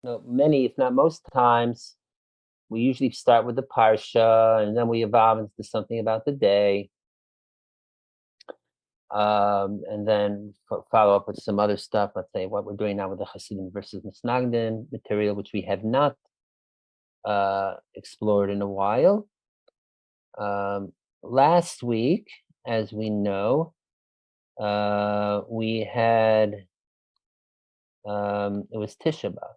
No, many, if not most times, we usually start with the parsha, and then we evolve into something about the day, and then follow up with some other stuff. Let's say what we're doing now with the Chasidim versus Misnagdim material, which we have not explored in a while. Last week, as we know, we had it was Tisha B'Av.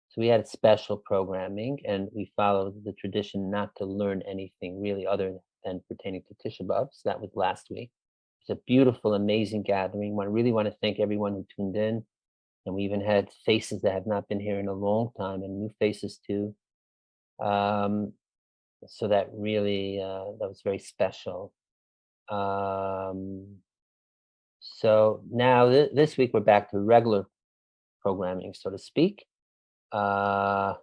So we had special programming, and we followed the tradition not to learn anything really other than pertaining to Tisha B'Av. So that was last week. It's a beautiful, amazing gathering. I really want to thank everyone who tuned in. And we even had faces that have not been here in a long time, and new faces too. So that really, that was very special. So now this week we're back to regular programming, so to speak. At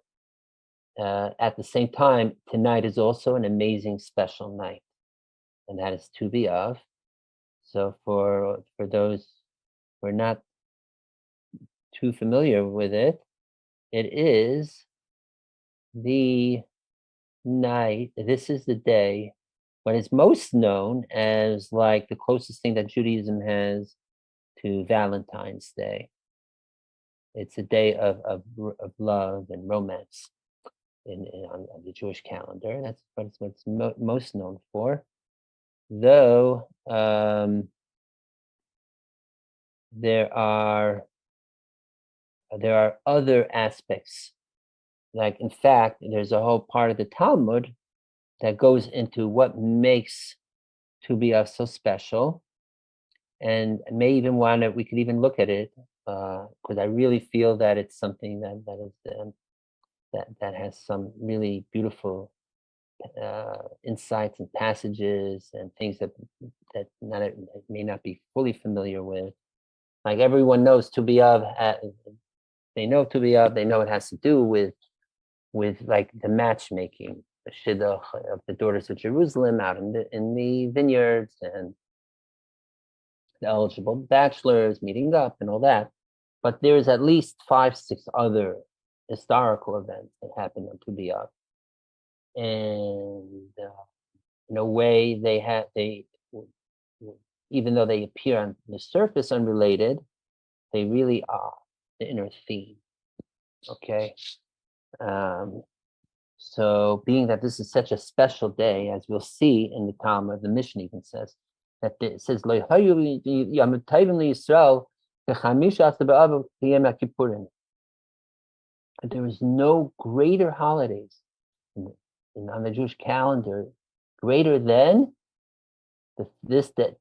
the same time, tonight is also an amazing special night, and that is Tu B'Av. So for those who are not too familiar with it, it is the night. This is the day what is most known as like the closest thing that Judaism has to Valentine's Day. It's a day of love and romance on the Jewish calendar. That's what it's most known for. Though there are other aspects. Like, in fact, there's a whole part of the Talmud that goes into what makes Tu B'Av so special, and may even we could even look at it because I really feel that it's something that has some really beautiful insights and passages and things that may not be fully familiar with. Like everyone knows Tu B'Av, they know Tu B'Av, they know it has to do with like the matchmaking, the shidduch of the daughters of Jerusalem out in the vineyards, and the eligible bachelors meeting up and all that. But there's at least 5, 6 other historical events that happen on Tu B'Av, and in a way they even though they appear on the surface unrelated, they really are the inner theme. Okay. So being that this is such a special day, as we'll see in the Talmud, the Mishnah even says that it says there is no greater holidays on the Jewish calendar greater than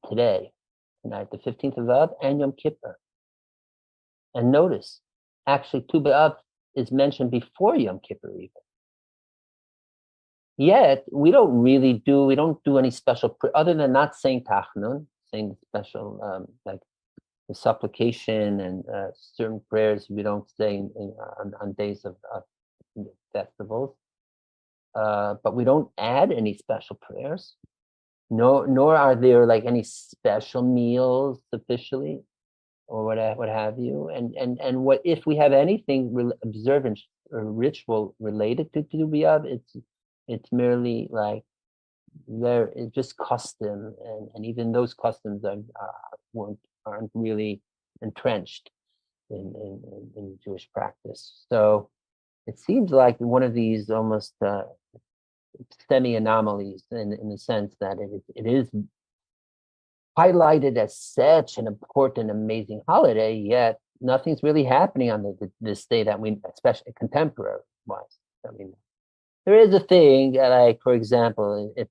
today, tonight, the 15th of Av, and Yom Kippur. And notice, actually, Tu B'Av is mentioned before Yom Kippur even. Yet we don't do any special other than not saying Tachnun, saying the special like the supplication and certain prayers we don't say on days of festivals. But we don't add any special prayers. Nor are there like any special meals officially, or what have you. And what if we have anything observance or ritual related to Tu B'Av, it's merely like it's just custom, and even those customs aren't really entrenched in Jewish practice. So it seems like one of these almost semi-anomalies in the sense that it is highlighted as such an important, amazing holiday, yet nothing's really happening on this day that we, especially contemporary wise. I mean, there is a thing like, for example, if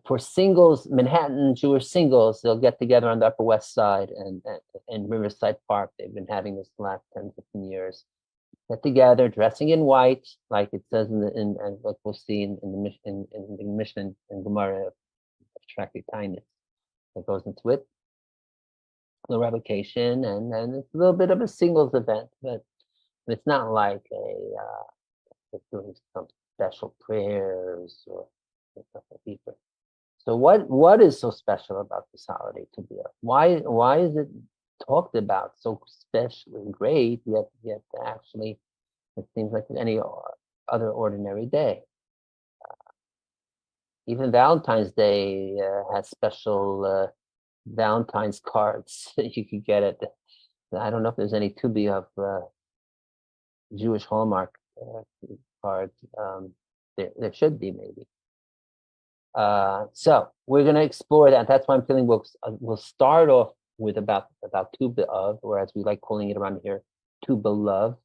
for singles, Manhattan Jewish singles, they'll get together on the Upper West Side and Riverside Park. They've been having this the last 10, 15 years. Get together, dressing in white, like it says in what we'll see in the Mishnah and Gemara of Tractate Tainus that goes into it. The revocation, and it's a little bit of a singles event, but it's not like doing some special prayers or stuff like that. So what is so special about this holiday Tu B'Av? Why is it talked about so special and great, yet actually it seems like any other ordinary day. Even Valentine's Day has special Valentine's cards that you could get at the, I don't know if there's any to be of Jewish Hallmark cards. There should be, maybe. So we're going to explore that. That's why I'm feeling we'll start off with about Tu B'Av, or as we like calling it around here, Tu B'Love,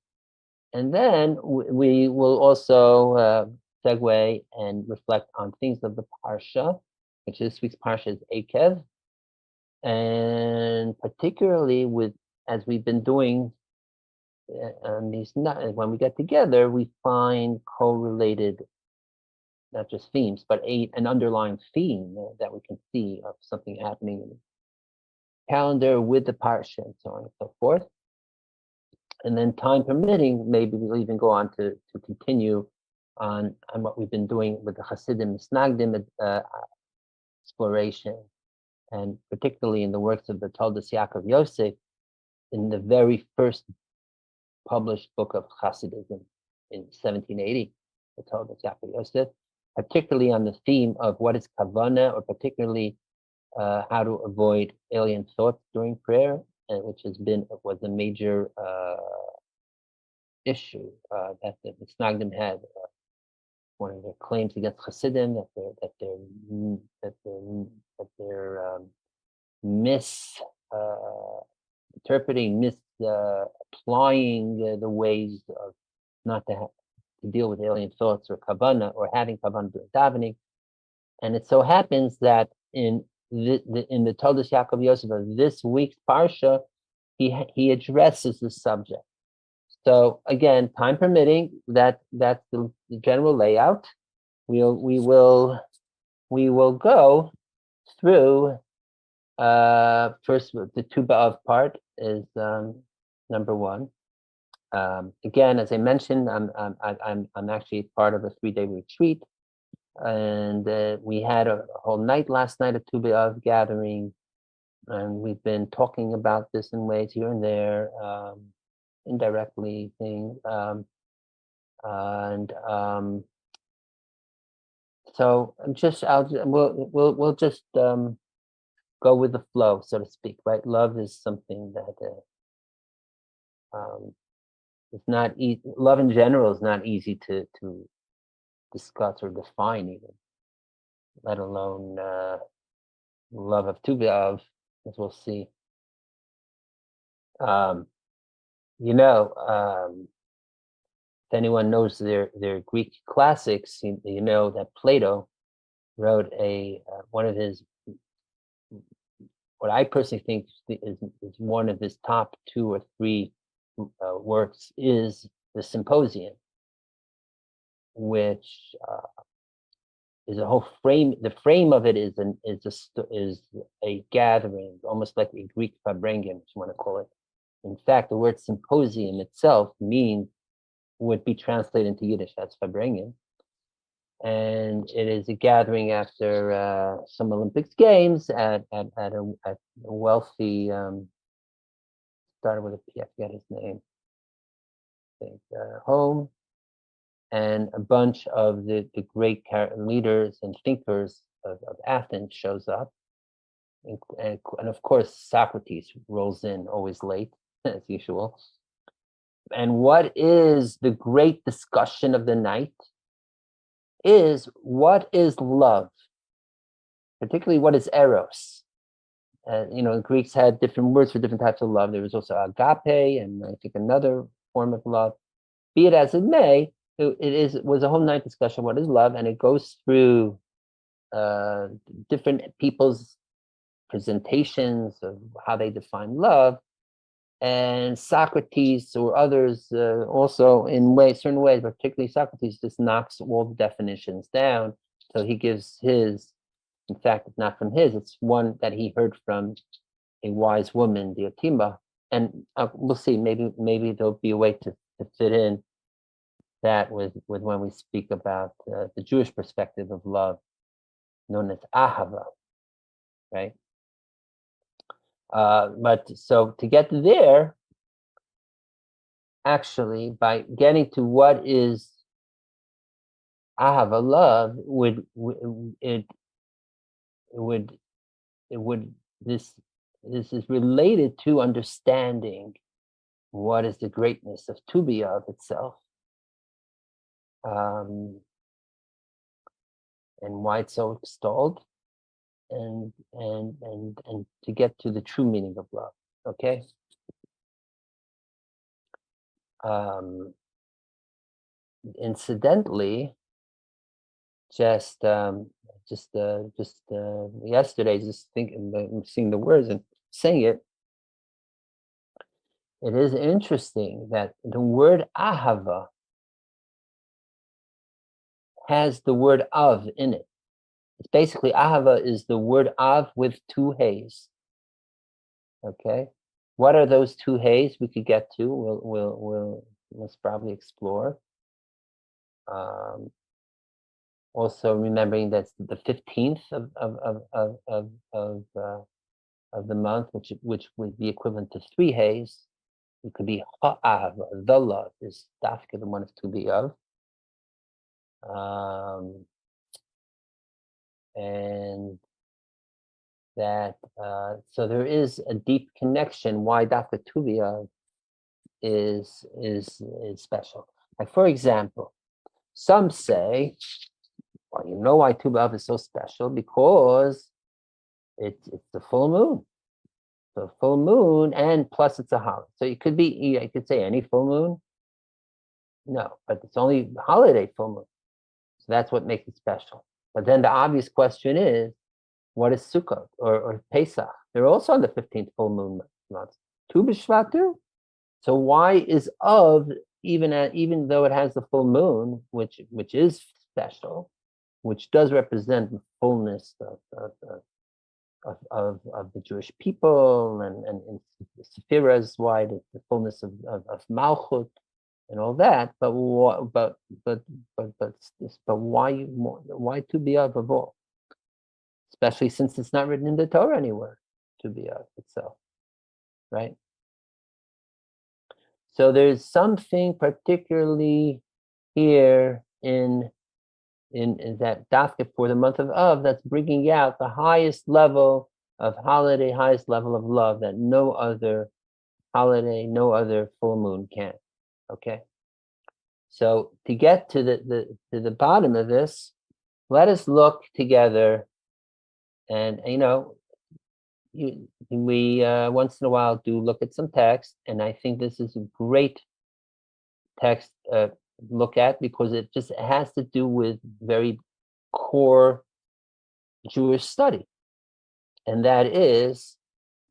and then we will also segue and reflect on things of the Parsha, which this week's Parsha is Akev, and particularly as we've been doing on these, when we get together, we find correlated, not just themes, but an underlying theme that we can see of something happening in the calendar with the parsha and so on and so forth. And then, time permitting, maybe we'll even go on to continue on what we've been doing with the Chasidim Vs Misnagdim exploration, and particularly in the works of the Toldos Yaakov Yosef, in the very first published book of Hasidism in 1780, the Toldos Yaakov Yosef, particularly on the theme of what is kavana, or particularly how to avoid alien thoughts during prayer, which was a major issue that the Misnagdim had. One of their claims against Chasidim, that they're misinterpreting, misapplying the ways of not to deal with alien thoughts or kavana, or having kavana during davening. And it so happens that in the Toldos Yaakov Yosef of this week's parsha, he addresses the subject. So again, time permitting, that's the general layout. We will go through. First, the Tu B'Av part is number one. Again, as I mentioned, I'm actually part of a 3-day retreat, and we had a whole night last night at Tu B'Av gathering, and we've been talking about this in ways here and there, indirectly things, so we'll just go with the flow, so to speak, right? Love is something that it's not easy. Love in general is not easy to discuss or define, even, let alone love of Tu B'Av, as we'll see. If anyone knows their Greek classics, you know that Plato wrote one of his, what I personally think is one of his top 2 or 3 works, is the Symposium, which is a whole frame. The frame of it is a gathering, almost like a Greek Farbrengen, if you want to call it. In fact, the word symposium itself would be translated into Yiddish as Farbrengen, and it is a gathering after some Olympics games at a wealthy, started with a P, I forget his name, I think, home, and a bunch of the great leaders and thinkers of Athens shows up, and of course Socrates rolls in, always late as usual. And what is the great discussion of the night is, what is love, particularly what is eros. Greeks had different words for different types of love. There was also agape, and I think another form of love. Be it as it may, it was a whole night discussion. What is love? And it goes through different people's presentations of how they define love, and Socrates or others also in certain ways, particularly Socrates, just knocks all the definitions down. So he gives his. In fact, it's not from his; it's one that he heard from a wise woman, Diotima. And we'll see. Maybe there'll be a way to fit in that with when we speak about the Jewish perspective of love, known as ahava, right? But so to get there, actually, by getting to what is ahava, love, it would it would this is related to understanding what is the greatness of Tu B'Av itself, and why it's so extolled, and to get to the true meaning of love. Okay. Incidentally, just yesterday, just thinking, seeing the words and saying it. It is interesting that the word ahava has the word of in it. It's basically ahava is the word of with two hays. Okay, what are those two hays we could get to? We'll let's probably explore. Also remembering that's the 15th of the month, which would be equivalent to 3 hays. It could be ha'ahava, the love is dafka, the one of Tu B'Av. And that so there is a deep connection why dafka Tu B'Av is special. Like, for example, some say, well, you know why Tu B'Av is so special? Because it's the full moon. So full moon, and plus it's a holiday. So it could be, I could say any full moon. No, but it's only holiday full moon. So that's what makes it special. But then the obvious question is, what is Sukkot or Pesach? They're also on the 15th full moon month. Tu B'Shvat too. So why is of, even though it has the full moon, which is special, which does represent the fullness of the Jewish people, and Sephira is why the fullness of Malchut and all that. But why Tu B'Av of all? Especially since it's not written in the Torah anywhere, Tu B'Av itself, right? So there's something particularly here in that dafka for the month of Av that's bringing out the highest level of holiday, highest level of love that no other holiday, no other full moon can. Okay. So to get to the bottom of this, let us look together, and we once in a while do look at some text, and I think this is a great text look at, because it just has to do with very core Jewish study, and that is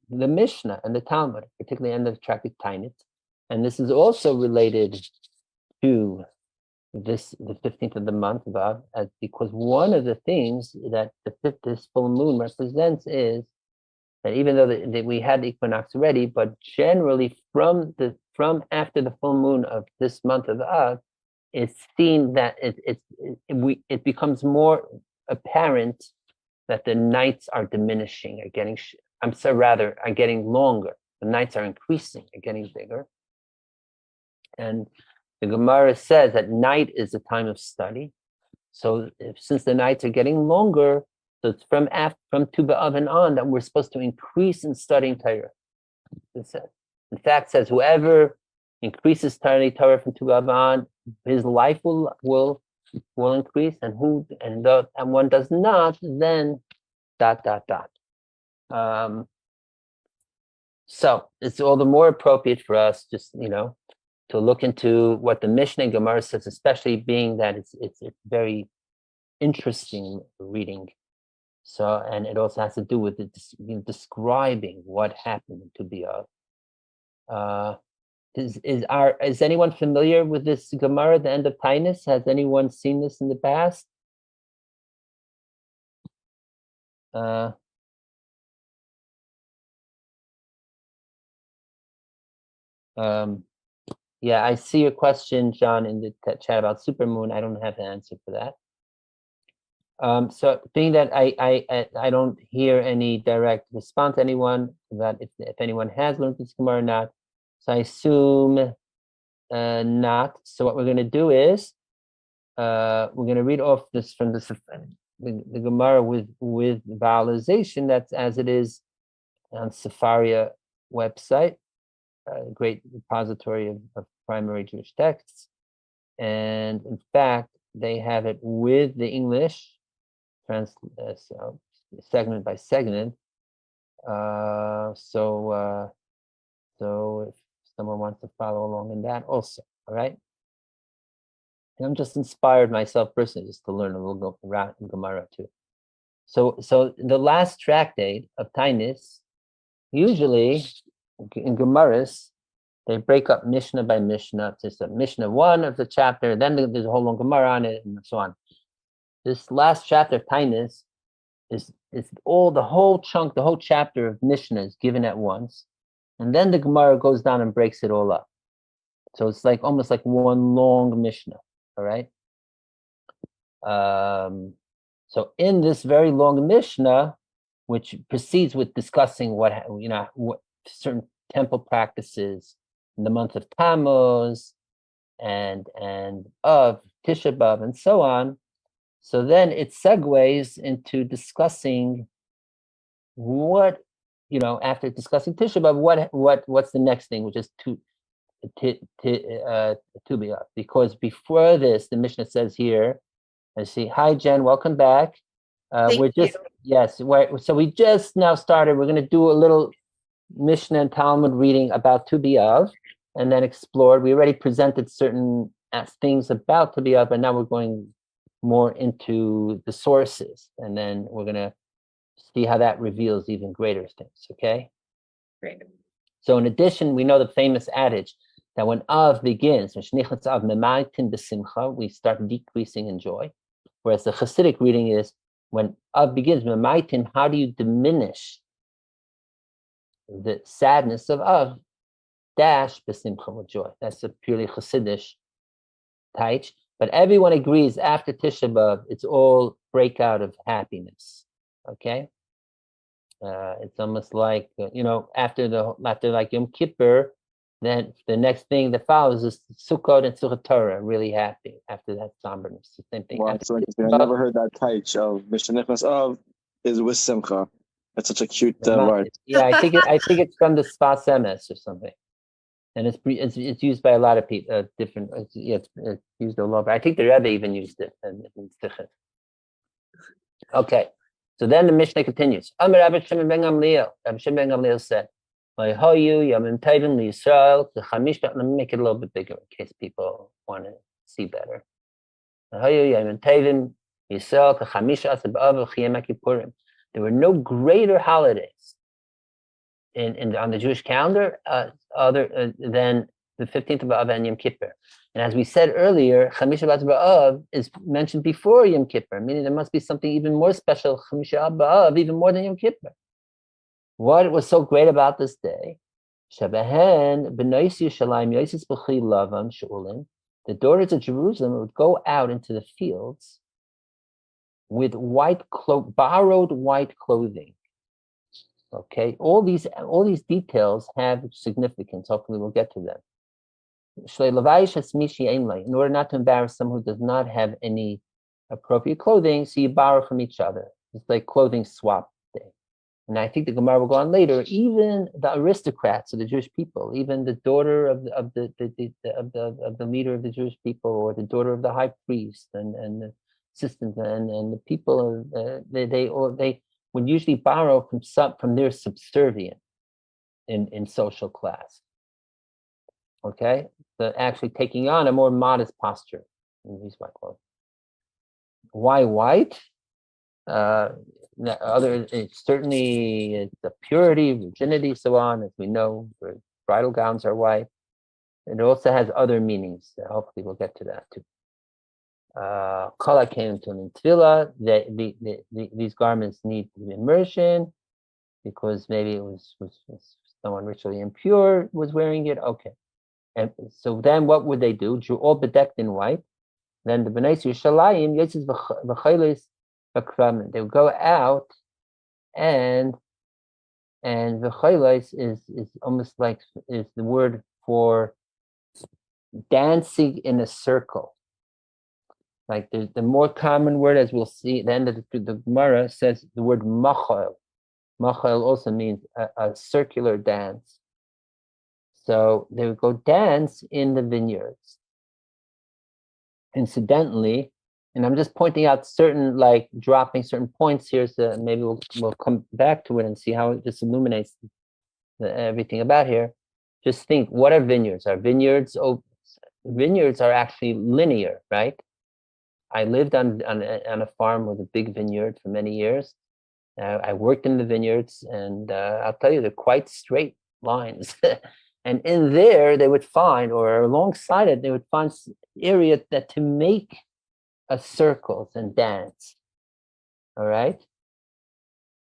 the Mishnah and the Talmud, particularly in the tractate Tainit. And this is also related to the 15th of the month of Av, because one of the things that this full moon represents is that even though we had the equinox already, but generally from after the full moon of this month of Av, it's seen that it becomes more apparent that the nights are diminishing, are getting longer. The nights are increasing, are getting bigger. And the Gemara says that night is a time of study. So since the nights are getting longer, so it's from Tu B'Av and on that we're supposed to increase in studying Torah. It says. In fact, says whoever increases studying Torah from Tu B'Av on, his life will increase, and one does not, then ... So it's all the more appropriate for us just to look into what the Mishnah and Gemara says, especially being that it's very interesting reading. So, and it also has to do with describing what happened to B'Av. Is anyone familiar with this Gemara at the end of Tainus? Has anyone seen this in the past? Yeah, I see your question, John, in the chat about supermoon. I don't have the answer for that. So being that I don't hear any direct response to anyone that if anyone has learned this Gemara or not, so I assume not. So what we're going to do is we're going to read off this from the Gemara with vowelization. That's as it is on Sefaria website, a great repository of primary Jewish texts, and in fact they have it with the English. So segment by segment. So if someone wants to follow along in that also, all right? And I'm just inspired myself personally just to learn a little around in Gemara too. So the last tractate of Tainis, usually in Gemaras, they break up Mishnah by Mishnah. There's a Mishnah 1 of the chapter, then there's a whole long Gemara on it, and so on. This last chapter of Tainis is all the whole chunk, the whole chapter of Mishnah is given at once, and then the Gemara goes down and breaks it all up. So it's like almost like one long Mishnah. All right. So in this very long Mishnah, which proceeds with discussing what certain temple practices in the month of Tammuz and of Tisha B'Av and so on. So then it segues into discussing what, after discussing Tisha B'Av, what's the next thing, which is Tu B'Av. Because before this, the Mishnah says here, I see, hi Jen, welcome back. So we just now started. We're going to do a little Mishnah and Talmud reading about Tu B'Av, and then explored. We already presented certain things about Tu B'Av, but now we're going more into the sources, and then we're going to see how that reveals even greater things. Okay. Great. So in addition, we know the famous adage that when Av begins, we start decreasing in joy. Whereas the Hasidic reading is when Av begins, how do you diminish the sadness of Av? Dash b'simcha, with joy. That's a purely Hasidic taich. But everyone agrees after Tisha B'Av, it's all breakout of happiness. Okay. It's almost like after like Yom Kippur, then the next thing that follows is Sukkot and Sukkot Torah. Really happy after that somberness. The same thing. Wow, so interesting. I never heard that taich of Mishnah of is with Simcha. That's such a cute word. Yeah, I think it's from the Sfas Emes or something, and it's used by a lot of people. Different. It's used a lot. But I think the Rebbe even used it in Tichot. Okay. So then the Mishnah continues. Rabbi Shimon ben Gamliel said, let me make it a little bit bigger in case people want to see better. There were no greater holidays on the Jewish calendar other than the 15th of Av and Yom Kippur. And as we said earlier, Chamisha B'Av is mentioned before Yom Kippur, meaning there must be something even more special, Chamisha B'Av, even more than Yom Kippur. What was so great about this day? The daughters of Jerusalem would go out into the fields with borrowed white clothing. Okay, all these details have significance. Hopefully we'll get to them. In order not to embarrass someone who does not have any appropriate clothing, so you borrow from each other. It's like clothing swap day. And I think the Gemara will go on later. Even the aristocrats of the Jewish people, even the daughter of the leader of the Jewish people, or the daughter of the high priest, and the assistant, and the people, they would usually borrow from their subservient in social class. Okay, so actually taking on a more modest posture in these white clothes. Why white? Certainly it's the purity, virginity, so on, as we know. Bridal gowns are white. It also has other meanings. Hopefully we'll get to that too. Kala came to an tefillah. These garments need immersion because maybe it was someone ritually impure was wearing it. Okay. And so then what would they do? All bedecked in white. Then the Bnei Yerushalayim, Yitzis v'chaylis, They would go out, and the chaylos is almost like is the word for dancing in a circle. Like the more common word, as we'll see at the end of the Gemara, says the word machal. Machal also means a circular dance. So they would go dance in the vineyards. Incidentally, and I'm just pointing out certain, like dropping certain points here, so maybe we'll come back to it and see how it just illuminates everything about here. Just think, what are vineyards? Are vineyards? Vineyards are actually linear, right? I lived on a farm with a big vineyard for many years. I worked in the vineyards, and I'll tell you, they're quite straight lines. And in there, they would find, or alongside it, they would find area that to make a circles and dance. All right.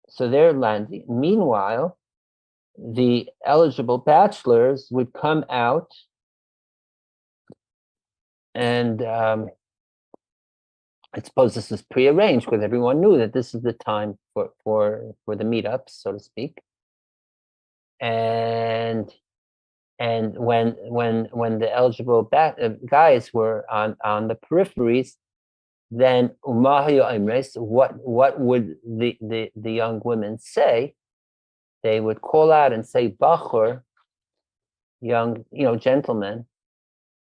So they're landing. Meanwhile, the eligible bachelors would come out, and I suppose this is prearranged because everyone knew that this is the time for the meetups, so to speak. And when the eligible guys were on the peripheries, then what would the young women say? They would call out and say, "Bachur, young, gentlemen,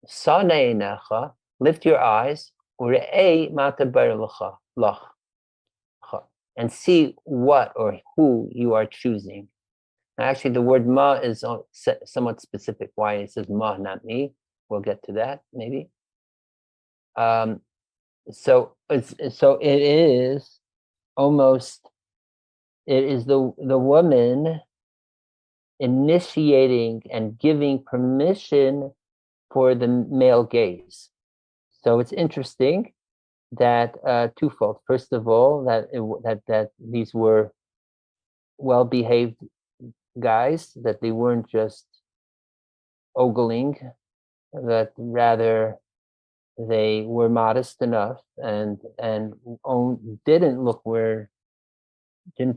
sanei necha, lift your eyes, ure'ei mata bar lach, and see what or who you are choosing." Actually, the word ma is somewhat specific. Why it says ma, not me? We'll get to that maybe. So it is almost. It is the woman initiating and giving permission for the male gaze. So it's interesting that twofold. First of all, that these were well-behaved guys, that they weren't just ogling, that rather they were modest enough and didn't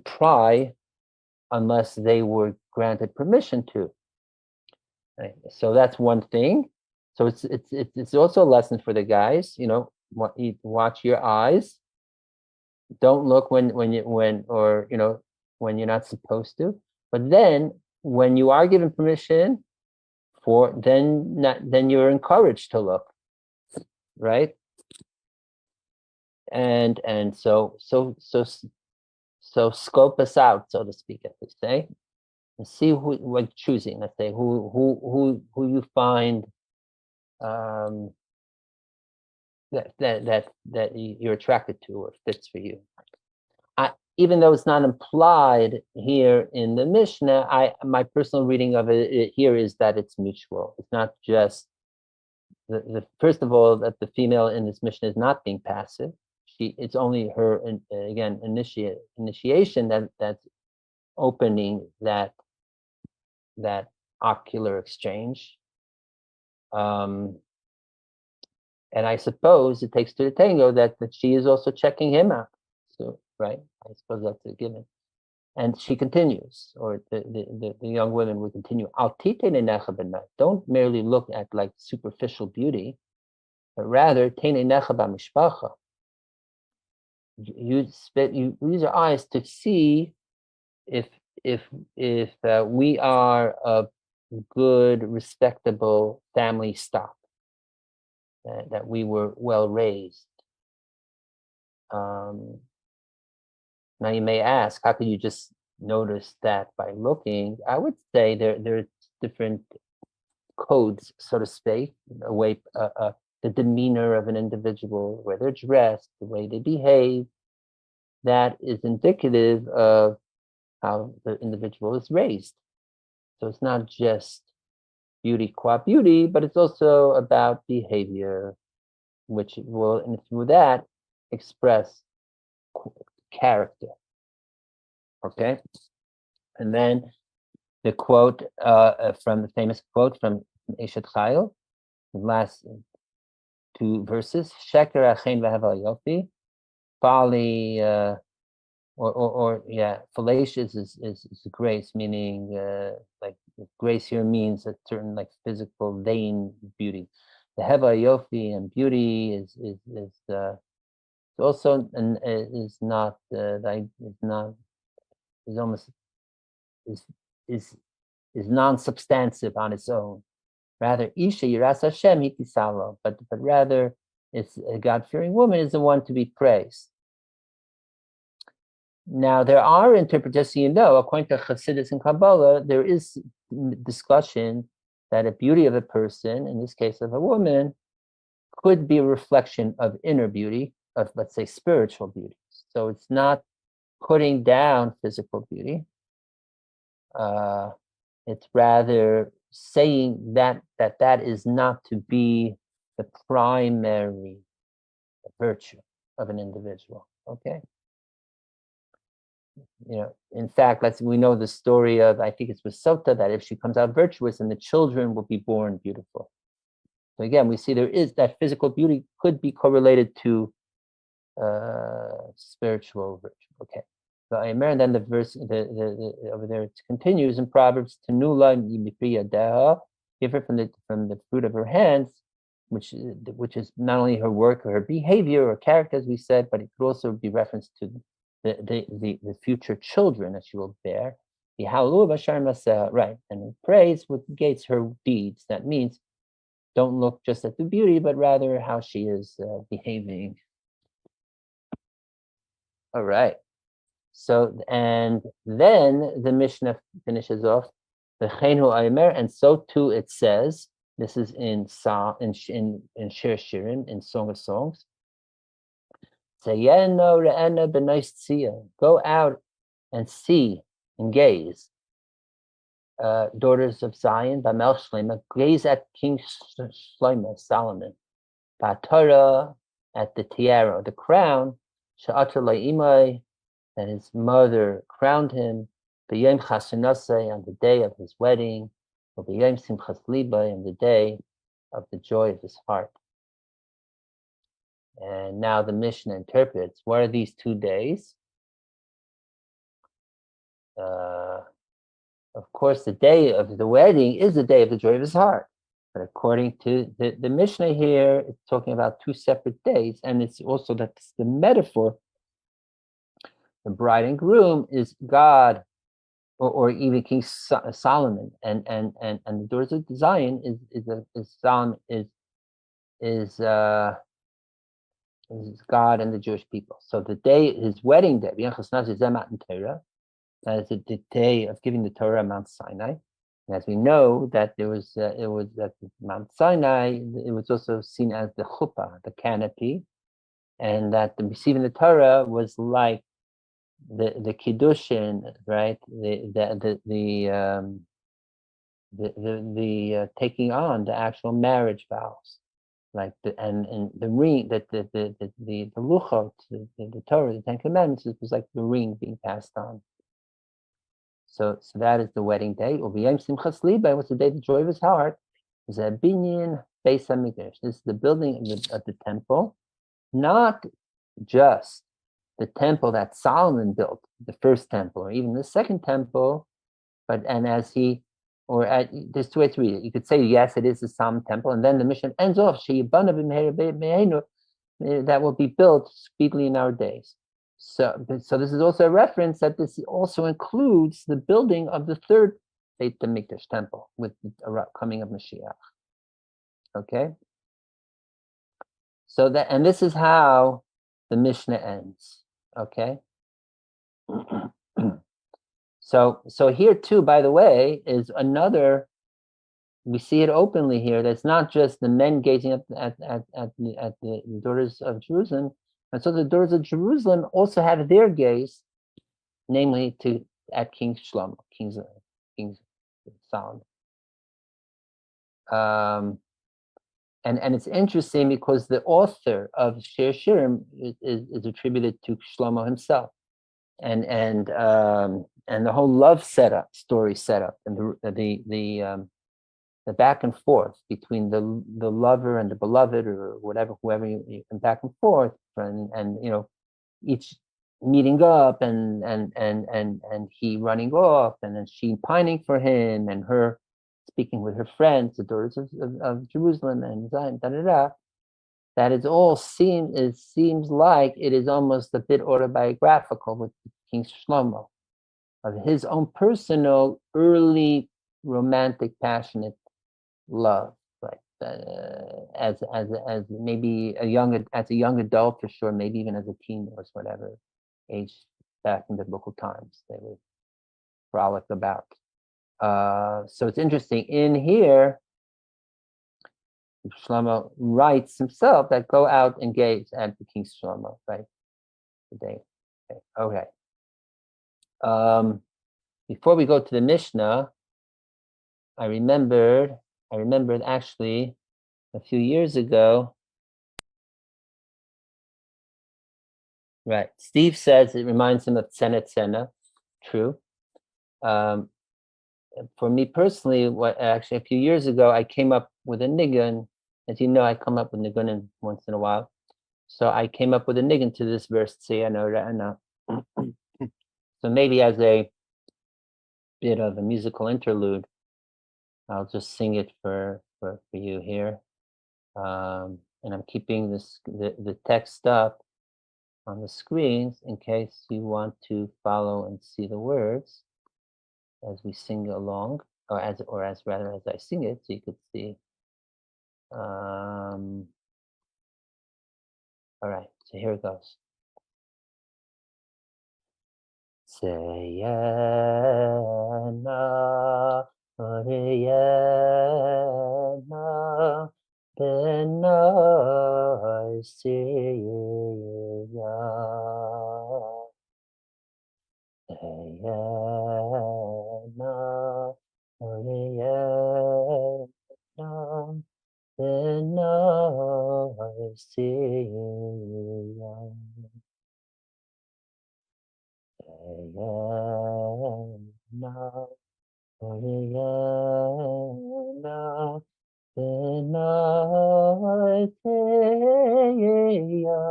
pry unless they were granted permission to. So that's one thing. So it's also a lesson for the guys. Watch your eyes. Don't look when you're not supposed to. But then when you are given permission then you're encouraged to look, right? And so scope us out, so to speak, as we say, and see who we're choosing. Let's say who you find that you're attracted to or fits for you. Even though it's not implied here in the Mishnah, my personal reading of it here is that it's mutual. It's not just the first of all, that the female in this Mishnah is not being passive. It's only her again initiation that's opening that ocular exchange. And I suppose it takes two to tango that she is also checking him out. So, right? I suppose that's a given. And she continues, or the young women will continue. Don't merely look at like superficial beauty, but rather use your eyes to see if we are a good, respectable family stock, that we were well raised. Now you may ask, how could you just notice that by looking? I would say there's different codes, so to speak, the demeanor of an individual, where they're dressed, the way they behave, that is indicative of how the individual is raised. So it's not just beauty qua beauty, but it's also about behavior, which will, and through that, express character. Okay? And then the quote from the famous quote from Eshet Chayil, the last two verses, Sheker achein v'havel yofi, folly, or fallacious is grace, meaning like grace here means a certain like physical vain beauty. The heva yofi and beauty is also is not is almost is is is non-substantive on its own. Rather, Isha Yiras Hashem Hitisalo, but rather it's a God-fearing woman is the one to be praised. Now, there are interpretations, according to Chassidus and Kabbalah, there is discussion that a beauty of a person, in this case of a woman, could be a reflection of inner beauty, of, let's say, spiritual beauty. So it's not putting down physical beauty. It's rather saying that is not to be the primary virtue of an individual. Okay. In fact, we know the story of, I think it's with Sota, that if she comes out virtuous, and the children will be born beautiful. So again, we see there is that physical beauty could be correlated to spiritual virtue. Okay. So and then the verse over there it continues in Proverbs, Tanula Yimipriya Deha, give her from the fruit of her hands, which is not only her work or her behavior or character, as we said, but it could also be referenced to the future children that she will bear. Right, and praise what gates her deeds. That means don't look just at the beauty, but rather how she is behaving. All right. So, and then the Mishnah finishes off, and so too it says, this is in Shir Shirim, in Song of Songs. Go out and see and gaze, daughters of Zion, Bamel Shlema, gaze at King Shlomo, Solomon, Torah, at the tiara, the crown, Sha'atar La'imai, that his mother crowned him, B'yom Chasunasei, on the day of his wedding, or B'yom Simchas Liba, on the day of the joy of his heart. And now the Mishnah interprets, what are these 2 days? Of course, the day of the wedding is the day of the joy of his heart. But according to the Mishnah here, it's talking about 2 separate days, and it's also that's the metaphor. The bride and groom is God, or even King Solomon, and the daughters of Zion is God and the Jewish people. So the day, his wedding day, that is the day of giving the Torah at Mount Sinai. And as we know, that it was at Mount Sinai, it was also seen as the chuppah, the canopy, and that the receiving the Torah was like the kiddushin, right? The taking on the actual marriage vows, like the ring, that the luchot, the Torah, the 10 Commandments, it was like the ring being passed on. So that is the wedding day. Simchas Liba, what's the day of the joy of his heart? Is a binyan Beis Hamikdash. This is the building of the temple, not just the temple that Solomon built, the first temple, or even the second temple, but there's 2 ways to read it. You could say, yes, it is the Solomon temple, and then the mission ends off, that will be built speedily in our days. So this is also a reference that this also includes the building of the 3rd Beit HaMikdash temple with the coming of Mashiach. Okay? So this is how the Mishnah ends. Okay. So here too, by the way, is another. We see it openly here. That's not just the men gazing at the daughters of Jerusalem, and so the daughters of Jerusalem also have their gaze, namely at King Shlomo, King Solomon. And it's interesting because the author of Shir Shirim is attributed to Shlomo himself, and the whole love story setup, and the back and forth between the lover and the beloved, or whoever you back and forth, and each meeting up and he running off, and then she pining for him, and her speaking with her friends, the daughters of Jerusalem and Zion, that is all seems like it is almost a bit autobiographical with King Shlomo, of his own personal early romantic passionate love, like as maybe as a young adult for sure, maybe even as a teen or whatever age back in biblical times they would frolic about. So it's interesting in here. Shlomo writes himself that go out and gaze at the King Shlomo, right? Today. Okay. Before we go to the Mishnah, I remembered actually a few years ago. Right. Steve says it reminds him of Tzena Tzena. True. For me personally, actually a few years ago, I came up with a nigun. As you know, I come up with nigunim once in a while. So I came up with a nigun to this verse, Tziyano Ra'ana. So maybe as a bit of a musical interlude, I'll just sing it for you here. And I'm keeping the text up on the screens in case you want to follow and see the words as we sing along, or as I sing it, so you could see. All right, so here it goes. Seyena, Oriyena, Benai Siya. Seyena, Oriyena, Benai Siya. Seyena, Oriyena, Benai Siya.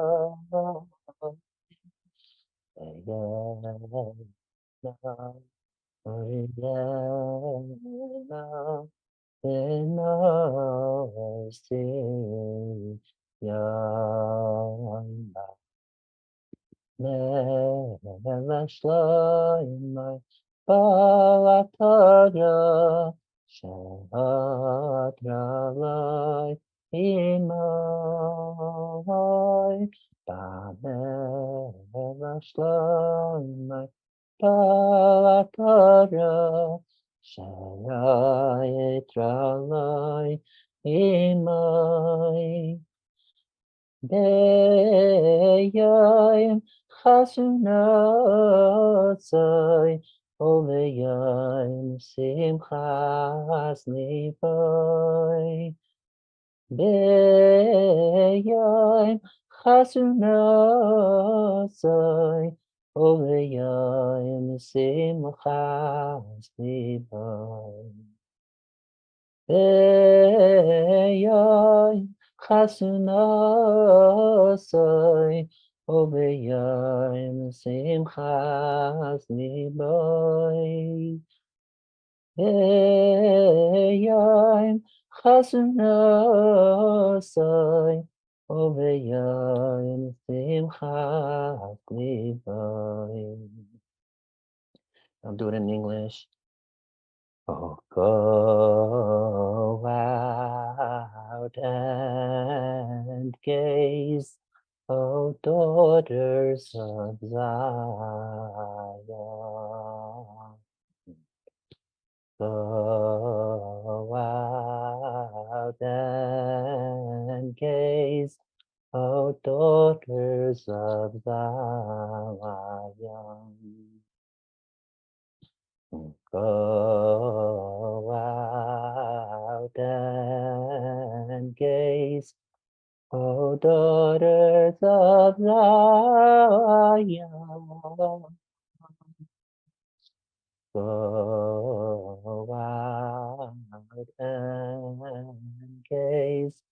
Seyena, Oriyena, Benai Siya. Melashloimai Balatara Shadralai Imai Melashloimai Balatara Shadralai Imai Beyayim Chasunatzai Oveyayim Simchas Livai Beyayim Chasunatzai Oveyayim Simchas Livai Beyayim Chasunasai Obeyayim Simchas Libai Beyayim Chasunasai Obeyayim Simchas Libai. I'll do it in English. Oh, go out and gaze, O daughters of Zion. Go out and gaze, O daughters of Zion. Go out and gaze, O daughters of Zion. Go out and gaze,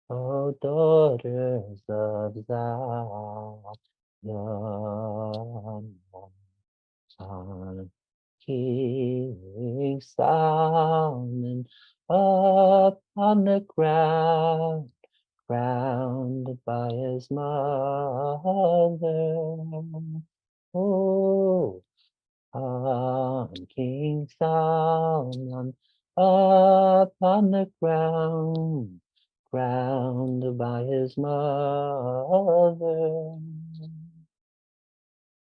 O daughters of Zion. on King Solomon up on the ground, crowned by his mother. Oh, on King Solomon up on the ground, crowned by his mother.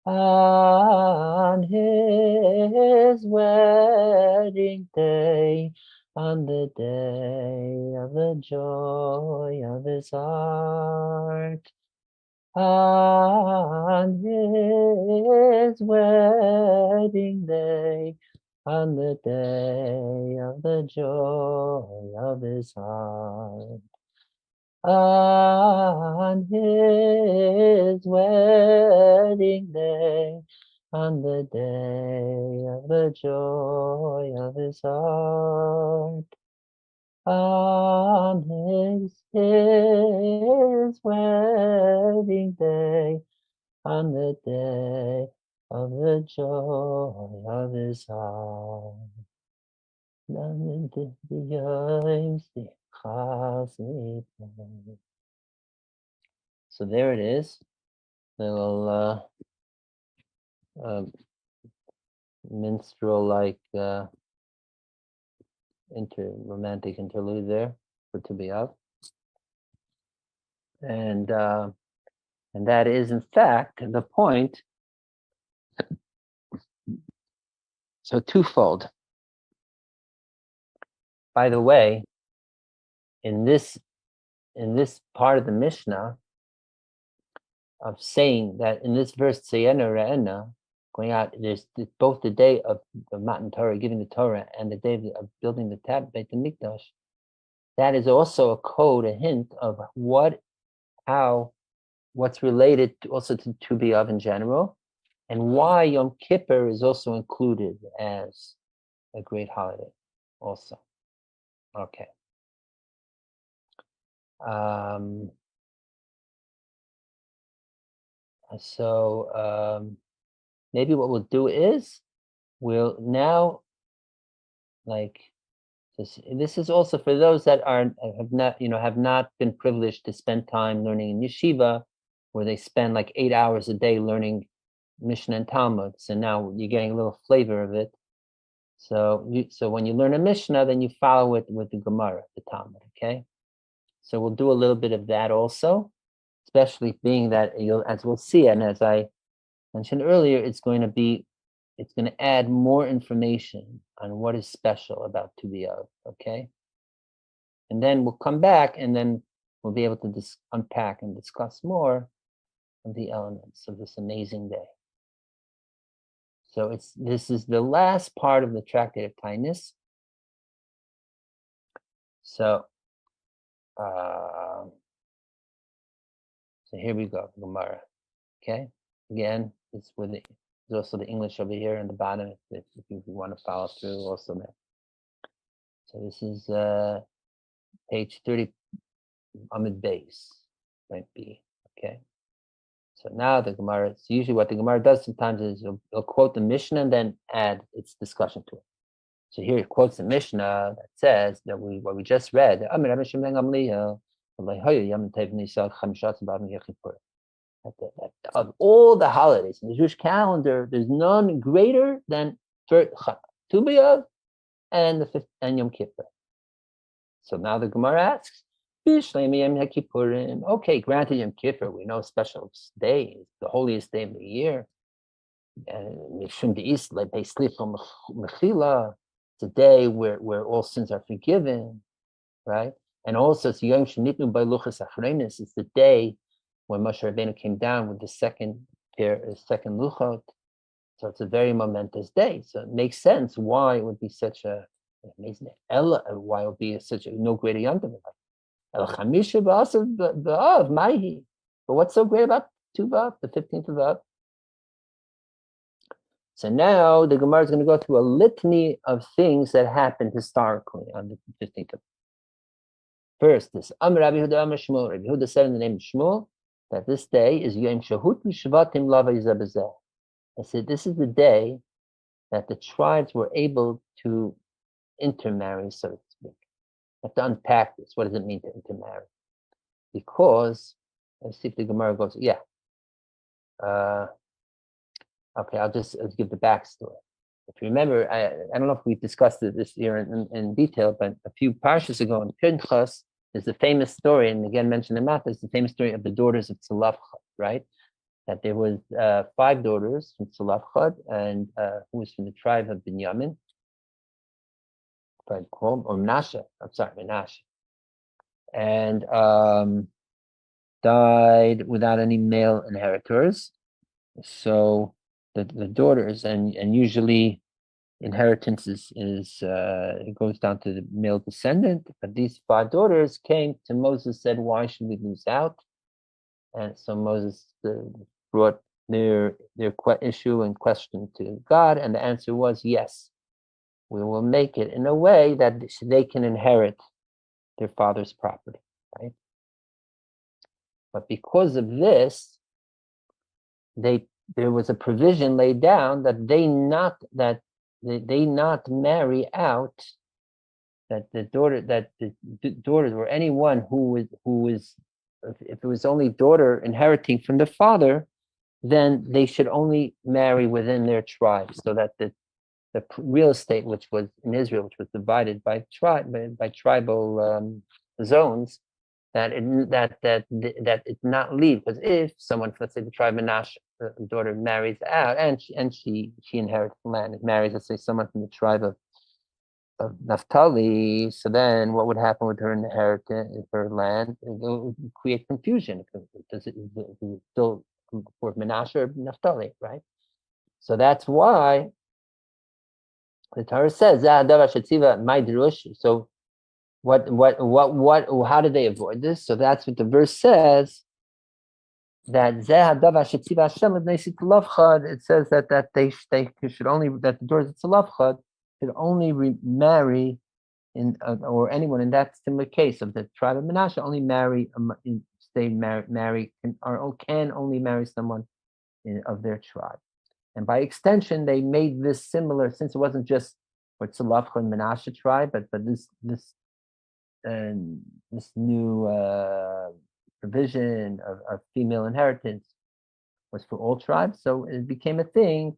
On his wedding day, on the day of the joy of his heart, on his wedding day, on the day of the joy of his heart. On his wedding day, on the day of the joy of his heart, on his wedding day, on the day of the joy of his heart. So there it is, little minstrel-like romantic interlude there for To Be Of, and that is in fact the point. So twofold. By the way, in this part of the Mishnah of saying that in this verse Tzayena Re'ena, going out, there's both the day of the Matan Torah, giving the Torah, and the day of building the Beit HaMikdash. That is also a code, a hint of what's related also to Be Of in general, and why Yom Kippur is also included as a great holiday also. Okay. So maybe what we'll do is we'll now, like, this is also for those that have not been privileged to spend time learning in yeshiva, where they spend like 8 hours a day learning Mishnah and Talmud. So now you're getting a little flavor of it. So when you learn a Mishnah, then you follow it with the Gemara, the Talmud. Okay. So we'll do a little bit of that also, especially being that as we'll see, and as I mentioned earlier, it's going to add more information on what is special about To Be Of, okay? And then we'll come back and then we'll be able to unpack and discuss more of the elements of this amazing day. So this is the last part of the Tractate of Kindness. So here we go, Gemara, okay? Again, there's also the English over here in the bottom if you want to follow through also there. So this is page 30, Amid Base, might be, okay? So now the Gemara, it's usually what the Gemara does sometimes is it'll quote the Mishnah and then add its discussion to it. So here it quotes the Mishnah that says that what we just read, of all the holidays in the Jewish calendar, there's none greater than Tu B'Av and Yom Kippur. So now the Gemara asks, okay, granted Yom Kippur, we know special day, the holiest day of the year. It's a day where all sins are forgiven, right? And also it's Yom Shenitnu by Luchas Achrenis. It's the day when Moshe Rabbeinu came down with the second Luchot. So it's a very momentous day. So it makes sense why it would be such a amazing day. Why it would be such a no greater Yom Tov. But what's so great about Tu B'Av, the 15th of Av? So now the Gemara is going to go through a litany of things that happened historically on the 15th of Av. First, this Rabbi Yehuda said in the name of Shmuel, that this day is Yom Shahut Shvatim Lavei Zeh B'zeh. I said, this is the day that the tribes were able to intermarry, so to speak. I have to unpack this. What does it mean to intermarry? Because, let's see if the Gemara goes, yeah. Okay, I'll give the backstory. If you remember, I don't know if we discussed this here in detail, but a few parshas ago in Pinchas is the famous story, and again mentioned in Math, is the famous story of the daughters of Tzalafchad, right? That there was 5 daughters from Tzalafchad, and who was from the tribe of Binyamin, or Menashe, Menashe, and died without any male inheritors. So the daughters, and usually inheritance is it goes down to the male descendant, but these 5 daughters came to Moses, said, why should we lose out? And so Moses brought their issue and question to God, and the answer was yes, we will make it in a way that they can inherit their father's property, right? But because of this, there was a provision laid down that they not marry out, that the daughters or anyone who was if it was only daughter inheriting from the father, then they should only marry within their tribe, so that the real estate, which was in Israel, which was divided by tribal zones, that it not leave. Because if someone, let's say the tribe of Menashe, the daughter marries out and she inherits the land, it marries, let's say, someone from the tribe of Naphtali, so then what would happen with her inheritance, her land? It would create confusion. Does it still for Menashe or Naphtali, right? So that's why the Torah says, so how did they avoid this? So that's what the verse says, that it says that they should only, that the daughters of Tzalafchad should only remarry or anyone in that similar case of the tribe of Menashe only can only marry someone of their tribe. And by extension, they made this similar, since it wasn't just for Tzalafchad and Menashe tribe, but this new provision of female inheritance was for all tribes. So it became a thing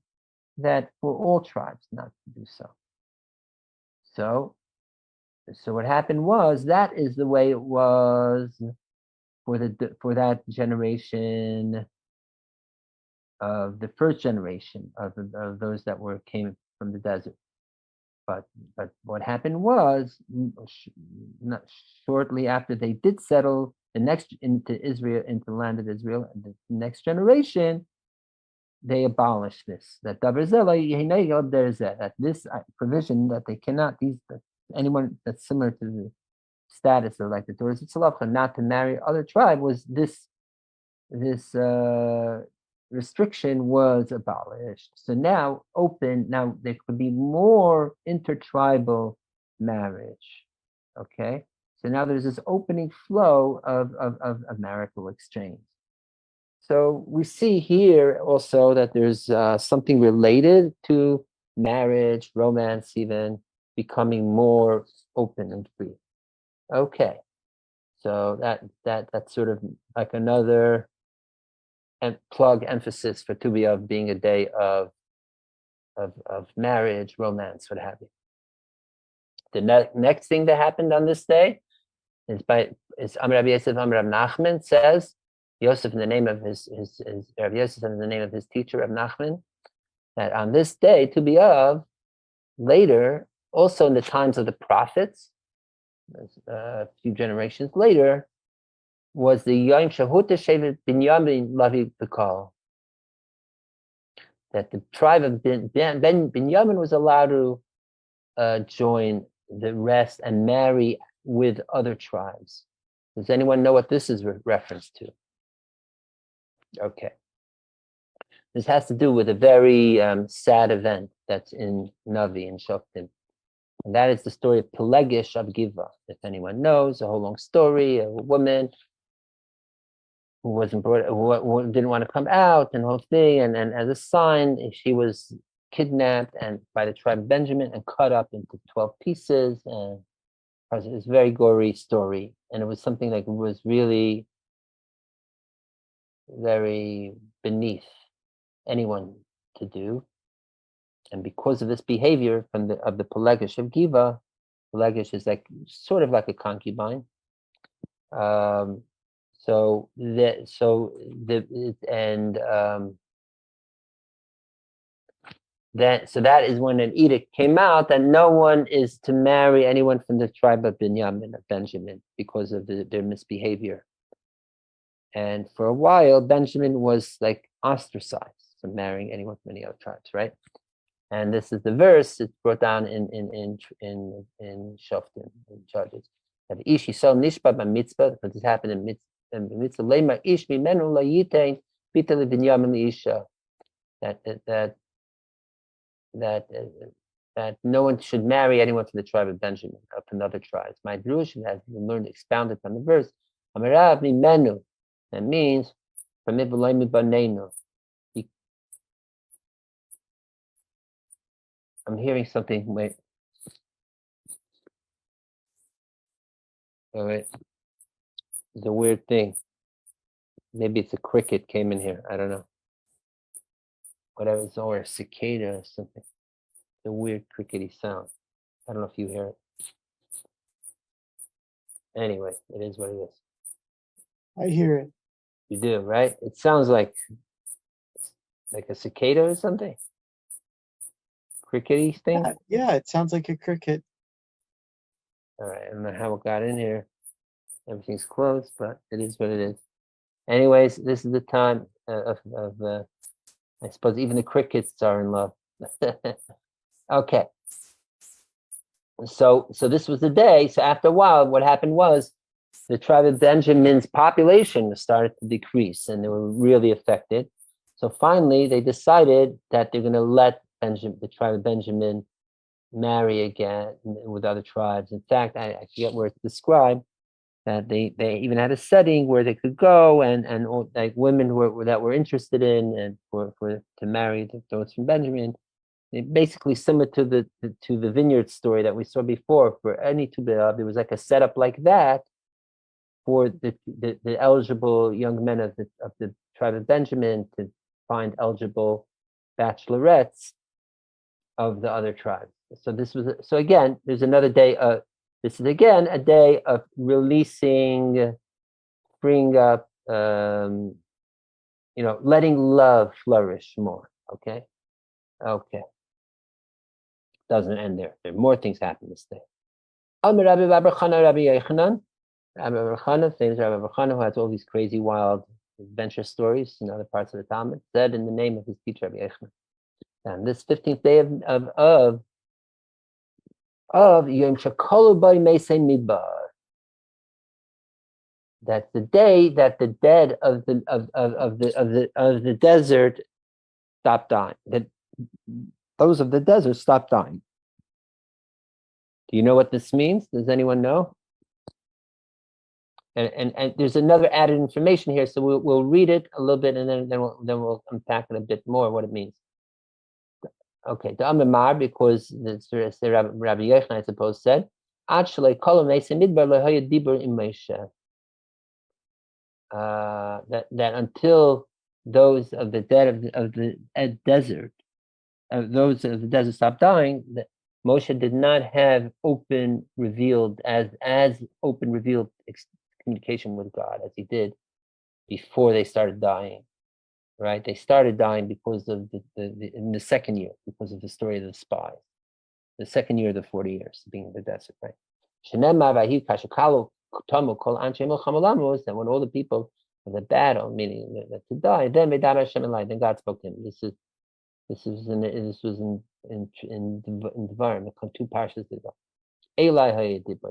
that for all tribes not to do so. So what happened was, that is the way it was for that generation of the first generation of those that came from the desert. But what happened was, not shortly after they did settle into Israel, into the land of Israel, and the next generation, they abolished this. That this provision that they cannot, anyone that's similar to the status of like the daughters of Tzalafchad, not to marry other tribe, was this restriction was abolished. So now there could be more intertribal marriage. Okay, so now there's this opening flow of marital exchange. So we see here also that there's something related to marriage, romance, even becoming more open and free. Okay, so that's sort of like another plug emphasis for Tu B'Av being a day of marriage, romance, what have you. The next thing that happened on this day is Amar Rabbi Yosef, Amar Rav Nachman says, Yosef in the name of his Rabbi Yosef in the name of his teacher Rav Nachman, that on this day, Tu B'Av, later, also in the times of the prophets, a few generations later, was the Yom Shahut Shevet Binyamin Lavi B'Kol, that the tribe of Binyamin was allowed to join the rest and marry with other tribes. Does anyone know what this is reference to? Okay. This has to do with a very sad event that's in Navi and Shoftim. And that is the story of Pelegish of Giva. If anyone knows, a whole long story of a woman who wasn't brought, who didn't want to come out, and the whole thing. And as a sign, she was kidnapped and by the tribe of Benjamin and cut up into 12 pieces. And it was a very gory story. And it was something like it was really very beneath anyone to do. And because of this behavior of the Pelegish of Giva, Pelegish is like sort of like a concubine. So that is when an edict came out that no one is to marry anyone from the tribe of Benjamin, because of their misbehavior. And for a while, Benjamin was like ostracized from marrying anyone from any other tribes, right? And this is the verse. It's brought down in Shoftim, in Judges. That ish yisol nishba b'mitzvah, because this happened in mitzvah. Lema ish mimenu layitain bita levinyamin isha. That no one should marry anyone from the tribe of Benjamin or from other tribes. My drush has been learned expounded from the verse. Amarav mimenu. That means from Ibrahim banenu. I'm hearing something. Wait. All right. It's a weird thing. Maybe it's a cricket came in here. I don't know. Whatever, it's or a cicada or something. It's a weird crickety sound. I don't know if you hear it. Anyway, it is what it is. I hear it. You do, right? It sounds like a cicada or something. Crickety thing? Yeah, it sounds like a cricket. All right, I don't know how it got in here. Everything's closed, but it is what it is. Anyways, this is the time of I suppose even the crickets are in love. Okay. So this was the day. So after a while, what happened was the tribe of Benjamin's population started to decrease, and they were really affected. So finally, they decided that they're going to let the tribe of Benjamin marry again with other tribes. In fact, I forget where it's described that they even had a setting where they could go and like women that were interested in and to marry those from Benjamin. Basically similar to the vineyard story that we saw before. For any Tu B'Av, there was like a setup like that for the eligible young men of the tribe of Benjamin to find eligible bachelorettes of the other tribes. So again, there's another day of this is again a day of releasing, freeing up, letting love flourish more. Okay. Doesn't end there. There are more things happen this day. Rabbi Yochanan, famous Rabbi Yochanan, who has all these crazy, wild adventure stories in other parts of the Talmud, said in the name of his teacher Rabbi Yochanan. And this 15th day of Yom Shekolu B'Yom Meisei Midbar. That's the day that the dead of the desert stopped dying. That those of the desert stopped dying. Do you know what this means? Does anyone know? And there's another added information here, so we'll read it a little bit, and then we'll unpack it a bit more what it means. Okay, the Amar, because Rabbi Yochanan, I suppose, said, that until those of the dead of the desert, those of the desert stopped dying, that Moshe did not have open revealed communication with God as he did before they started dying. Right, they started dying because of in the second year, because of the story of the spies. The second year of the 40 years being in the desert, right? That when all the people of the battle, meaning that to die, then God spoke to him. This was in Devarim, 2 parshas ago.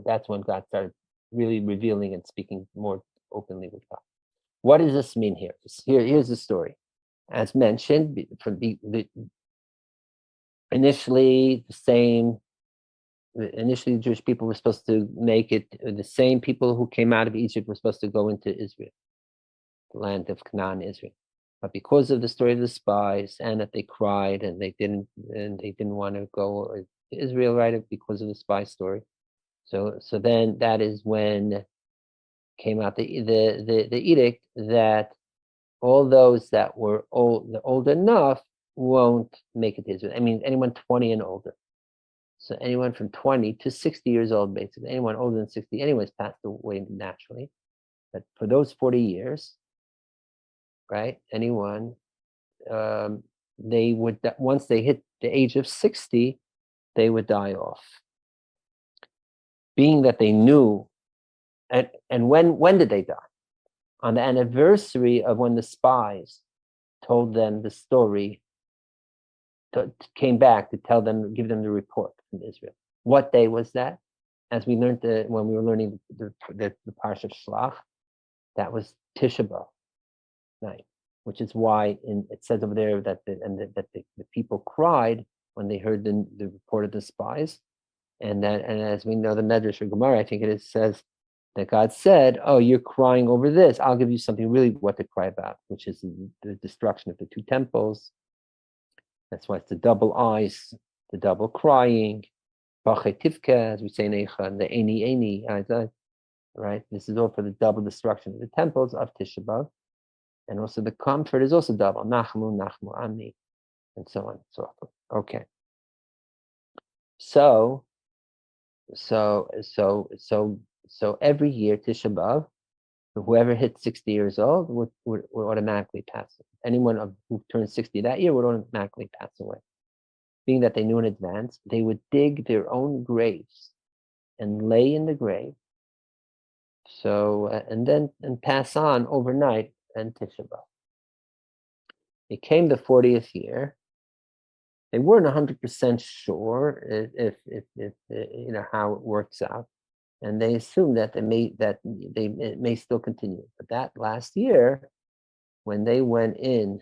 That's when God started really revealing and speaking more openly with God. What does this mean here? Here's the story. As mentioned, initially the Jewish people were supposed to make it, the same people who came out of Egypt were supposed to go into Israel. land of Canaan, Israel. But because of the story of the spies and that they cried and they didn't want to go to Israel, right? Because of the spy story. So then that is when came out the edict that all those that were old enough won't make it to Israel. I mean, anyone 20 and older. So anyone from 20 to 60 years old, basically, anyone older than 60, anyone's passed away naturally. But for those 40 years, right, anyone, they would, once they hit the age of 60, they would die off. Being that they knew, and when did they die? On the anniversary of when the spies told them the story, came back to tell them, give them the report from Israel. What day was that? As we learned when we were learning the Parsha of Shlach, that was Tisha B'Av night, which is why it says over there that the people cried when they heard the report of the spies, and as we know the Medrash or Gemara, I think it says that God said, "Oh, you're crying over this. I'll give you something really what to cry about, which is the destruction of the two temples." That's why it's the double eyes, the double crying, as we say in Eicha, the Eni, right? This is all for the double destruction of the temples of Tisha B'Av. And also the comfort is also double, Nachmu, Ami, and so on and so forth. Okay. So every year, Tisha B'Av, whoever hit 60 years old would automatically pass. Anyone who turned 60 that year would automatically pass away. Being that they knew in advance, they would dig their own graves and lay in the grave. So, and pass on overnight and Tisha B'Av. It came the 40th year. They weren't 100% sure if how it works out, and they assumed that it may still continue. But that last year, when they went in,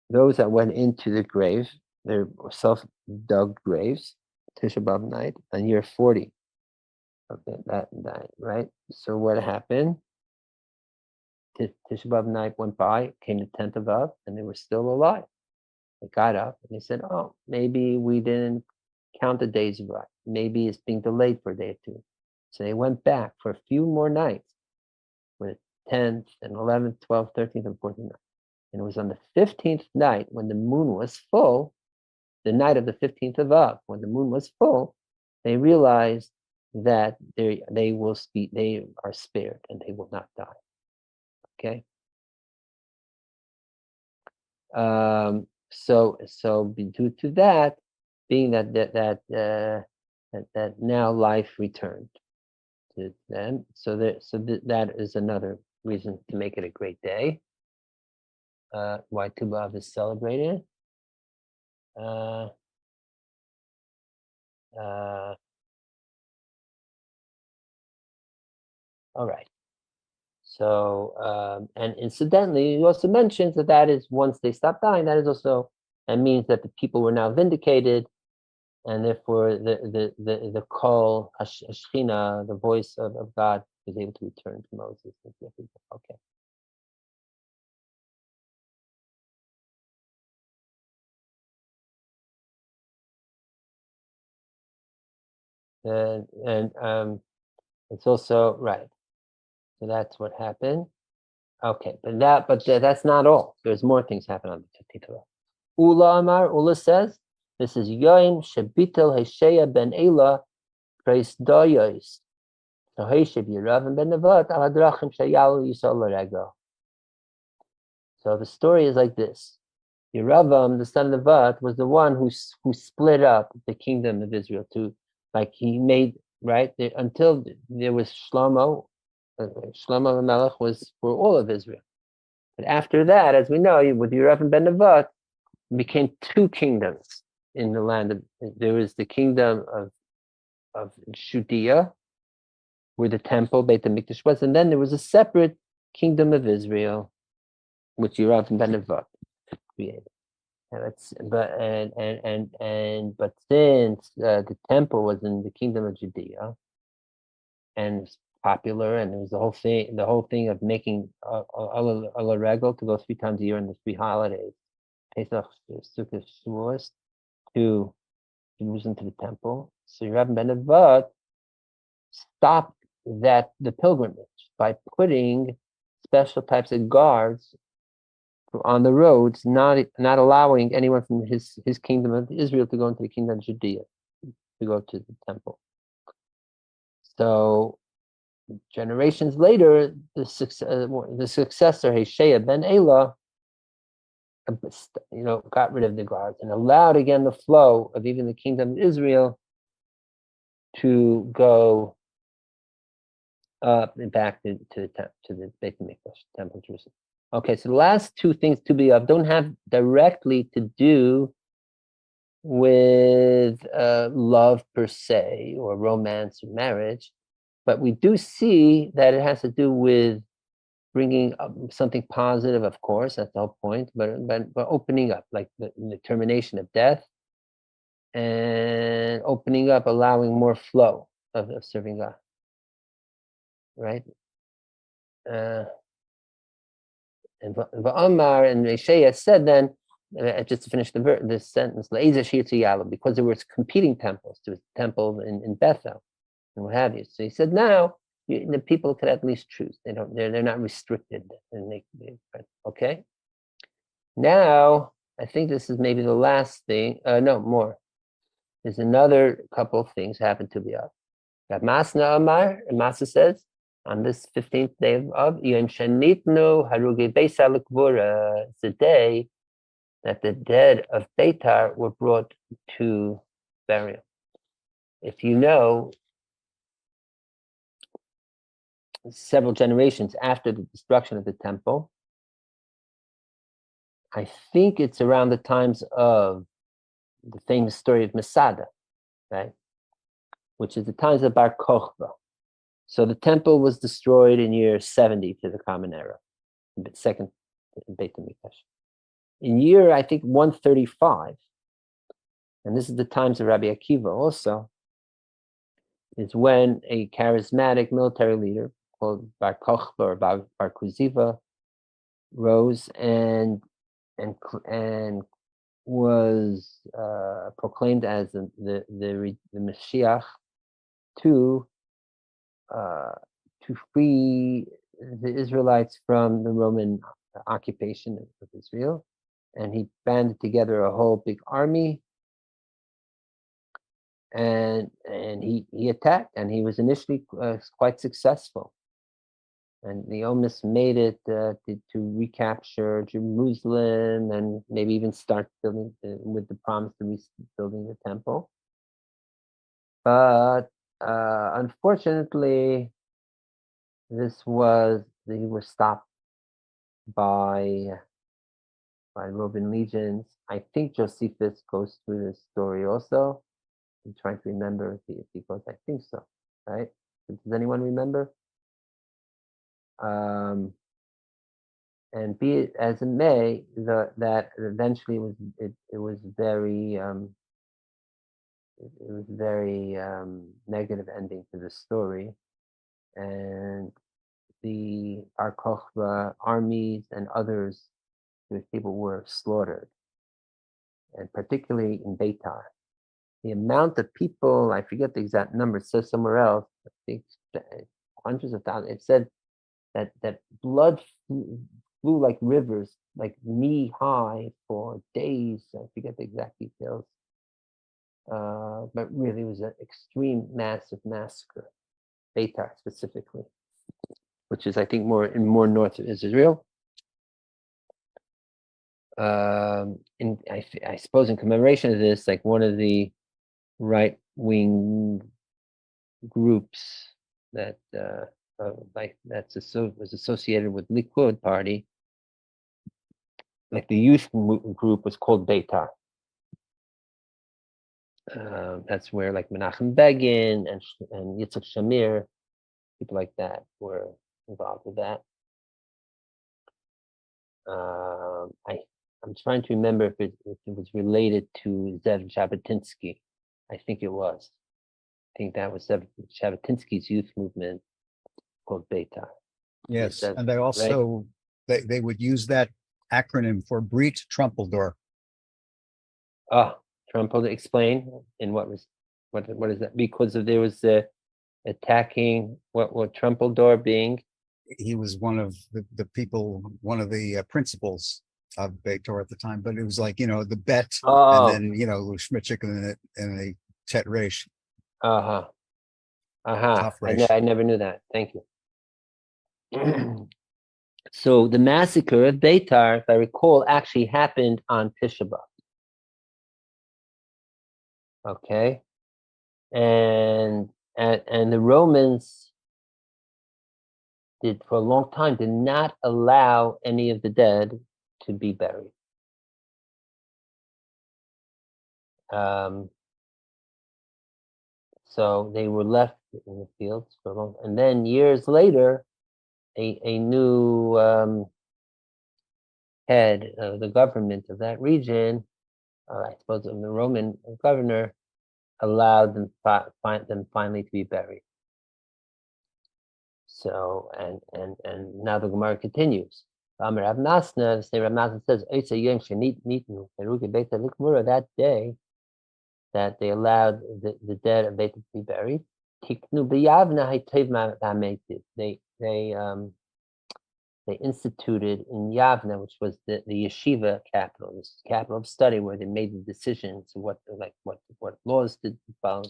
those that went into the grave, their self-dug graves, Tisha B'Av night, on year 40. Okay, that right. So what happened? Tisha B'Av night went by, came the 10th of Av, and they were still alive. They got up and they said, "Oh, maybe we didn't count the days right. Maybe it's being delayed for a day or two." So they went back for a few more nights, with 10th and 11th, 12th, 13th, and 14th. And it was on the 15th night when the moon was full, the night of the 15th of Av, when the moon was full, they realized that they are spared and they will not die. Okay. So due to that, being that now life returned to them, that is another reason to make it a great day. Why Tu B'Av is celebrated. All right. So, and incidentally, he also mentions that is once they stop dying, that means that the people were now vindicated, and therefore the call, Hashchina, the voice of God, was able to return to Moses. Okay. And it's also right. So that's what happened. Okay, but that's not all. There's more things happen on the 15th of Ula Amar, Ula says, this is Yoim Shabitel Hesheya ben Ela Preis Doyos. So Heshev Yerav ben Nevat Aladrachim Shayalu Yisol Rego. So the story is like this. Yeravam, the son of Nevat, was the one who split up the kingdom of Israel he made, right, until there was Shlomo. Shlomo Melech was for all of Israel. But after that, as we know, with Yerav ben Nevat, it became two kingdoms in the land. There was the kingdom of Judea, where the temple, Beit HaMikdash was, and then there was a separate kingdom of Israel, which Yerav ben Nevat created. But since the temple was in the kingdom of Judea, and popular, and it was the whole thing of making a regal to go 3 times a year in the 3 holidays, Pesach, Sukkot, Shavuos, to Jerusalem, to the temple. So Rabbi Ben Nevat stopped the pilgrimage by putting special types of guards on the roads, not allowing anyone from his kingdom of Israel to go into the kingdom of Judea to go to the temple. So generations later, the successor Hosea ben Elah, got rid of the guards and allowed again the flow of even the kingdom of Israel to go back to the Beit Hamikdash, Temple of Jerusalem. Okay, so the last two things to be of don't have directly to do with love per se, or romance or marriage, but we do see that it has to do with bringing up something positive, of course, that's the whole point, but opening up, like the termination of death, and opening up, allowing more flow of serving God, right? And Va'amar and Reshaya said then, just to finish this sentence, because there was competing temples. There was a temple in Bethel and what have you. So he said, now the people could at least choose. They're not restricted. Okay. Now I think this is maybe the last thing. No, more. There's another couple of things happen to be up. Masna Amar, and Masa says, on this 15th day of Yom Shanitnu Harugi Beisal Kvura, it's the day that the dead of Beitar were brought to burial. If you know, several generations after the destruction of the temple, I think it's around the times of the famous story of Masada, right? Which is the times of Bar Kochba. So the temple was destroyed in year 70 to the Common Era, the second Beit HaMikdash. In year, I think, 135, and this is the times of Rabbi Akiva also, is when a charismatic military leader called Bar Kochba or Bar Kuziva rose and was proclaimed as the Mashiach to free the Israelites from the Roman occupation of Israel, and he banded together a whole big army, and he attacked, and he was initially quite successful, and he almost made it to recapture Jerusalem and maybe even start building with the promise to rebuilding the temple. But unfortunately, they were stopped by Roman legions. I think Josephus goes through this story also. I'm trying to remember if he goes. I think so, right? Does anyone remember? And be it as it may, that eventually it was very negative ending to the story, and the Bar Kochba armies and others, Jewish people, were slaughtered, and particularly in Beitar. The amount of people, I forget the exact number, it says somewhere else, I think hundreds of thousands. It said that blood flew like rivers, like knee high for days. I forget the exact details. But really it was an extreme, massive massacre, Beitar specifically, which is, I think, more north of Israel. I suppose in commemoration of this, like one of the right-wing groups that was associated with Likud party, like the youth group was called Beitar. That's where like Menachem Begin and Yitzhak Shamir, people like that, were involved with that. I'm trying to remember if it was related to Zev Jabotinsky. I think it was. I think that was Zev Jabotinsky's youth movement called Beitar. Yes, That- and they also they would use that acronym for Breach Trumpeldor. Trump will explain in what is that? Because there was attacking what Trumpeldor being. He was one of the people, one of the principals of Beitar at the time. But it was like, the bet, and then Schmitchik and the Tet Reish. Top Reish. I never knew that. Thank you. So the massacre of Beitar, if I recall, actually happened on Tisha B'Av. Okay, and the Romans did for a long time did not allow any of the dead to be buried. So they were left in the fields for a long, and then years later, a new head of the government of that region, I suppose the Roman governor, allowed them finally to be buried. So and now the Gemara continues. Rav Nasna says, that day that they allowed the dead of Beit to be buried. They instituted in Yavna, which was the yeshiva capital, this capital of study where they made the decisions of what laws to follow.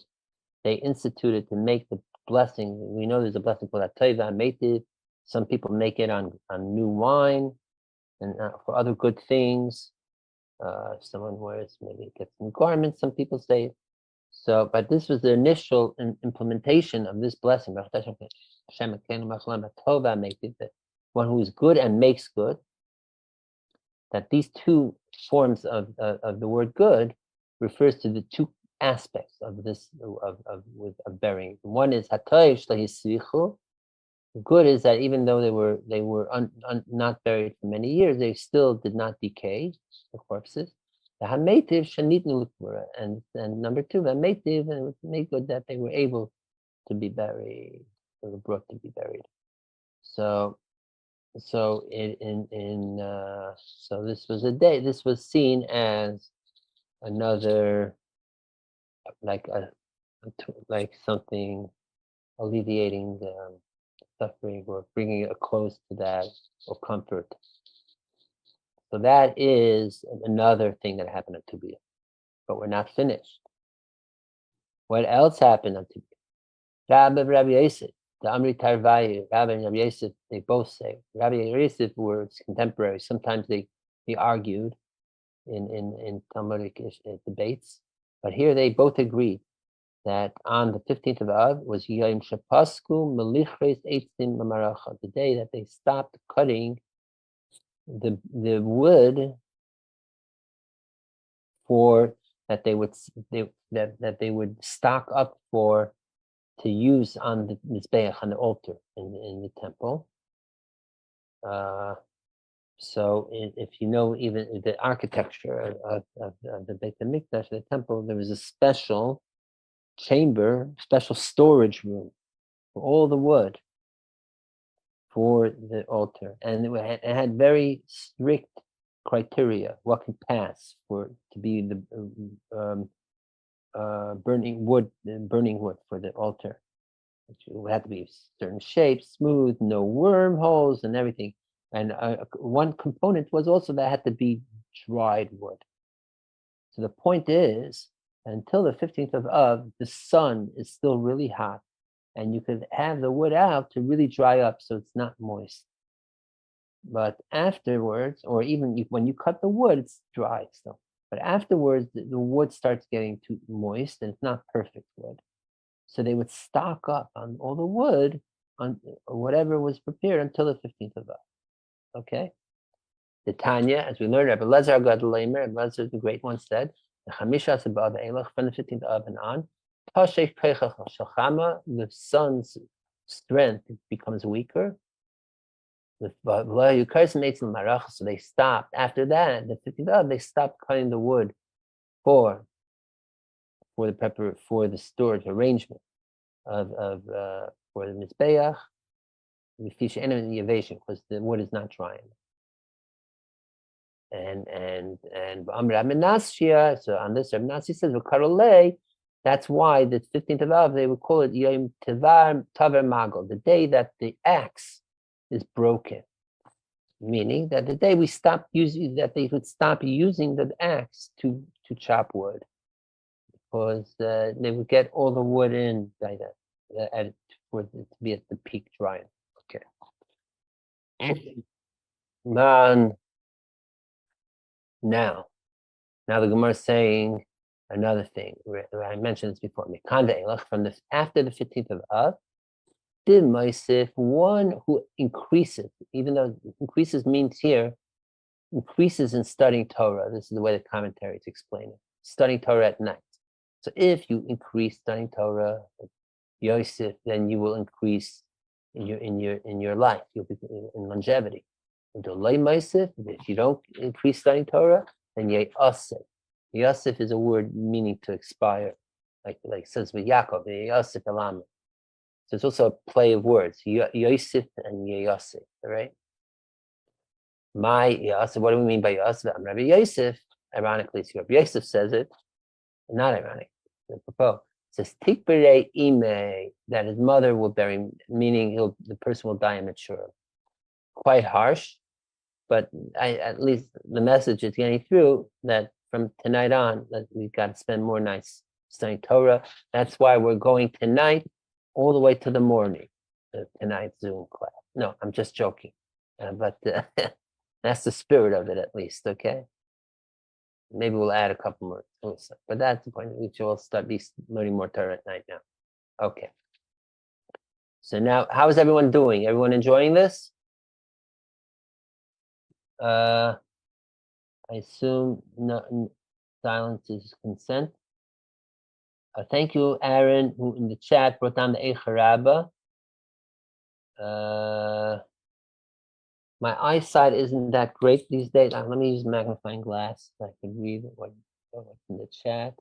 They instituted to make the blessing. We know there's a blessing called Atayva Meitiv. Some people make it on new wine and for other good things. If someone wears, maybe gets new garments, some people say. So, but this was the initial implementation of this blessing. The one who is good and makes good. That these two forms of the word good refers to the two aspects of this of burying. One is hatoiv shlehisvichu. Good is that even though they were not buried for many years, they still did not decay, the corpses. The hametiv shanitnu l'kvura, and number two, the hametiv, and it was made good that they were able to be buried, they were brought to be buried. So this was a day. This was seen as another, like something alleviating suffering or bringing a close to that or comfort. So that is another thing that happened at Tubia, but we're not finished. What else happened at Tubia? Rabbi Yosef, the Amri Tarvayu, Rabbi and Rabbi Yosef, they both say. Rabbi Yosef were contemporaries. Sometimes they argued in Talmudic debates, but here they both agreed that on the 15th of Av was Yom Shapasku Melichres Eitzim Lamaracha, the day that they stopped cutting the wood for that they would stock up for to use on the mizbeach, on the altar in the temple. So if you know even the architecture of the Beit HaMikdash, the temple, there was a special chamber, special storage room for all the wood for the altar, and it had very strict criteria what can pass to be the burning wood for the altar. It had to be certain shapes, smooth, no wormholes, and everything. And one component was also that it had to be dried wood. So the point is, until the 15th of Av, the sun is still really hot, and you could have the wood out to really dry up so it's not moist. But afterwards, or even when you cut the wood, it's dry still. But afterwards, the wood starts getting too moist, and it's not perfect wood. So they would stock up on all the wood, on whatever was prepared until the 15th of Av. Okay? The Tanya, as we learned, Rabbi Lezer Gadolamer, Rabbi Lezer the Great One said, the Chamisha Sabah Elach, from the 15th of Av and on, the sun's strength becomes weaker. So they stopped. After that, the 15th of, they stopped cutting the wood for the storage arrangement of for the mizbeach, because the wood is not drying. And Amr Amenasya, so on this, Amenasya says, "V'karolei." That's why the 15th of Av, they would call it Yom Tavar Magol, the day that the axe is broken. Meaning that the day we stop using, that they would stop using the axe to chop wood, because they would get all the wood in by that, for it to be at the peak drying. Okay. Now the Gemara is saying another thing. I mentioned this before. From after the 15th of Av, did Moisef, one who increases, even though increases means here, increases in studying Torah. This is the way the commentaries explain it. Studying Torah at night. So if you increase studying Torah, Yosef, then you will increase in your life. You'll be in longevity. If you don't increase studying Torah, then Yosef. Yosef is a word meaning to expire, like says with Yaakov, Yosef Elam. So it's also a play of words, Yosef and Yosef, all right? My Yosef, what do we mean by Yosef? I'm Rabbi Yosef. Ironically, it's Rabbi Yosef says it, not ironic. It says Tikbere Ime, that his mother will bury, meaning the person will die immature. Quite harsh, but at least the message is getting through that from tonight on, that we've got to spend more nights studying Torah. That's why we're going tonight all the way to the morning, tonight's Zoom class. No, I'm just joking, but that's the spirit of it, at least. Okay, maybe we'll add a couple more, but that's the point. We should all start learning more Torah at night now. Okay. So now, how is everyone doing? Everyone enjoying this? I assume silence is consent. Thank you, Aaron, who in the chat brought down the Eicha Rabbah. My eyesight isn't that great these days. Let me use magnifying glass so I can read what's in the chat.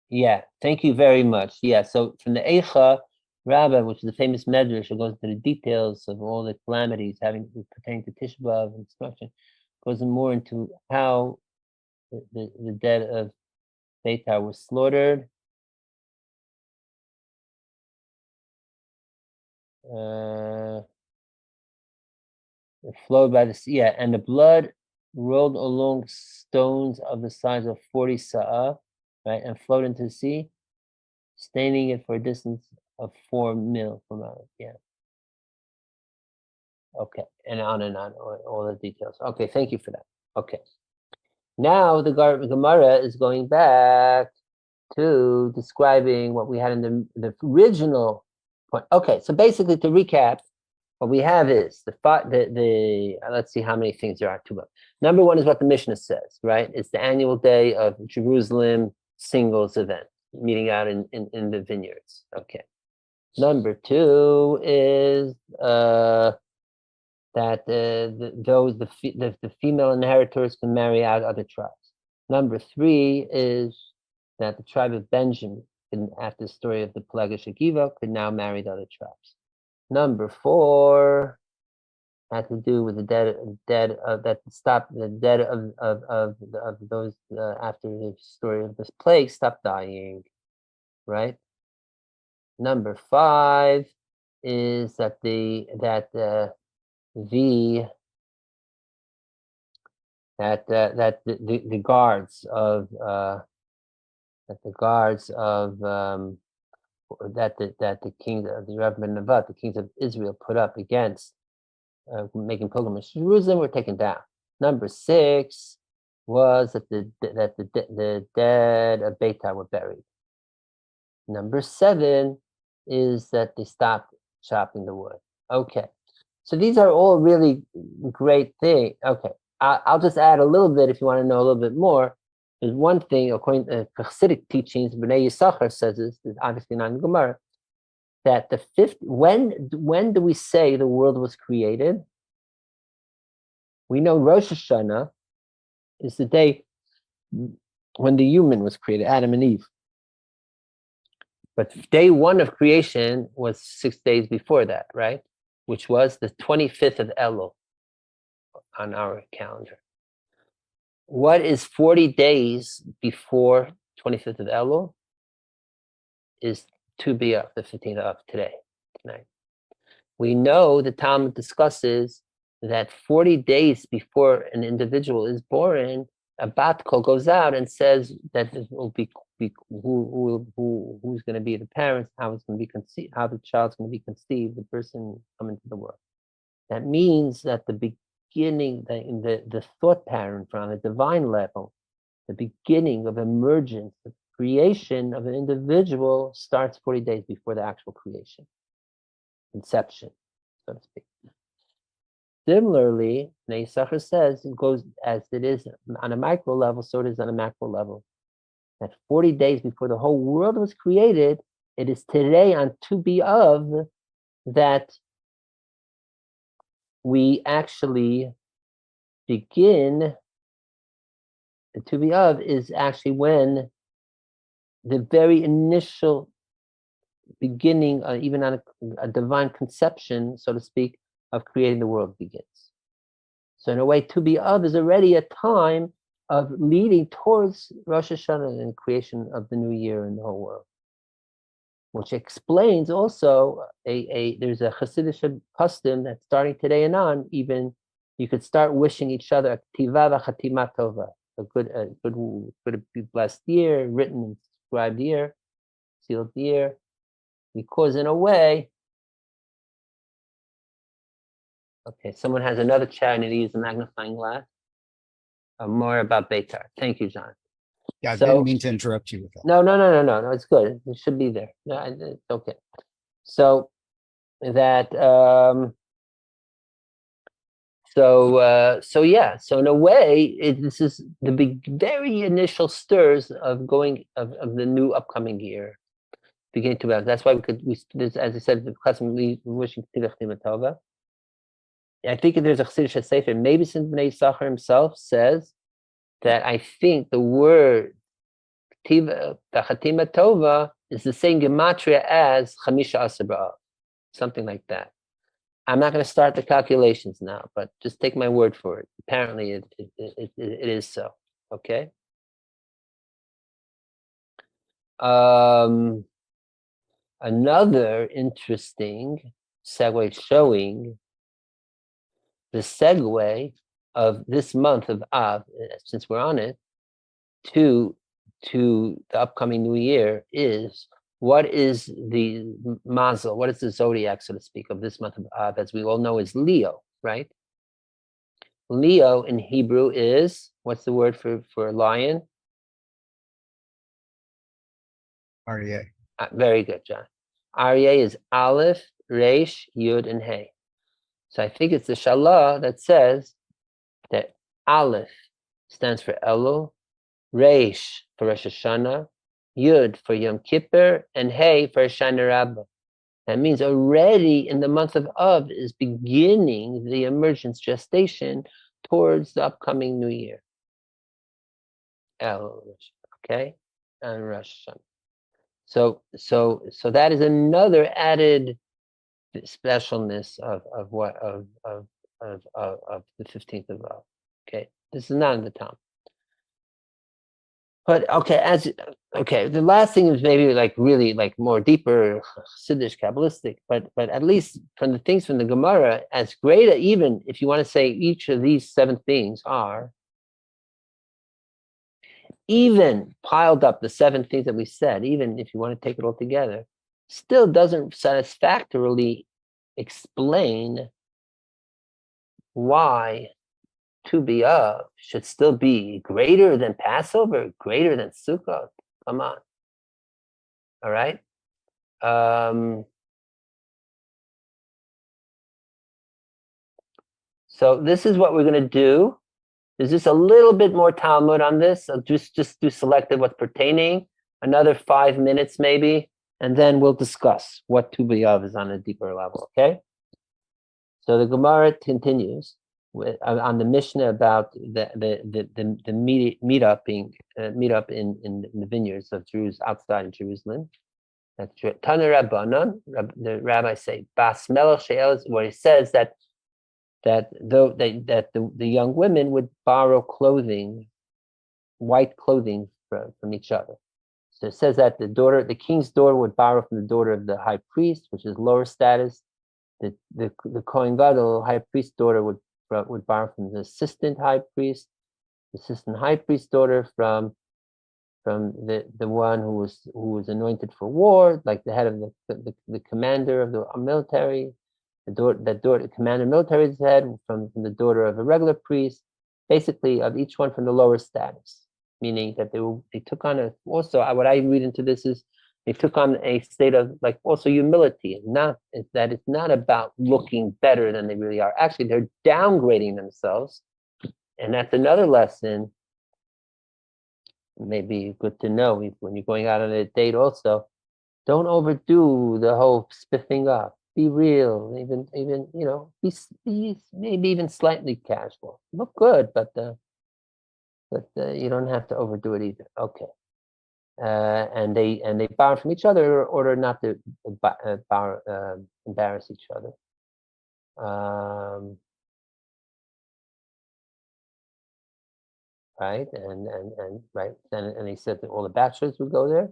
Yeah, thank you very much. Yeah, so from the Eicha Rabbah, which is the famous medrash, it goes into the details of all the calamities pertaining to Tisha B'Av and destruction. Goes more into how the dead of Beitar was slaughtered. It flowed by the sea, yeah, and the blood rolled along stones of the size of 40 sa'ah, right, and flowed into the sea, staining it for a distance of 4 mil from out. Yeah. Okay, and on, all the details. Okay, thank you for that. Okay. Now the Gemara is going back to describing what we had in the original point. Okay, so basically to recap, what we have is let's see how many things there are to it. Number one is what the Mishnah says, right? It's the annual day of Jerusalem singles event, meeting out in the vineyards. Okay. Number two is that the female inheritors can marry out other tribes. Number three is that the tribe of Benjamin, after the story of the plague of Shekiva, could now marry the other tribes. Number four had to do with the dead of those after the story of this plague stopped dying, right? Number five is that the guards of the kings of the Rav ben Nevat, the kings of Israel, put up against making pilgrimage to Jerusalem were taken down. Number six was that the dead of Beitar were buried. Number seven is that they stopped chopping the wood. Okay, so these are all really great things. Okay, I'll just add a little bit if you want to know a little bit more. There's one thing, according to Hasidic teachings, Bnei Yisachar says this is obviously not in Gemara, that when do we say the world was created? We know Rosh Hashanah is the day when the human was created, Adam and Eve. But day one of creation was 6 days before that, right? Which was the 25th of Elul on our calendar. What is 40 days before 25th of Elul? Is to be up, the 15th of tonight. We know the Talmud discusses that 40 days before an individual is born, a bat kol goes out and says that it will be who's going to be the parents, how it's going to be conceived, how the child's going to be conceived, the person coming to the world. That means that the beginning, the thought pattern from a divine level, the beginning of emergence, the creation of an individual starts 40 days before the actual creation, conception, so to speak. Similarly, Neisachar says it goes as it is on a micro level, so it is on a macro level. That 40 days before the whole world was created, it is today on Tu B'Av that we actually begin. The Tu B'Av is actually when the very initial beginning, even on a divine conception, so to speak, of creating the world begins. So in a way, Tu B'Av is already a time of leading towards Rosh Hashanah and creation of the new year in the whole world, which explains also there's a Hasidic custom that's starting today and on. Even you could start wishing each other a Tiva v'chatima tova, a good blessed year, written and scribed year, sealed year, because in a way. Okay, someone has another chat. I need to use a magnifying glass. More about Beitar. Thank you, John. Yeah, I didn't mean to interrupt you with that. No. It's good. It should be there. No, it's okay. So that. So in a way, this is the very initial stirs of the new upcoming year, beginning to. That's why as I said, the custom wishing Tilach Tova. I think there's a Chassidish Sefer, maybe since Bnei Yisachar himself says that I think the word Tiva, the Chatima Tova, is the same gematria as Chamisha Asar B'Av, something like that. I'm not going to start the calculations now, but just take my word for it. Apparently, it is so. Okay. Another interesting segue showing the segue of this month of Av, since we're on it, to the upcoming new year is what is the mazel, what is the zodiac, so to speak, of this month of Av, as we all know is Leo, right? Leo in Hebrew is, what's the word for lion? Aryeh. Very good, John. Aryeh is Aleph, Resh, Yud, and Hey. So I think it's the Shalah that says that Aleph stands for Elul, Resh for Rosh Hashanah, Yud for Yom Kippur, and Hey for Hoshana Rabbah. That means already in the month of Av is beginning the emergence gestation towards the upcoming new year. Elul, okay, and Rosh Hashanah. So that is another added specialness of the 15th of Av. Okay, this is not in the Talmud. But okay, the last thing is maybe like really like more deeper Siddish Kabbalistic, but at least from the things from the Gemara, as great, even if you want to say each of these 7 things are, even piled up the 7 things that we said, even if you want to take it all together, still doesn't satisfactorily explain why Tu B'Av should still be greater than Passover, greater than Sukkot. Come on. All right. So this is what we're going to do. There's just a little bit more Talmud on this. I'll just do selected what's pertaining, another 5 minutes maybe, and then we'll discuss what Tu B'Av is on a deeper level, okay? So the Gemara continues on the Mishnah about the meetup in the vineyards of Jews outside of Jerusalem. That's true. Tana Rabbanon, the rabbis say, Bas Melech She'el, where it says that the young women would borrow clothing, white clothing from each other. So it says that the king's daughter would borrow from the daughter of the high priest, which is lower status. The Kohen Gadol, high priest's daughter, would borrow from the assistant high priest. The assistant high priest's daughter from the one who was anointed for war, like the head of the commander of the military. The commander of military's head from the daughter of a regular priest, basically of each one from the lower status, meaning that they took on also what I read into this is they took on a state of like also humility, that it's not about looking better than they really are. Actually, they're downgrading themselves, and that's another lesson. Maybe good to know when you're going out on a date. Also, don't overdo the whole spiffing up. Be real, even be maybe even slightly casual. Look good, but you don't have to overdo it either. Okay, and they borrow from each other in order not to embarrass each other. Right, and right, and they said that all the bachelors would go there,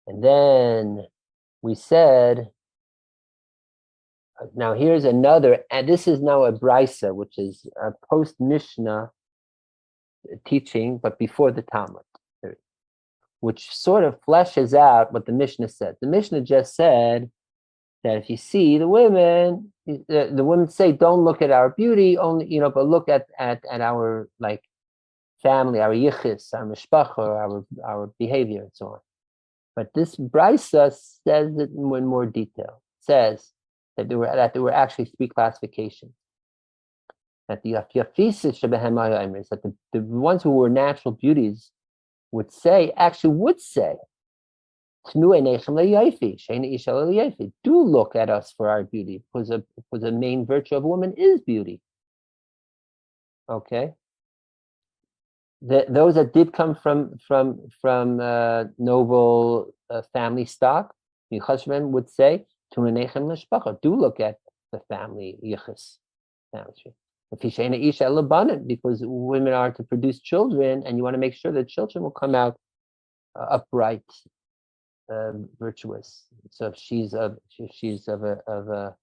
and then we said. Now here's another, and this is now a brisa, which is a post Mishnah teaching, but before the Talmud, which sort of fleshes out what the Mishnah said. The Mishnah just said that if you see the women say, don't look at our beauty only, but look at our like family, our yichus, our mishpacha, our behavior, and so on. But this brisa says it in more detail. It says that there were actually three classifications. That the yafis that the ones who were natural beauties would say, do look at us for our beauty, because the main virtue of a woman is beauty. Okay. Those that did come from noble family stock, Chasidim would say, do look at the family yichus, because women are to produce children, and you want to make sure that children will come out upright, virtuous. So if she's of a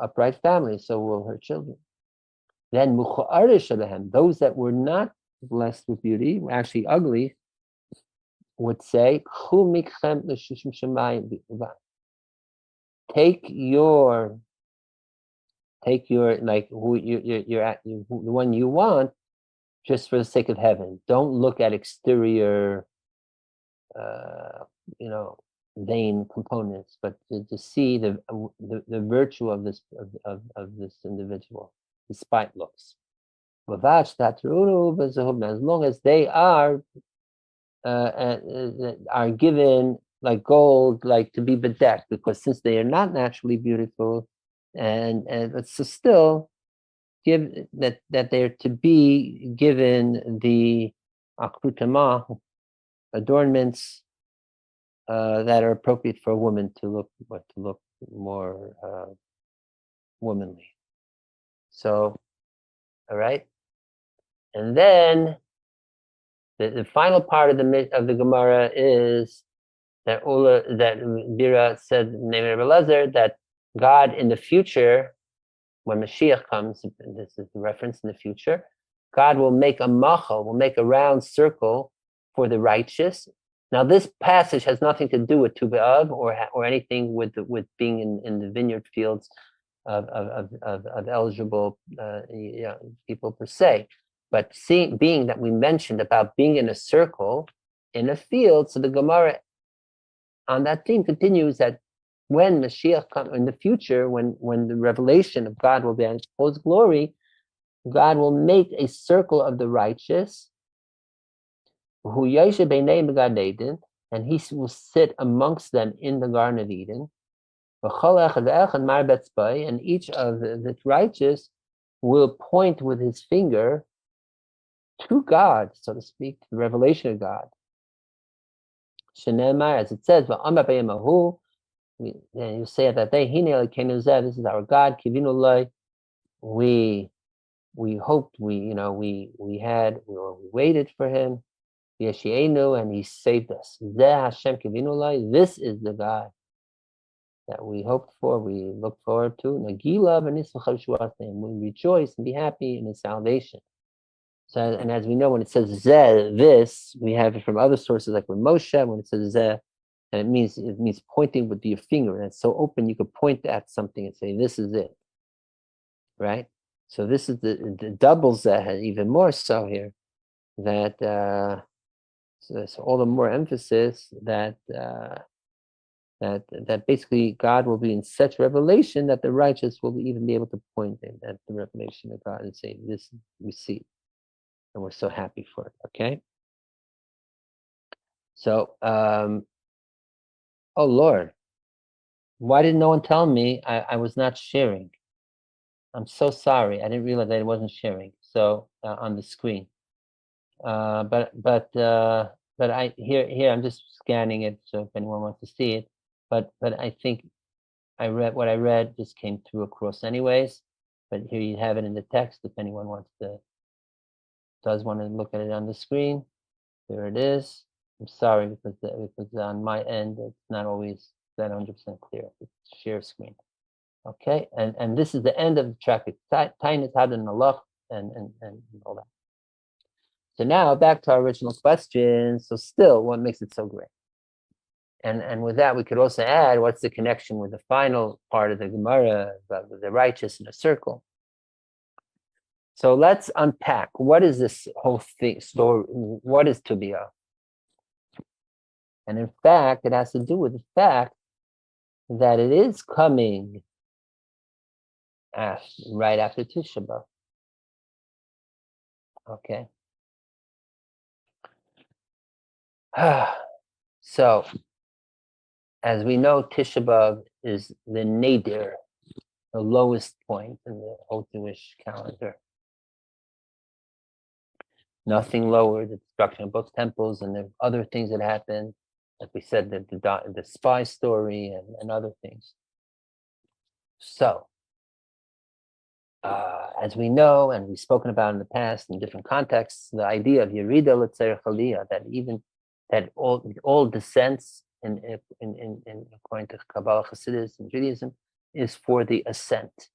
upright family, so will her children. Then those that were not blessed with beauty, were actually ugly, would say, take your like who you're at, the one you want, just for the sake of heaven. Don't look at exterior vain components, but to see the virtue of this individual despite looks. As long as they are given like gold, like to be bedecked, because since they are not naturally beautiful, and so still give that they're to be given the akrutama, adornments that are appropriate for a woman to look more womanly. So, all right, and then the final part of the Gemara is that Bira said, name Rebbe Lezer, that God in the future, when Mashiach comes, this is the reference in the future, God will make a machal, will make a round circle for the righteous. Now, this passage has nothing to do with Tu B'Av or anything with being in the vineyard fields of eligible people per se. But being that we mentioned about being in a circle in a field, so the Gemara on that theme continues that when Mashiach comes in the future, when the revelation of God will be on full glory, God will make a circle of the righteous, and he will sit amongst them in the Garden of Eden. And each of the righteous will point with his finger to God, so to speak, the revelation of God. Shenemar, as it says, "Va'amar b'yemahu." You say it that day, "Hine Elokeinu zeh," this is our God. Kivinu lo. We hoped, we waited for him. Yeshienu, and he saved us. Zeh Hashem Kivinu lo. This is the God that we hoped for, we look forward to. Nagila v'nisvachar shuasim. We rejoice and be happy in his salvation. So, and as we know, when it says zeh, this, we have it from other sources, like with Moshe, when it says zeh, and it means pointing with your finger, and it's so open you could point at something and say, "This is it," right? So this is the double zeh, even more so here, that so all the more emphasis that that basically God will be in such revelation that the righteous will even be able to point at the revelation of God and say, "This we see." And we're so happy for it. Okay. So, oh Lord, why did no one tell me I was not sharing? I'm so sorry. I didn't realize that it wasn't sharing. So on the screen, but I here I'm just scanning it. So if anyone wants to see it, but I think I read what I read just came through across anyways. But here you have it in the text. If anyone does want to look at it on the screen, there it is. I'm sorry because on my end it's not always that 100% clear. It's share screen. Okay, and this is the end of the traffic. Tainis had an alach and all that. So now back to our original question. So still, what makes it so great? And with that, we could also add, what's the connection with the final part of the Gemara about the righteous in a circle? So let's unpack. What is this whole thing story? What is Tubia? And in fact, it has to do with the fact that it is coming right after Tisha B'Av. Okay. So, as we know, Tisha B'Av is the nadir, the lowest point in the whole Jewish calendar. Nothing lower, the destruction of both temples and the other things that happened. Like we said, the spy story and other things. So, as we know, and we've spoken about in the past in different contexts, the idea of Yerida L'Tzerech Aliyah, that all descents in according to Kabbalah, Hasidus, and Judaism, is for the ascent.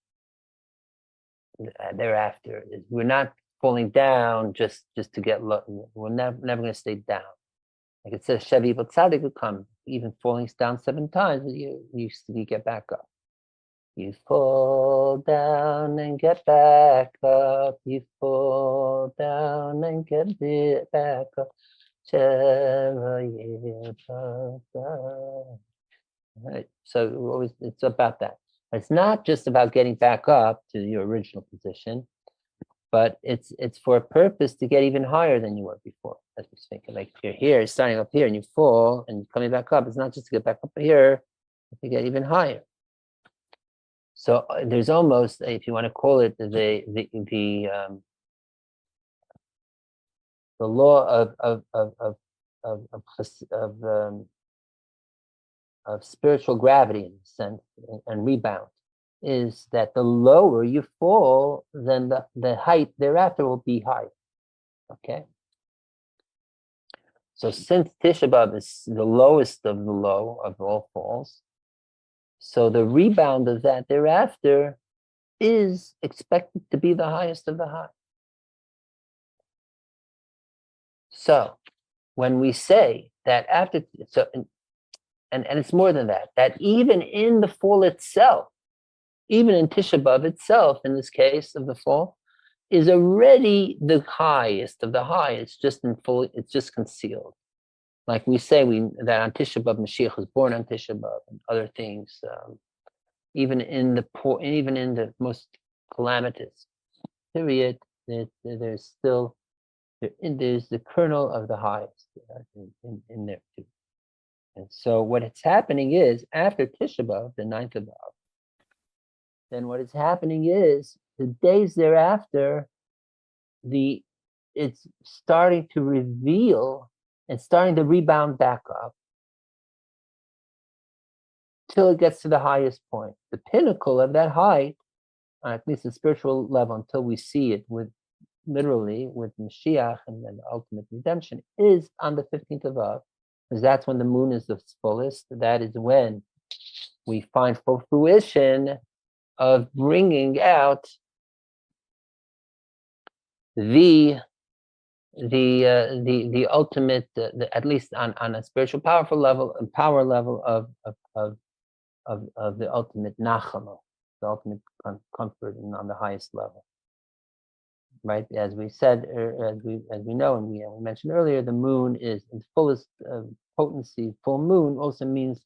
Thereafter, we're not falling down just to get low. We're never going to stay down. Like it says, Shevi Tzaddik will come, even falling down 7 times, you get back up. You fall down and get back up. You fall down and get back up. Right. So it's about that. It's not just about getting back up to your original position, but it's for a purpose to get even higher than you were before. As we're thinking, like if you're here, starting up here, and you fall and coming back up, it's not just to get back up here, it's to get even higher. So there's almost, if you want to call it, the law of spiritual gravity in a sense and rebound is that the lower you fall, then the height thereafter will be higher. Okay. So since Tisha B'Av is the lowest of the low of all falls, so the rebound of that thereafter is expected to be the highest of the high. So when we say that after, and it's more than that, that even in the fall itself, even in Tisha B'Av itself, in this case of the fall, is already the highest of the high. It's just it's just concealed. Like we say that on Tisha B'Av, Mashiach was born on Tisha B'Av and other things. Even in the most calamitous period, there's still there's the kernel of the highest in there too. And so what is happening is after Tisha B'Av, the 9th of B'Av, then what is happening is the days thereafter, it's starting to reveal and starting to rebound back up. till it gets to the highest point. The pinnacle of that height, at least the spiritual level, until we see it with literally with Mashiach and then the ultimate redemption, is on the 15th of Av, because that's when the moon is the fullest. That is when we find full fruition of bringing out the ultimate, at least on a spiritual powerful level and power level of the ultimate nachama, the ultimate comfort, and on the highest level. Right, as we said, as we know, and we mentioned earlier, the moon is in fullest potency. Full moon also means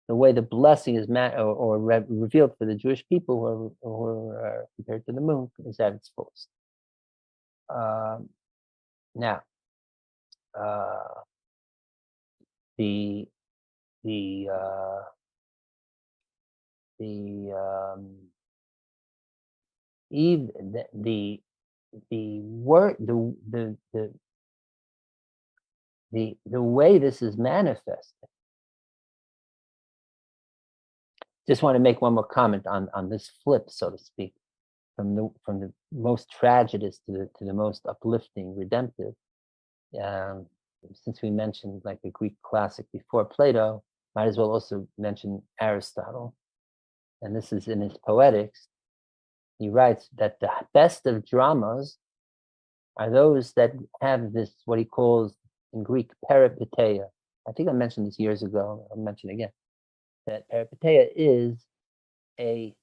the way the blessing is revealed for the Jewish people who are compared to the moon is at its fullest. Now, the way this is manifested. Just want to make one more comment on this flip, so to speak, from the most tragedious to the most uplifting, redemptive. Since we mentioned like the Greek classic before Plato, might as well also mention Aristotle. And this is in his Poetics. He writes that the best of dramas are those that have this, what he calls in Greek, peripeteia. I think I mentioned this years ago. I'll mention it again. That peripeteia is a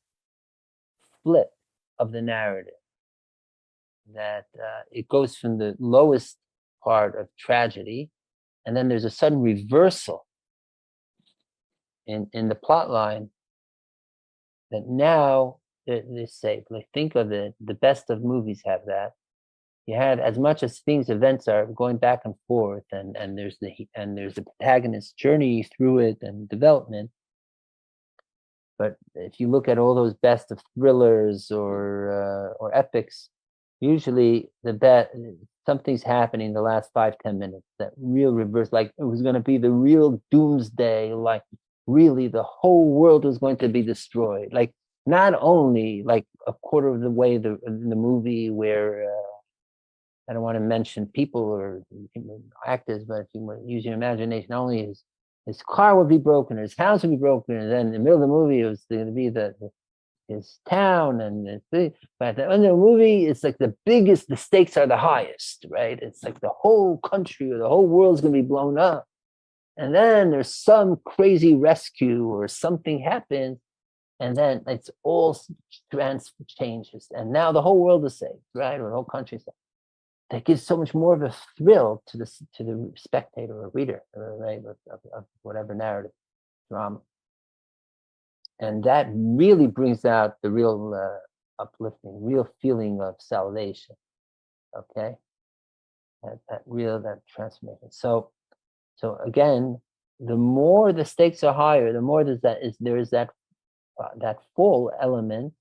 flip of the narrative. That it goes from the lowest part of tragedy, and then there's a sudden reversal in the plot line. That now they say, think of it. The best of movies have that. You have, as much as events are going back and forth, and there's the protagonist's journey through it and development. But if you look at all those best of thrillers or epics, usually something's happening in the last 5-10 minutes. That real reverse, like it was going to be the real doomsday, like really the whole world was going to be destroyed. Like not only like a quarter of the way in the movie where I don't want to mention people or actors, but if you use your imagination, not only his car would be broken, his house would be broken, and then in the middle of the movie it was going to be his town, but at the end of the movie, it's like the stakes are the highest, right? It's like the whole country or the whole world's going to be blown up. And then there's some crazy rescue or something happens, and then it's all changes. And now the whole world is saved, right? Or the whole country is saved. That gives so much more of a thrill to the spectator or reader, right, of whatever narrative drama. And that really brings out the real uplifting, real feeling of salvation. Okay, that transformation. So again, the more the stakes are higher, the more there is that full element,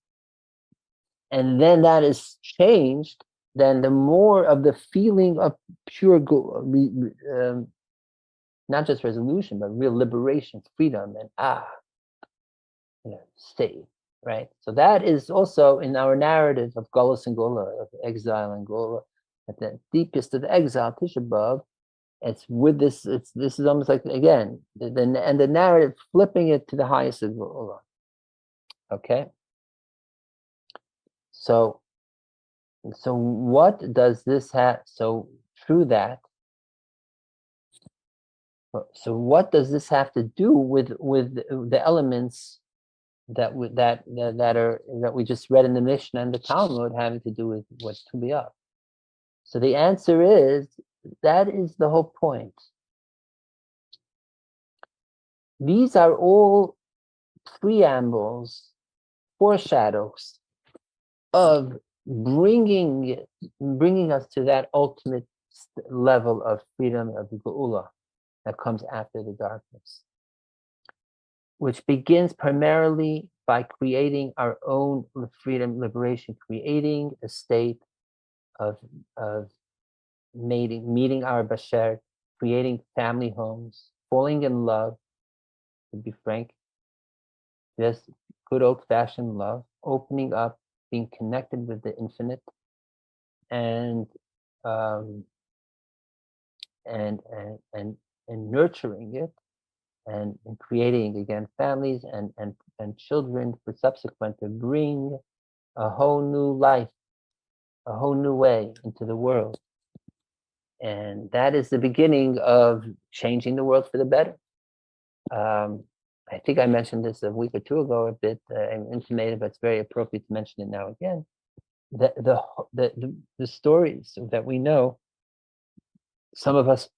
and then that is changed. Then the more of the feeling of pure, not just resolution, but real liberation, freedom, and saved, right? So that is also in our narrative of Golus and Gola, of exile and Gola, at the deepest of exile, Tisha B'Av. It's with this. This is almost like again, the narrative flipping it to the highest of Gola. Okay. So what does this have? So through that. So what does this have to do with the elements that we just read in the Mishnah and the Talmud, having to do with what's to be up? So the answer is that is the whole point. These are all preambles, foreshadows of bringing us to that ultimate level of freedom of Geula that comes after the darkness, which begins primarily by creating our own freedom, liberation, creating a state of meeting our basher, creating family homes, falling in love, to be frank, just good old-fashioned love, opening up, being connected with the infinite, and um, and and and and nurturing it, and creating again families and children for subsequent to bring a whole new life, a whole new way into the world. And that is the beginning of changing the world for the better. I think I mentioned this a week or two ago a bit, and intimated, but it's very appropriate to mention it now again. The stories that we know, some of us,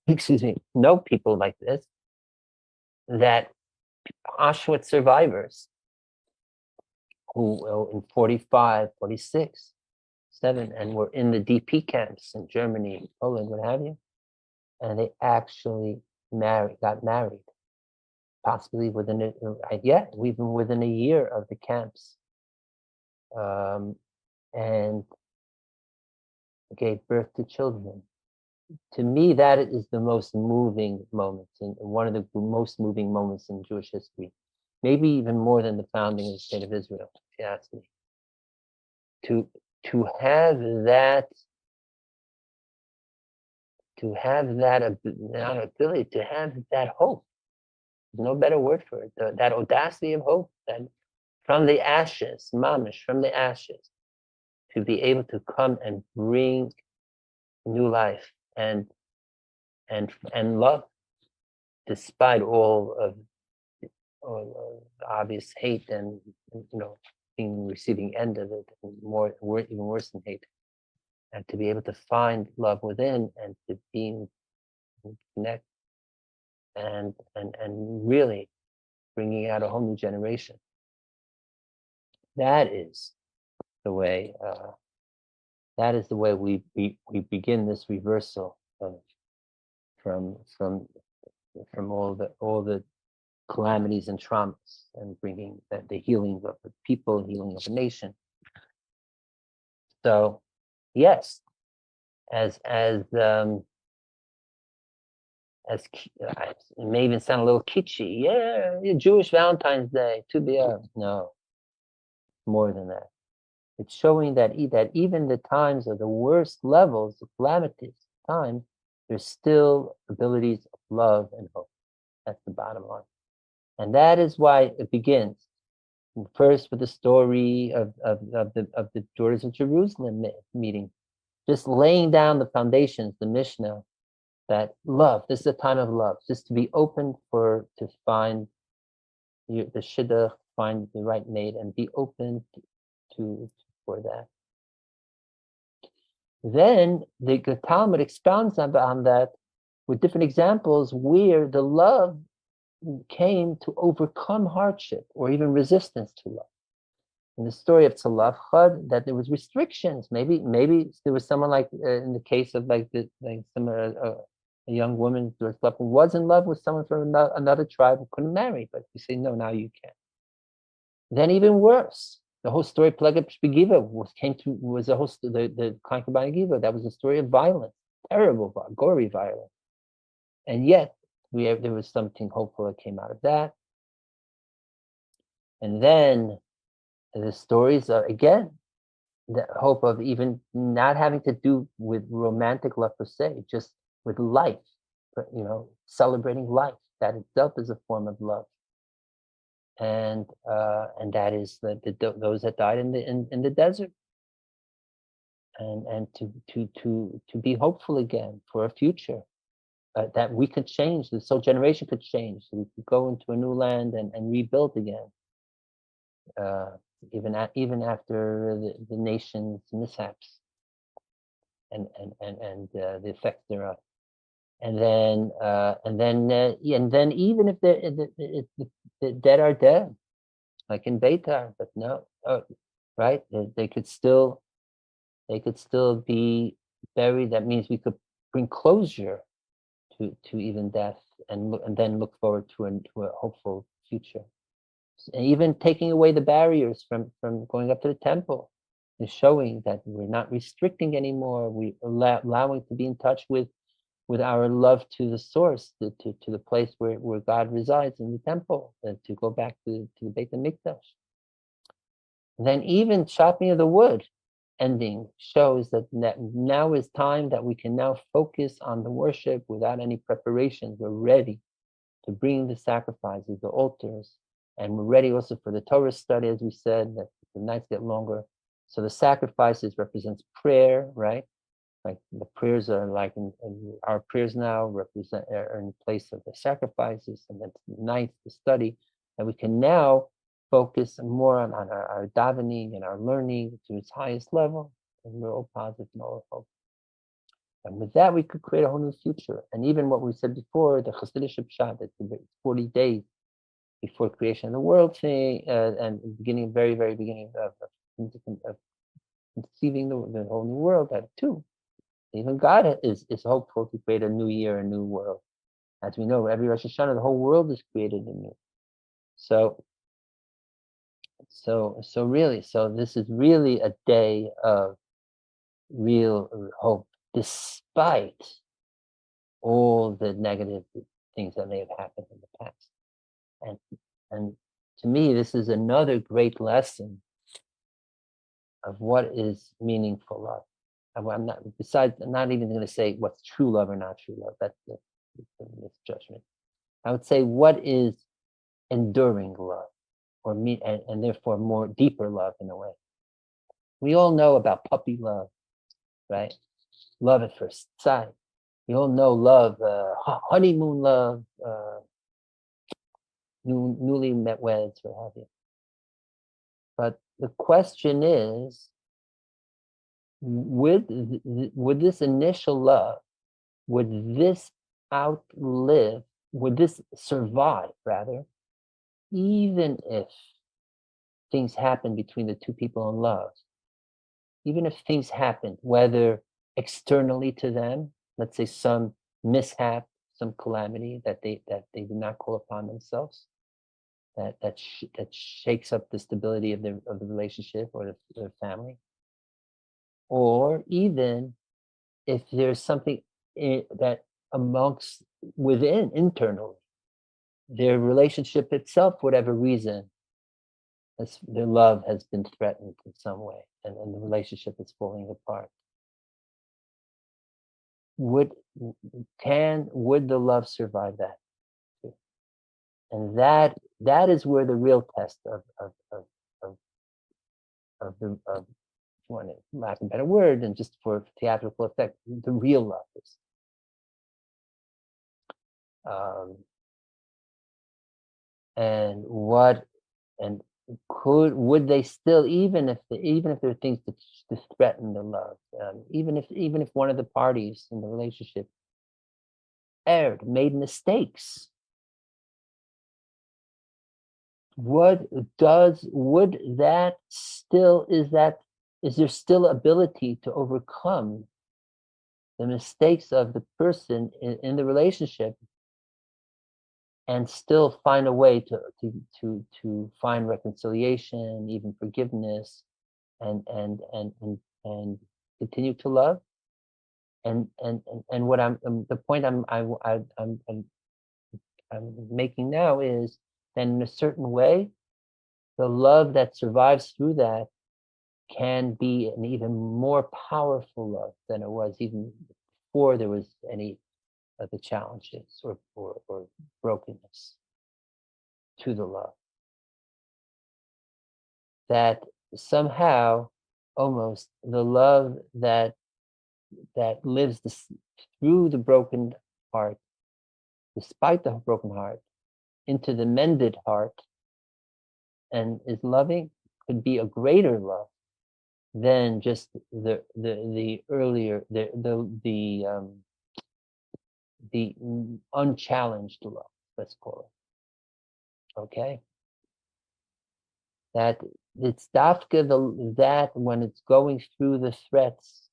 excuse me, know people like this, that Auschwitz survivors who in 45, 46, 7, and were in the DP camps in Germany, Poland, what have you, and they actually got married, possibly within even within a year of the camps, and gave birth to children. To me, that is the most moving moment, and one of the most moving moments in Jewish history, maybe even more than the founding of the State of Israel, if you ask me. To have that ability, to have that hope. There's no better word for it. That audacity of hope, that from the ashes, mamish, from the ashes, to be able to come and bring new life and love, despite all of obvious hate and being receiving end of it, and even worse than hate, and to be able to find love within and to connect and really bringing out a whole new generation. That is the way. That is the way we begin this reversal from all the calamities and traumas, and bringing the healing of the people, healing of a nation. So, yes, as it may even sound a little kitschy. Yeah, Jewish Valentine's Day, to be no, more than that. It's showing that even the times of the worst levels of calamities, time, there's still abilities of love and hope. That's the bottom line. And that is why it begins first with the story of the daughters of Jerusalem meeting, just laying down the foundations, the Mishnah, that love, this is a time of love, just to be open to find the shidduch, find the right mate, and be open for that. Then the Talmud expounds on that with different examples where the love came to overcome hardship or even resistance to love. In the story of Tzalachad, that there was restrictions. Maybe there was someone like in the case of a young woman who was in love with someone from another tribe who couldn't marry, but you say no, now you can. Then even worse, the whole story of Plegah Shpigiva was the whole the concubine Giva. That was a story of violence, terrible, gory violence, and yet there was something hopeful that came out of that. And then the stories are, again, the hope of even not having to do with romantic love per se, just with life, celebrating life. That itself is a form of love. And that is those that died in the desert, and to be hopeful again for a future. That we could change, this whole generation could change. So we could go into a new land and rebuild again, even after the nation's mishaps and the effects thereof. And then even if the dead are dead, like in Beitar, but no, right? They could still be buried. That means we could bring closure to even death, and then look forward to a hopeful future. And even taking away the barriers from going up to the temple is showing that we're not restricting anymore. We allowing to be in touch with with our love to the source, to the place where God resides in the temple, and to go back to the Beit HaMikdash. Then even chopping of the wood ending shows that now is time that we can now focus on the worship without any preparations. We're ready to bring the sacrifices, the altars, and we're ready also for the Torah study, as we said, that the nights get longer. So the sacrifices represents prayer, right? Like the prayers are like our prayers now are in place of the sacrifices, and then nights to study, and we can now focus more on our davening and our learning to its highest level, and we're all positive and all hope. And with that, we could create a whole new future. And even what we said before, the Hasidic Pshat, that the 40 days before creation of the world thing, and beginning, very, very beginning of conceiving the whole new world, that too. Even God is hopeful to create a new year, a new world. As we know, every Rosh Hashanah, the whole world is created anew. So this is really a day of real hope, despite all the negative things that may have happened in the past. And to me, this is another great lesson of what is meaningful love. I'm not, besides, I'm not even going to say what's true love or not true love. That's the misjudgment. I would say what is enduring love, or and therefore more deeper love in a way. We all know about puppy love, right? Love at first sight. We all know love, honeymoon love, newly met weds, what have you. But the question is, would this initial love, would this survive, rather, even if things happen between the two people in love? Even if things happen, whether externally to them, let's say some mishap, some calamity that they did not call upon themselves, that shakes up the stability of the relationship or their family, or even if there's something that within internally, their relationship itself, whatever reason, their love has been threatened in some way, and the relationship is falling apart. Would the love survive that? And that is where the real test of if you want to lack a better word, and just for theatrical effect, the real love is. And would they still, even if there are things to threaten the love, even if one of the parties in the relationship erred, made mistakes, is there still ability to overcome the mistakes of the person in the relationship and still find a way to find reconciliation, even forgiveness, and continue to love? And what the point I'm making now is that in a certain way, the love that survives through that can be an even more powerful love than it was even before there was any of the challenges or brokenness to the love. That somehow, almost the love that lives through the broken heart, despite the broken heart, into the mended heart, and is loving, could be a greater love than just the earlier, the unchallenged love, let's call it. Okay, that it's dafka that when it's going through the threats,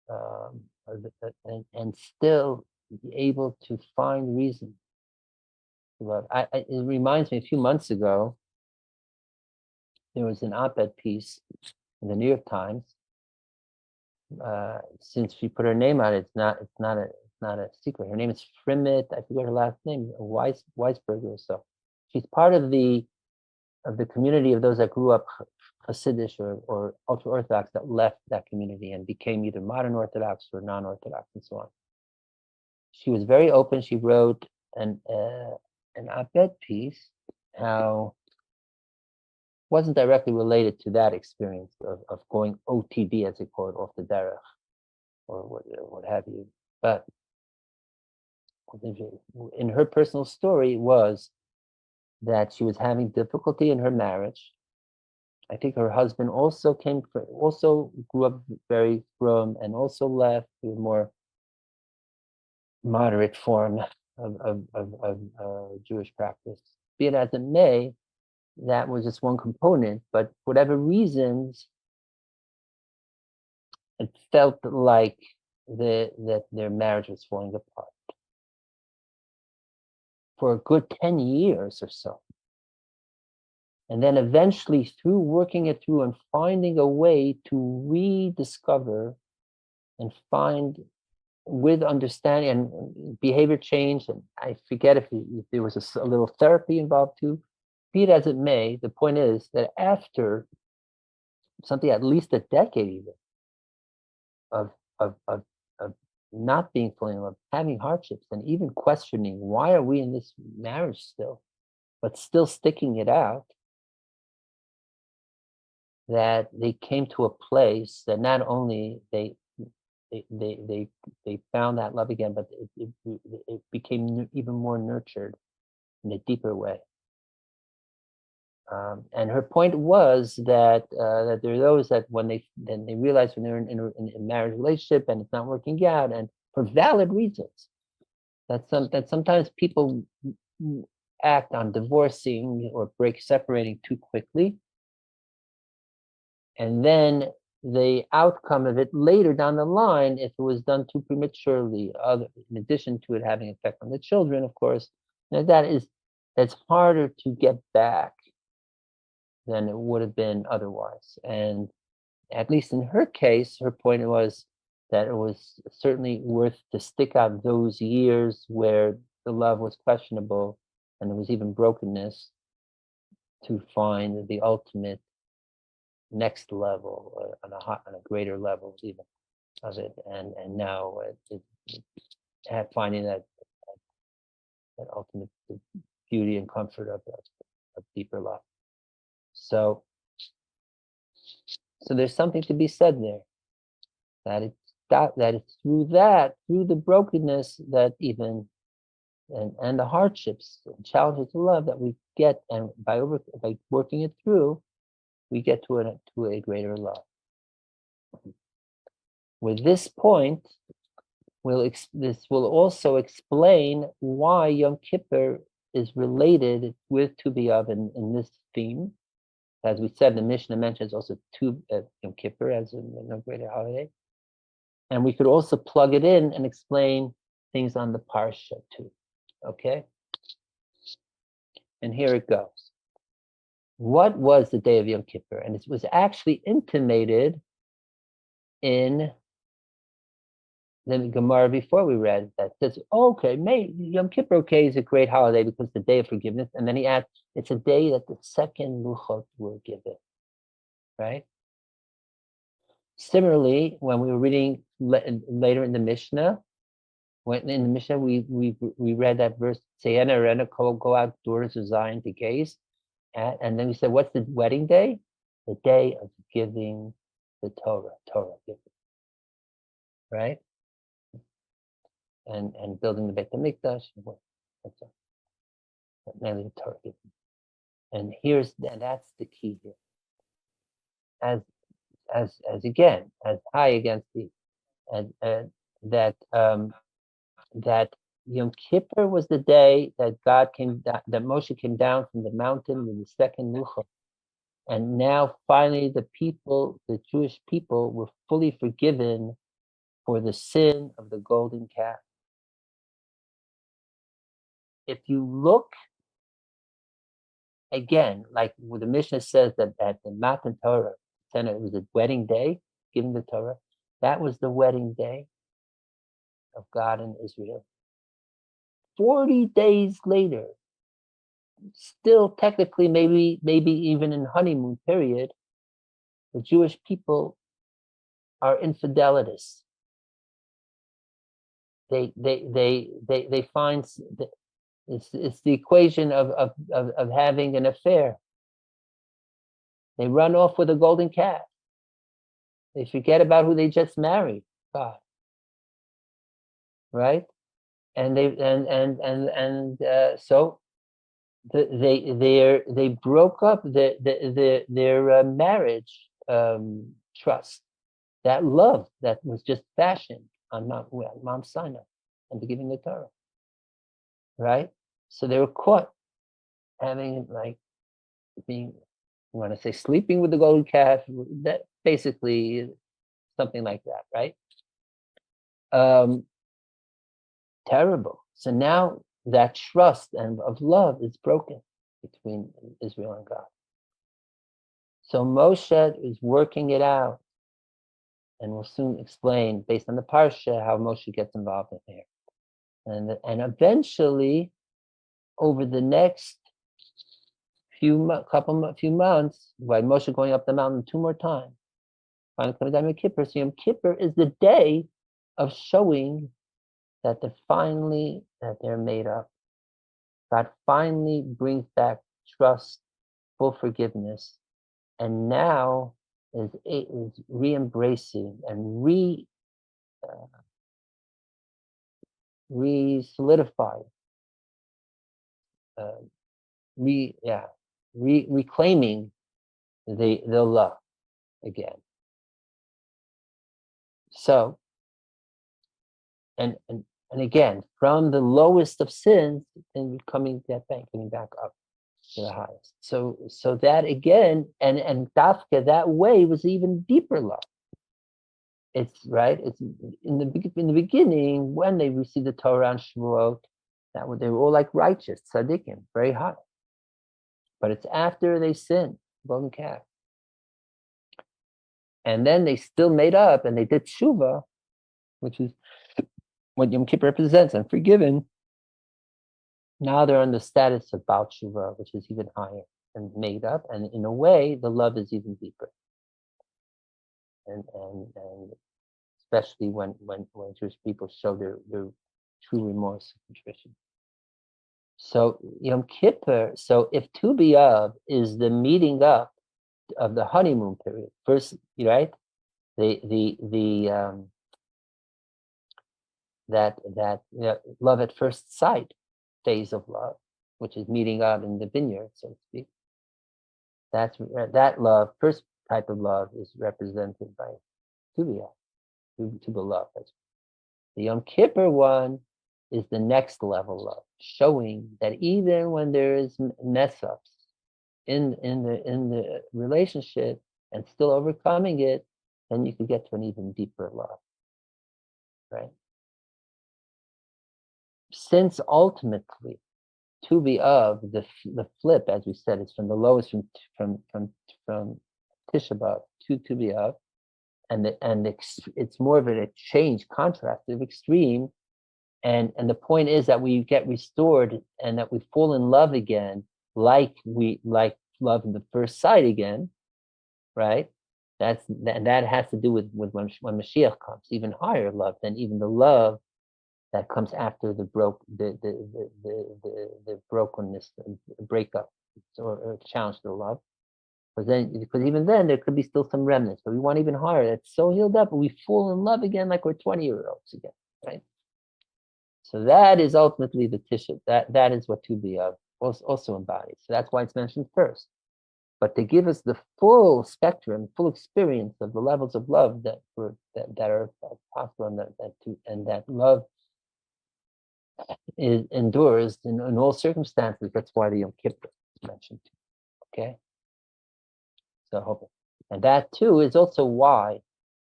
and still be able to find reason to love. It reminds me, a few months ago, there was an op-ed piece in the New York Times. Since she put her name on it, it's not not a secret. Her name is Frimit. I forget her last name, Weisberger or so. She's part of the community of those that grew up Hasidic or ultra Orthodox that left that community and became either modern Orthodox or non-Orthodox and so on. She was very open. She wrote an op-ed piece, how wasn't directly related to that experience of going OTD, as they call it, off the derech, or what have you. But in her personal story was that she was having difficulty in her marriage. I think her husband also grew up very frum and also left to a more moderate form of Jewish practice. Be it as it may, that was just one component, but for whatever reasons, it felt like that their marriage was falling apart for a good 10 years or so. And then eventually, through working it through and finding a way to rediscover and find with understanding and behavior change, and I forget if there was a little therapy involved too, be it as it may, the point is that after something at least a decade even of not being fully in love, having hardships, and even questioning why are we in this marriage still, but still sticking it out, that they came to a place that not only they found that love again, but it became even more nurtured in a deeper way. And her point was that there are those that when they realize when they're in a marriage relationship and it's not working out, and for valid reasons, that sometimes people act on divorcing or separating too quickly, and then the outcome of it later down the line, if it was done too prematurely, in addition to it having an effect on the children, of course, that's harder to get back than it would have been otherwise. And at least in her case, her point was that it was certainly worth to stick out those years where the love was questionable and there was even brokenness to find the ultimate next level, on a greater level even of it, and now finding that ultimate beauty and comfort of deeper love. So there's something to be said there, that it's through the brokenness that even and the hardships and challenges of love that we get, and by working it through, we get to a greater love. With this point, this will also explain why Yom Kippur is related with Tu B'Av in this theme. As we said, the Mishnah mentions also Yom Kippur as a greater holiday. And we could also plug it in and explain things on the Parsha too. Okay? And here it goes. What was the day of Yom Kippur? And it was actually intimated in the Gemara before we read that says, Yom Kippur, is a great holiday because the day of forgiveness. And then he adds, it's a day that the second luchot were given, right? Similarly, when we were reading later in the Mishnah, we read that verse, go outdoors of Zion to gaze. And then we said, what's the wedding day? The day of giving the Torah giving, right? And building the Beit HaMikdash, mainly the Torah giving. And that's the key here. As again, as high against the, that Yom Kippur was the day that that Moshe came down from the mountain with the second luchot, and now finally the Jewish people, were fully forgiven for the sin of the golden calf. If you look again, like what the Mishnah says that at the Matan Torah, it was a wedding day, giving the Torah. That was the wedding day. of God and Israel. 40 days later, still technically, maybe even in honeymoon period, the Jewish people are infidelities. They find it's the equation of having an affair. They run off with a golden calf. They forget about who they just married. God, right? And so they broke up their marriage trust, that love that was just fashioned on Mount Sinai and the giving the Torah, right? So they were caught having being, you want to say sleeping with the golden calf, that basically something like that, right? Terrible. So now that trust and of love is broken between Israel and God. So Moshe is working it out, and we'll soon explain based on the parsha how Moshe gets involved in here, and eventually, over the next few months, by Moshe going up the mountain 2 more times, finally coming down Yom Kippur. So Yom Kippur is the day of showing that they're made up. God finally brings back trust, full forgiveness, and now is re-embracing and re-solidifying, reclaiming the love again. So, and again, from the lowest of sins, and coming back up to the highest. So that again, and Dafka, that way was even deeper love. It's right. It's in the beginning when they received the Torah and Shavuot, they were all like righteous tzaddikim, very high. But it's after they sinned, golden calf, and then they still made up and they did tshuva, which is what Yom Kippur represents, and forgiven. Now they're on the status of Baal Tshuva, which is even higher and made up, and in a way, the love is even deeper. And especially when Jewish people show their true remorse and contrition. So Yom Kippur. So if Tu B'Av is the meeting up of the honeymoon period, first, right? That love at first sight phase of love, which is meeting up in the vineyard, so to speak. That love, first type of love, is represented by Tu B'Av, to beloved. The Yom Kippur one is the next level of showing that even when there is mess ups in the relationship and still overcoming it, then you could get to an even deeper love, right? Since ultimately, Tu B'Av, the flip, as we said, is from the lowest from Tisha B'Av to Tu B'Av, and it's more of a change, contrastive, extreme, and the point is that we get restored and that we fall in love again, like love in the first sight again, right? That has to do with when Mashiach comes, even higher love than even the love that comes after the brokenness, breakup, or challenge to the love. Because even then there could be still some remnants, but we want even higher. That's so healed up, and we fall in love again like we're 20-year-olds again, right? So that is ultimately the Tisha. That is what Tu B'Av also embodies. So that's why it's mentioned first. But to give us the full spectrum, full experience of the levels of love that are possible, and that love endures in all circumstances. That's why the Yom Kippur is mentioned. Okay. So I hope, and that too is also why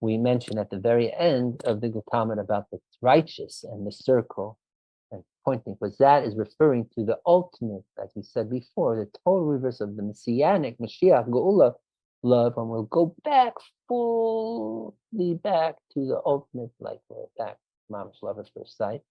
we mention at the very end of the Talmud about the righteous and the circle and pointing, because that is referring to the ultimate, as we said before, the total reverse of the Messianic Mashiach Geula love, and we'll go back fully back to the ultimate, like we're back mamash love at first sight,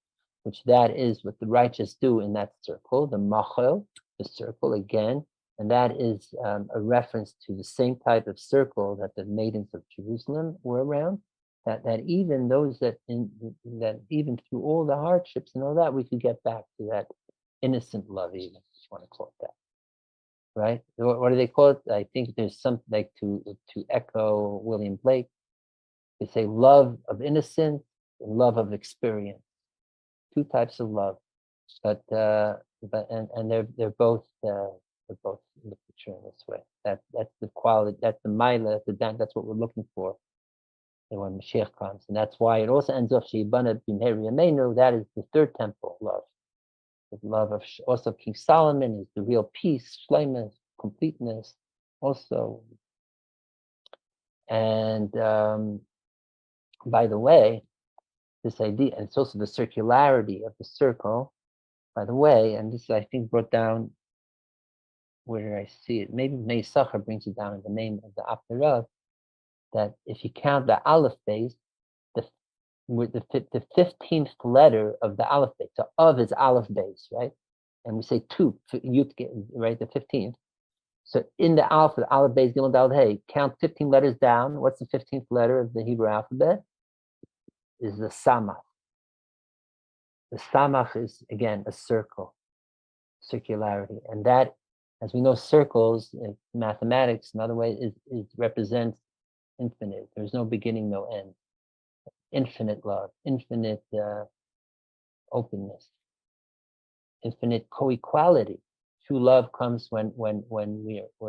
which that is what the righteous do in that circle, the machel, the circle again, and that is a reference to the same type of circle that the maidens of Jerusalem were around. That even those that even through all the hardships and all that, we could get back to that innocent love, even if you want to call it that. Right? What do they call it? I think there's something like to echo William Blake. They say love of innocence and love of experience. Two types of love, but they're both in the picture in this way. That's the quality. That's the mila. That's what we're looking for. And when Mashiach comes, and that's why it also ends off Sheibana B'mheri Yameinu. That is the third temple love. The love of also King Solomon is the real peace, shleimus, completeness, also. And by the way, this idea, and it's also the circularity of the circle. By the way, and this I think brought down. Where did I see it? Maybe Meisachar brings it down in the name of the Apterav. That if you count the Aleph base, the 15th letter of the Aleph base, so of is Aleph base, right? And we say two, right? The 15th. So in the Aleph base, Gimel Daled Hey, count 15 letters down. What's the 15th letter of the Hebrew alphabet? Is the Samach. The Samach is again a circle, circularity, and that, as we know, circles in mathematics, another way is represents infinite. There's no beginning, no end. Infinite love, infinite openness, infinite co-equality. True love comes when we're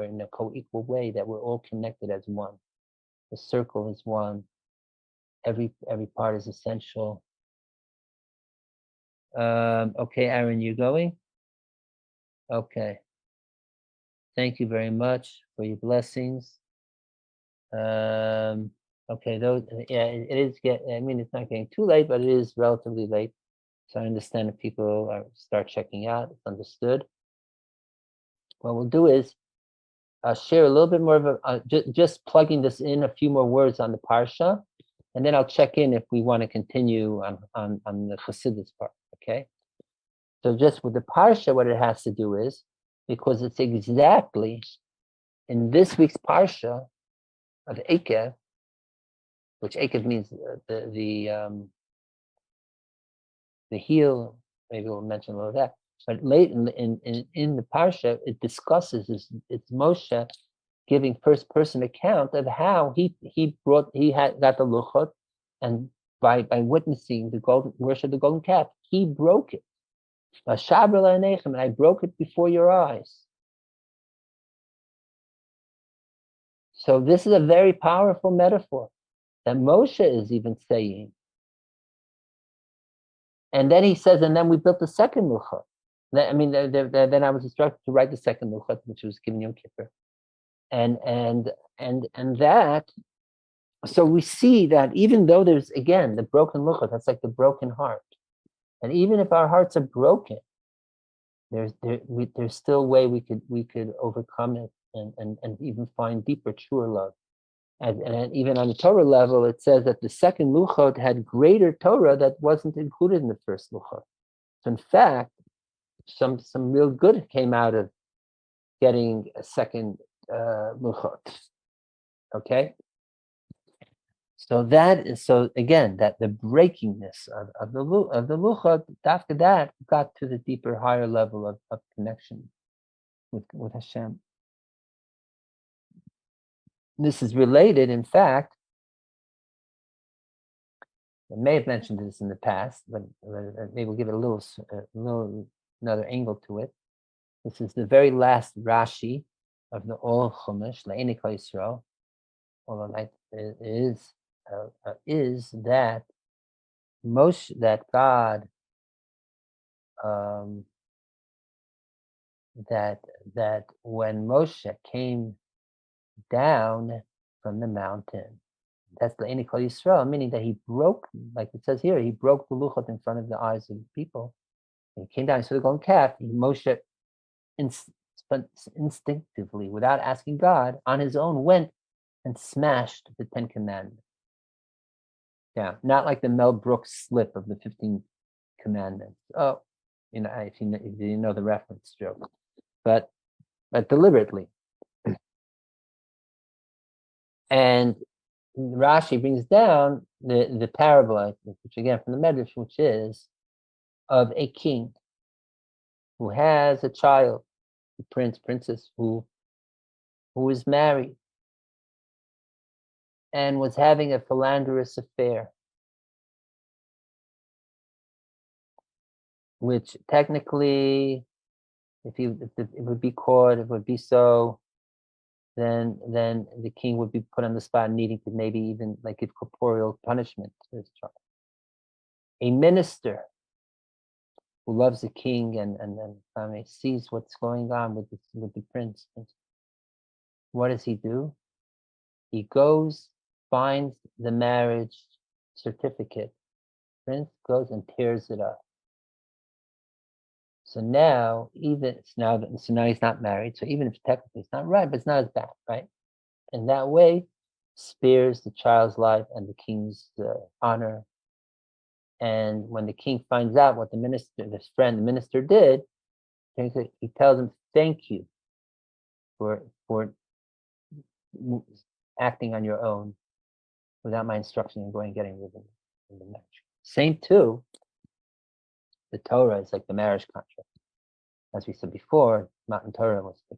in a co-equal way, that we're all connected as one. The circle is one. Every part is essential. Okay, Aaron, you going? Okay. Thank you very much for your blessings. Okay, those, yeah, it is I mean, it's not getting too late, but it is relatively late. So I understand if people start checking out, it's understood. What we'll do is share a little bit more of just plugging this in, a few more words on the Parsha, and then I'll check in if we want to continue on the Chassidus part, okay? So just with the Parsha, what it has to do is, because it's exactly in this week's Parsha of Ekev, which Ekev means the heel. Maybe we'll mention a little of that. But late in the parsha, it discusses it's Moshe giving first person account of how he got the luchot, and by witnessing the worship of the golden calf, he broke it. And I broke it before your eyes. So this is a very powerful metaphor that Moshe is even saying. And then he says, and then we built the second luchot. I mean, then I was instructed to write the second luchot, which was given Yom Kippur. And that, so we see that even though there's, again, the broken luchot, that's like the broken heart. And even if our hearts are broken, there's still a way we could overcome it and even find deeper, truer love. And even on the Torah level, it says that the second luchot had greater Torah that wasn't included in the first luchot. So in fact, some real good came out of getting a second luchot. Okay. So again, that the breakingness of the luchot, after that got to the deeper, higher level of connection with Hashem. This is related, in fact. I may have mentioned this in the past, but maybe we'll give it a little another angle to it. This is the very last Rashi of the Ol Chumash, La'enik Yisrael. Although is that that God that when Moshe came down from the mountain, that's the La'enik Yisrael, meaning that he broke, like it says here, he broke the luchot in front of the eyes of the people. And he came down, he saw the golden calf. Moshe instinctively, without asking God, on his own went and smashed the 10 Commandments. Yeah, not like the Mel Brooks slip of the 15 Commandments. Oh, if you know the reference joke, but deliberately. And Rashi brings down the parable, which again from the Medrash, which is of a king who has a child, a princess who is married and was having a philanderous affair, which technically, if it would be caught, it would be so. Then the king would be put on the spot, needing to maybe even like give corporeal punishment to his child. A minister who loves the king and then sees what's going on with the prince. What does he do? He goes, finds the marriage certificate. Prince goes and tears it up. So now, so now he's not married. So even if technically it's not right, but it's not as bad, right? And that way, spares the child's life and the king's honor. And when the king finds out what the minister did, he tells him, "Thank you for acting on your own without my instruction and going and getting rid of the marriage." Same too. The Torah is like the marriage contract. As we said before, Matan Torah was the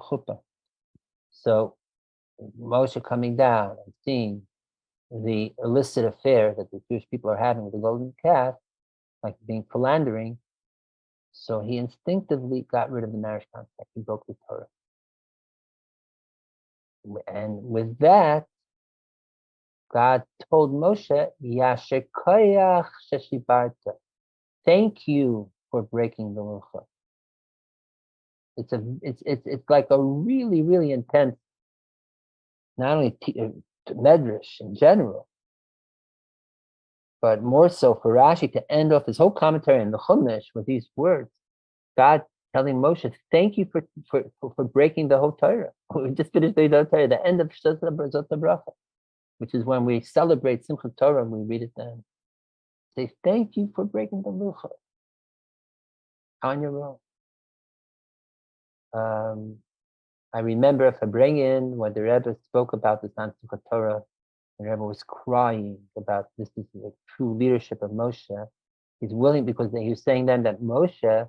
chuppah. So Moshe coming down and seeing the illicit affair that the Jewish people are having with the golden calf, like being philandering, so he instinctively got rid of the marriage contract. He broke the Torah. And with that, God told Moshe, Yasher koyach sheshibarta. Thank you for breaking the luchot. It's like a really, really intense, not only medrash in general, but more so for Rashi to end off his whole commentary in the Chumash with these words. God telling Moshe, thank you for breaking the whole Torah. We just finished the Torah, the end of Zot Bracha, which is when we celebrate Simchat Torah and we read it then. Say, thank you for breaking the luchot on your own. I remember if I bring in when the Rebbe spoke about this on Simchat Torah, the Rebbe was crying about this is the true leadership of Moshe. He's willing, because he was saying then that Moshe,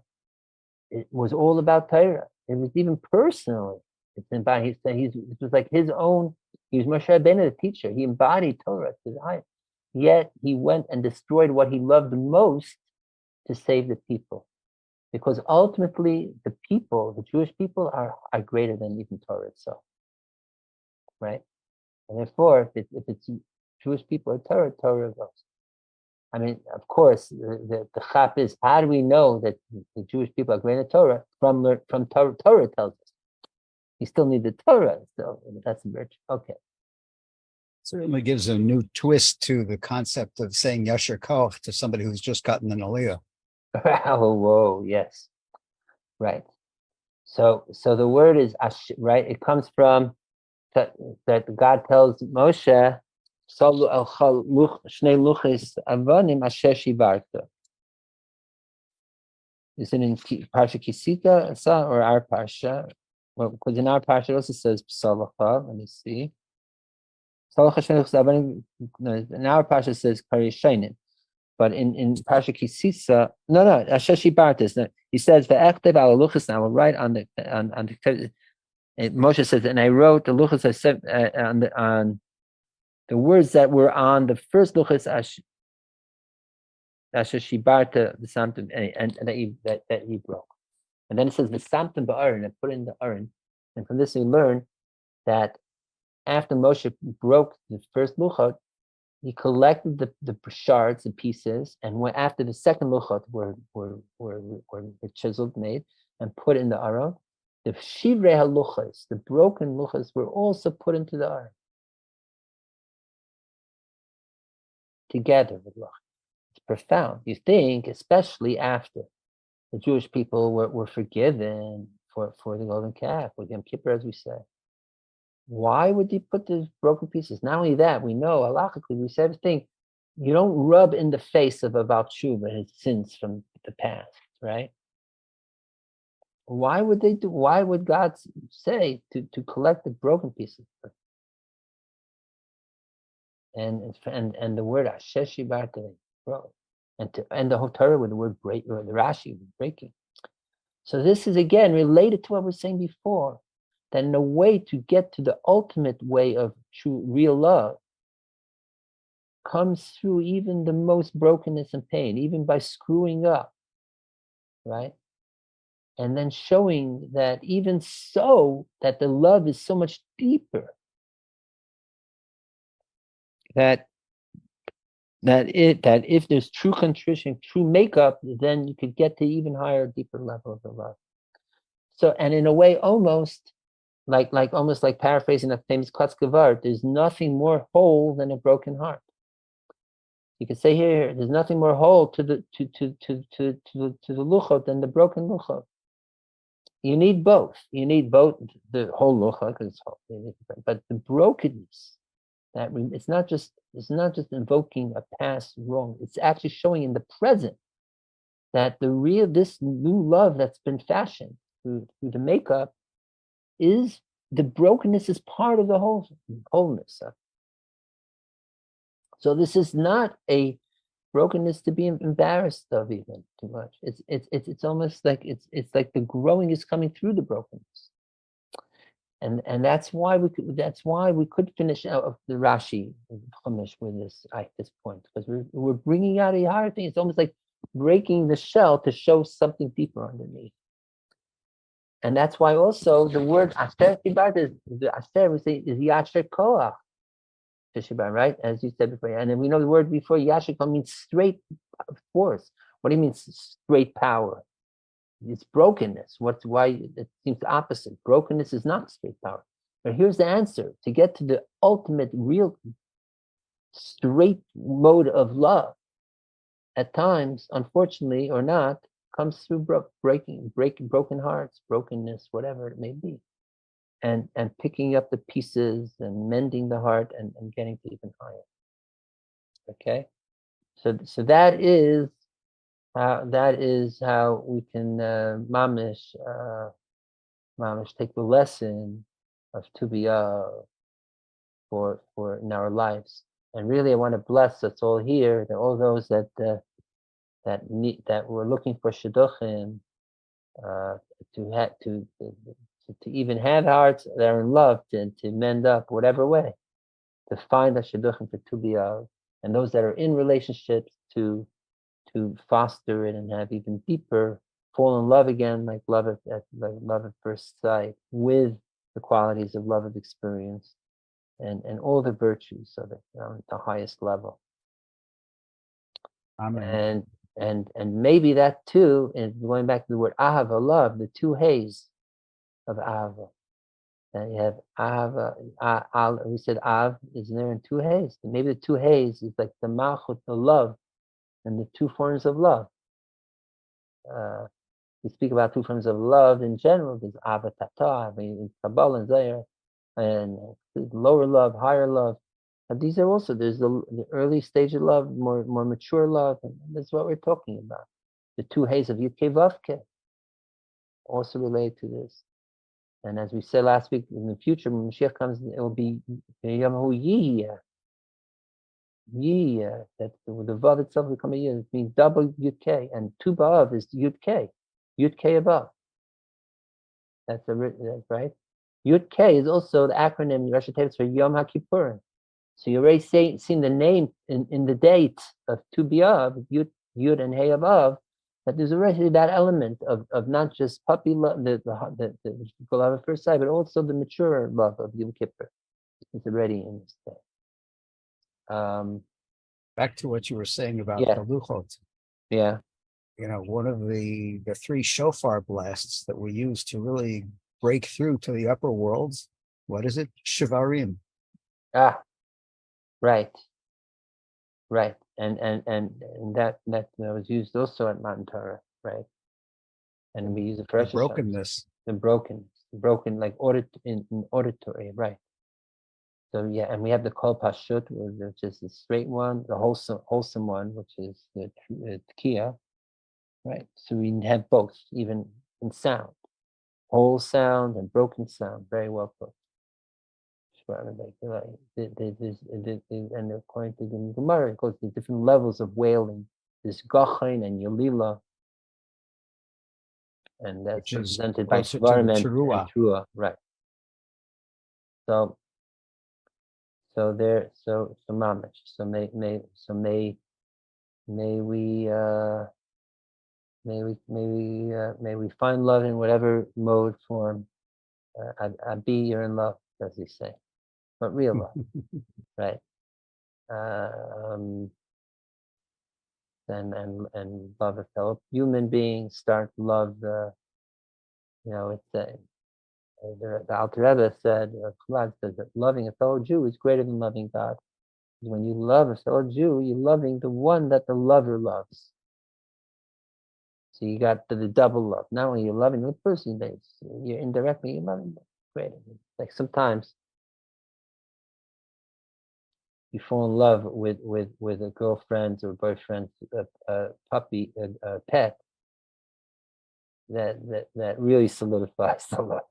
it was all about Torah. It was even personally. He said it was like his own. He was Moshe Rabbeinu, the teacher. He embodied Torah to the highest. Yet he went and destroyed what he loved most to save the people, because ultimately the Jewish people, are greater than even Torah itself, right? And therefore, if it's Jewish people or Torah goes. I mean, of course, the chap is, how do we know that the Jewish people are greater than Torah? From Torah tells us. You still need the Torah, so that's the virtue. Okay. Certainly gives a new twist to the concept of saying Yasher Koach to somebody who's just gotten an Aliyah. Oh, whoa, yes. Right. So the word is, right, it comes from that God tells Moshe, is it in Parsha Kisita or our Parsha? Well, because in our Parsha it also says Psalacha. Let me see. In our Parsha it says Karishainin. But in Parsha Kisisa, no, Asheshi Bartis. He says the Echtev al Luchas. I will write on the Moshe says, and I wrote the Luchas on the words that were on the first Luchas Asheshi Barta the Samtim and that he broke. And then it says the Samtim ba'aron, and put in the aron. And from this we learn that after Moshe broke the first Luchot, he collected the shards and pieces, and after the second luchot were chiseled, made, and put in the aron, the shivrei haluchas, the broken luchas, were also put into the aron together with luchas. It's profound. You think, especially after the Jewish people were forgiven for the golden calf with Yom Kippur, as we say. Why would they put these broken pieces? Not only that, we know halachically, we said everything. you don't rub in the face of a Baal Tshuva his sins from the past, right? Why would they do? Why would God say to collect the broken pieces? And the word Asher Shibarta, and to end the whole Torah with the word break, or the Rashi breaking. So this is again related to what we were saying before, that in a way to get to the ultimate way of true real love comes through even the most brokenness and pain, even by screwing up, right? And then showing that even so, that the love is so much deeper, that if there's true contrition, true makeup, then you could get to even higher, deeper level of the love. So, and in a way, almost like paraphrasing a famous Kotzkevar, there's nothing more whole than a broken heart. You could say here, there's nothing more whole to the luchot than the broken luchot. You need both. You need both the whole luchot, but the brokenness. That it's not just invoking a past wrong. It's actually showing in the present that this new love that's been fashioned through the makeup is the brokenness is part of the wholeness. So this is not a brokenness to be embarrassed of even too much. It's almost like it's like the growing is coming through the brokenness. And that's why we could finish out the Rashi Chumash with this at this point, because we're bringing out a higher thing. It's almost like breaking the shell to show something deeper underneath. And that's why also the word Asher Tibat is the Asher we say is Yasher Koach, right? As you said before, and then we know the word before Yasher Koach means straight force. What do you mean straight power? It's brokenness. Why it seems the opposite. Brokenness is not straight power. But here's the answer. To get to the ultimate, real, straight mode of love, at times, unfortunately or not, comes through breaking broken hearts, brokenness, whatever it may be. And picking up the pieces and mending the heart and getting to even higher. Okay? So that is how we can mamish take the lesson of Tu B'Av for in our lives. And really, I want to bless us all here, that all those that were looking for shidduchim, to even have hearts that are in love, to mend up whatever way, to find a shidduchim for Tu B'Av, and those that are in relationships to foster it and have even deeper, fall in love again, like love at first sight, with the qualities of love of experience and all the virtues of it at the highest level. Amen. And maybe that too, and going back to the word ahava, love, the two hays of ahava. And you have ahava, we said av is there in two hays. Maybe the two hays is like the malchut, the love, and the two forms of love. We speak about two forms of love in general. There's avatata, in Kabbalah and Zayar, and lower love, higher love. And these are also, there's the early stage of love, more mature love, and that's what we're talking about. The two hays of Yudke Vavke also relate to this. And as we said last week, in the future, when Mashiach comes, it will be Yamahu Yiyah. Yiyah, that the Vav itself will become a Yiyah. It means double Yudke, and Tu B'Av is Yudke. Yud-K above. That's right. Yud-K is also the acronym Rosh Hashanah for Yom HaKippurim. So you already seen the name in the date of Tu B'Av, Yud and Hey above, that there's already that element of not just puppy love, the love at first sight, but also the mature love of Yom Kippur. It's already in this day. Back to what you were saying about the luchot. Yeah. One of the three shofar blasts that we use to really break through to the upper worlds, what is it? Shivarim. Right. And that was used also at Mount Torah, right? And we use it for brokenness. The broken, like in auditory, right? So yeah, and we have the kol pashut, which is the straight one, the wholesome one, which is the tkiya, right? So we have both, even in sound, whole sound and broken sound, very well put. And according to the Gemara, it goes to different levels of wailing. There's gachain and yalila, and that's represented by Shvarim and Trua, right? So there, so mamish. So may we find love in whatever mode, form. Abi, you're in love, as we say, but real love, right? And love a fellow human being. Start to love the, it's the Alter Rebbe said, Chabad says that loving a fellow Jew is greater than loving God. When you love a fellow Jew, you're loving the one that the lover loves. So you got the double love. Not only you're loving the person, but you're indirectly loving them. Great. Like sometimes you fall in love with a girlfriend or boyfriend, a puppy, a pet that really solidifies the love.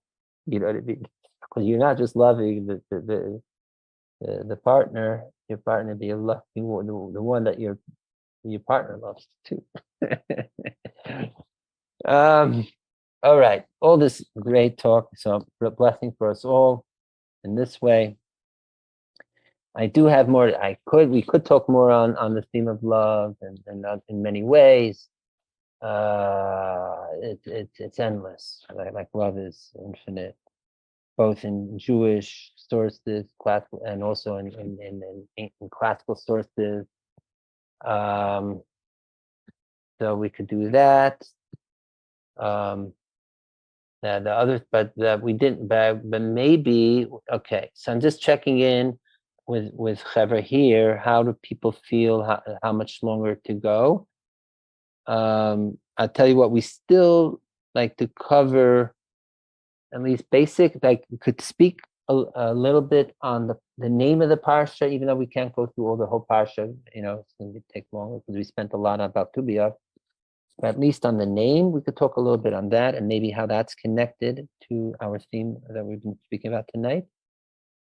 You know what I mean? Because you're not just loving the partner, your partner, but you're loving the one that your partner loves too. All right, all this great talk. So blessing for us all in this way. I do have more. We could talk more on the theme of love and in many ways. It's endless. Like love is infinite, both in Jewish sources, classical, and also in classical sources. So we could do that. The others, but that we didn't. But maybe okay. So I'm just checking in with Chevra here. How do people feel? How much longer to go? I'll tell you what. We still like to cover at least basic. Like we could speak a little bit on the name of the parsha, even though we can't go through all the whole parsha. It's going to take longer because we spent a lot about Tu B'Av. But at least on the name, we could talk a little bit on that and maybe how that's connected to our theme that we've been speaking about tonight.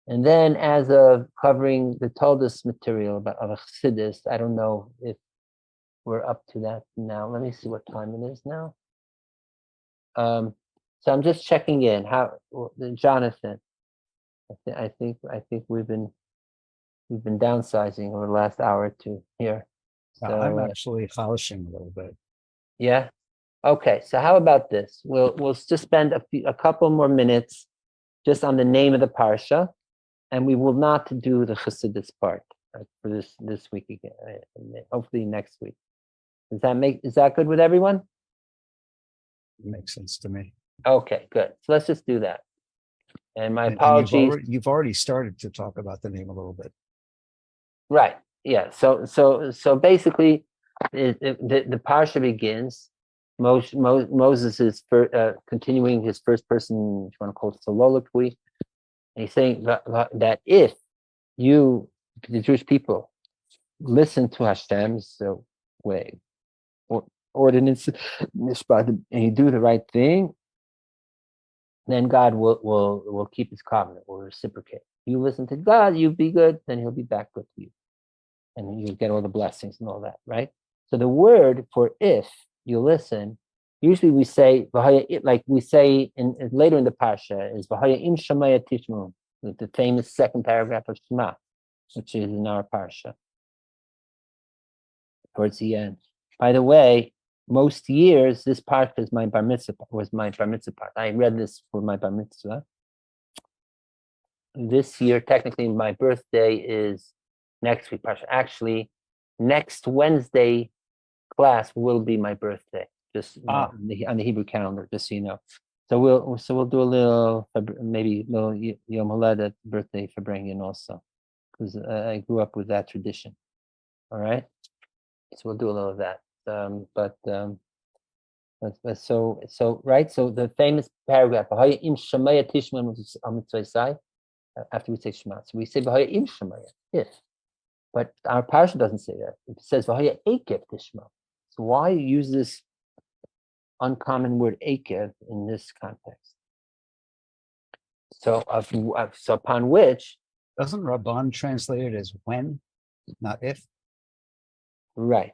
And then as of covering the Talmudist material about Chassidus, I don't know if we're up to that now. Let me see what time it is now. So I'm just checking in. How, Jonathan? I think we've been downsizing over the last hour or two here. So I'm actually polishing a little bit. Yeah. Okay. So how about this? We'll just spend a couple more minutes just on the name of the parsha, and we will not do the Chassidus part for this week again. Hopefully next week. Is that good with everyone? Makes sense to me. Okay, good. So let's just do that. And my apologies. And you've already started to talk about the name a little bit. Right. Yeah. So basically, the parsha begins. Moses is continuing his first person, if you want to call it soliloquy. And he's saying that if you, the Jewish people, listen to Hashem's way, or ordinance, and you do the right thing, then God will keep his covenant, will reciprocate. You listen to God, you be good, then he'll be back good to you. And you'll get all the blessings and all that, right? So the word for if you listen, usually we say, like we say later in the parsha, is im shamaya tishmu, the famous second paragraph of Shema, which is in our parsha, towards the end. By the way, most years, this parsha was my bar mitzvah part. I read this for my bar mitzvah. This year, technically, my birthday is next week, parsha. Actually, next Wednesday class will be my birthday, just on the Hebrew calendar, just so you know. So we'll do a little, maybe little Yom Haledet birthday Farbrengen also, because I grew up with that tradition. All right, so we'll do a little of that. So right. So the famous paragraph, after we say Shema. So we say V'haya im Shemaya, if. But our parsha doesn't say that. It says V'haya ekev tishma. So why use this uncommon word ekev in this context? So so upon which, Doesn't Rabban translate it as when, not if? right?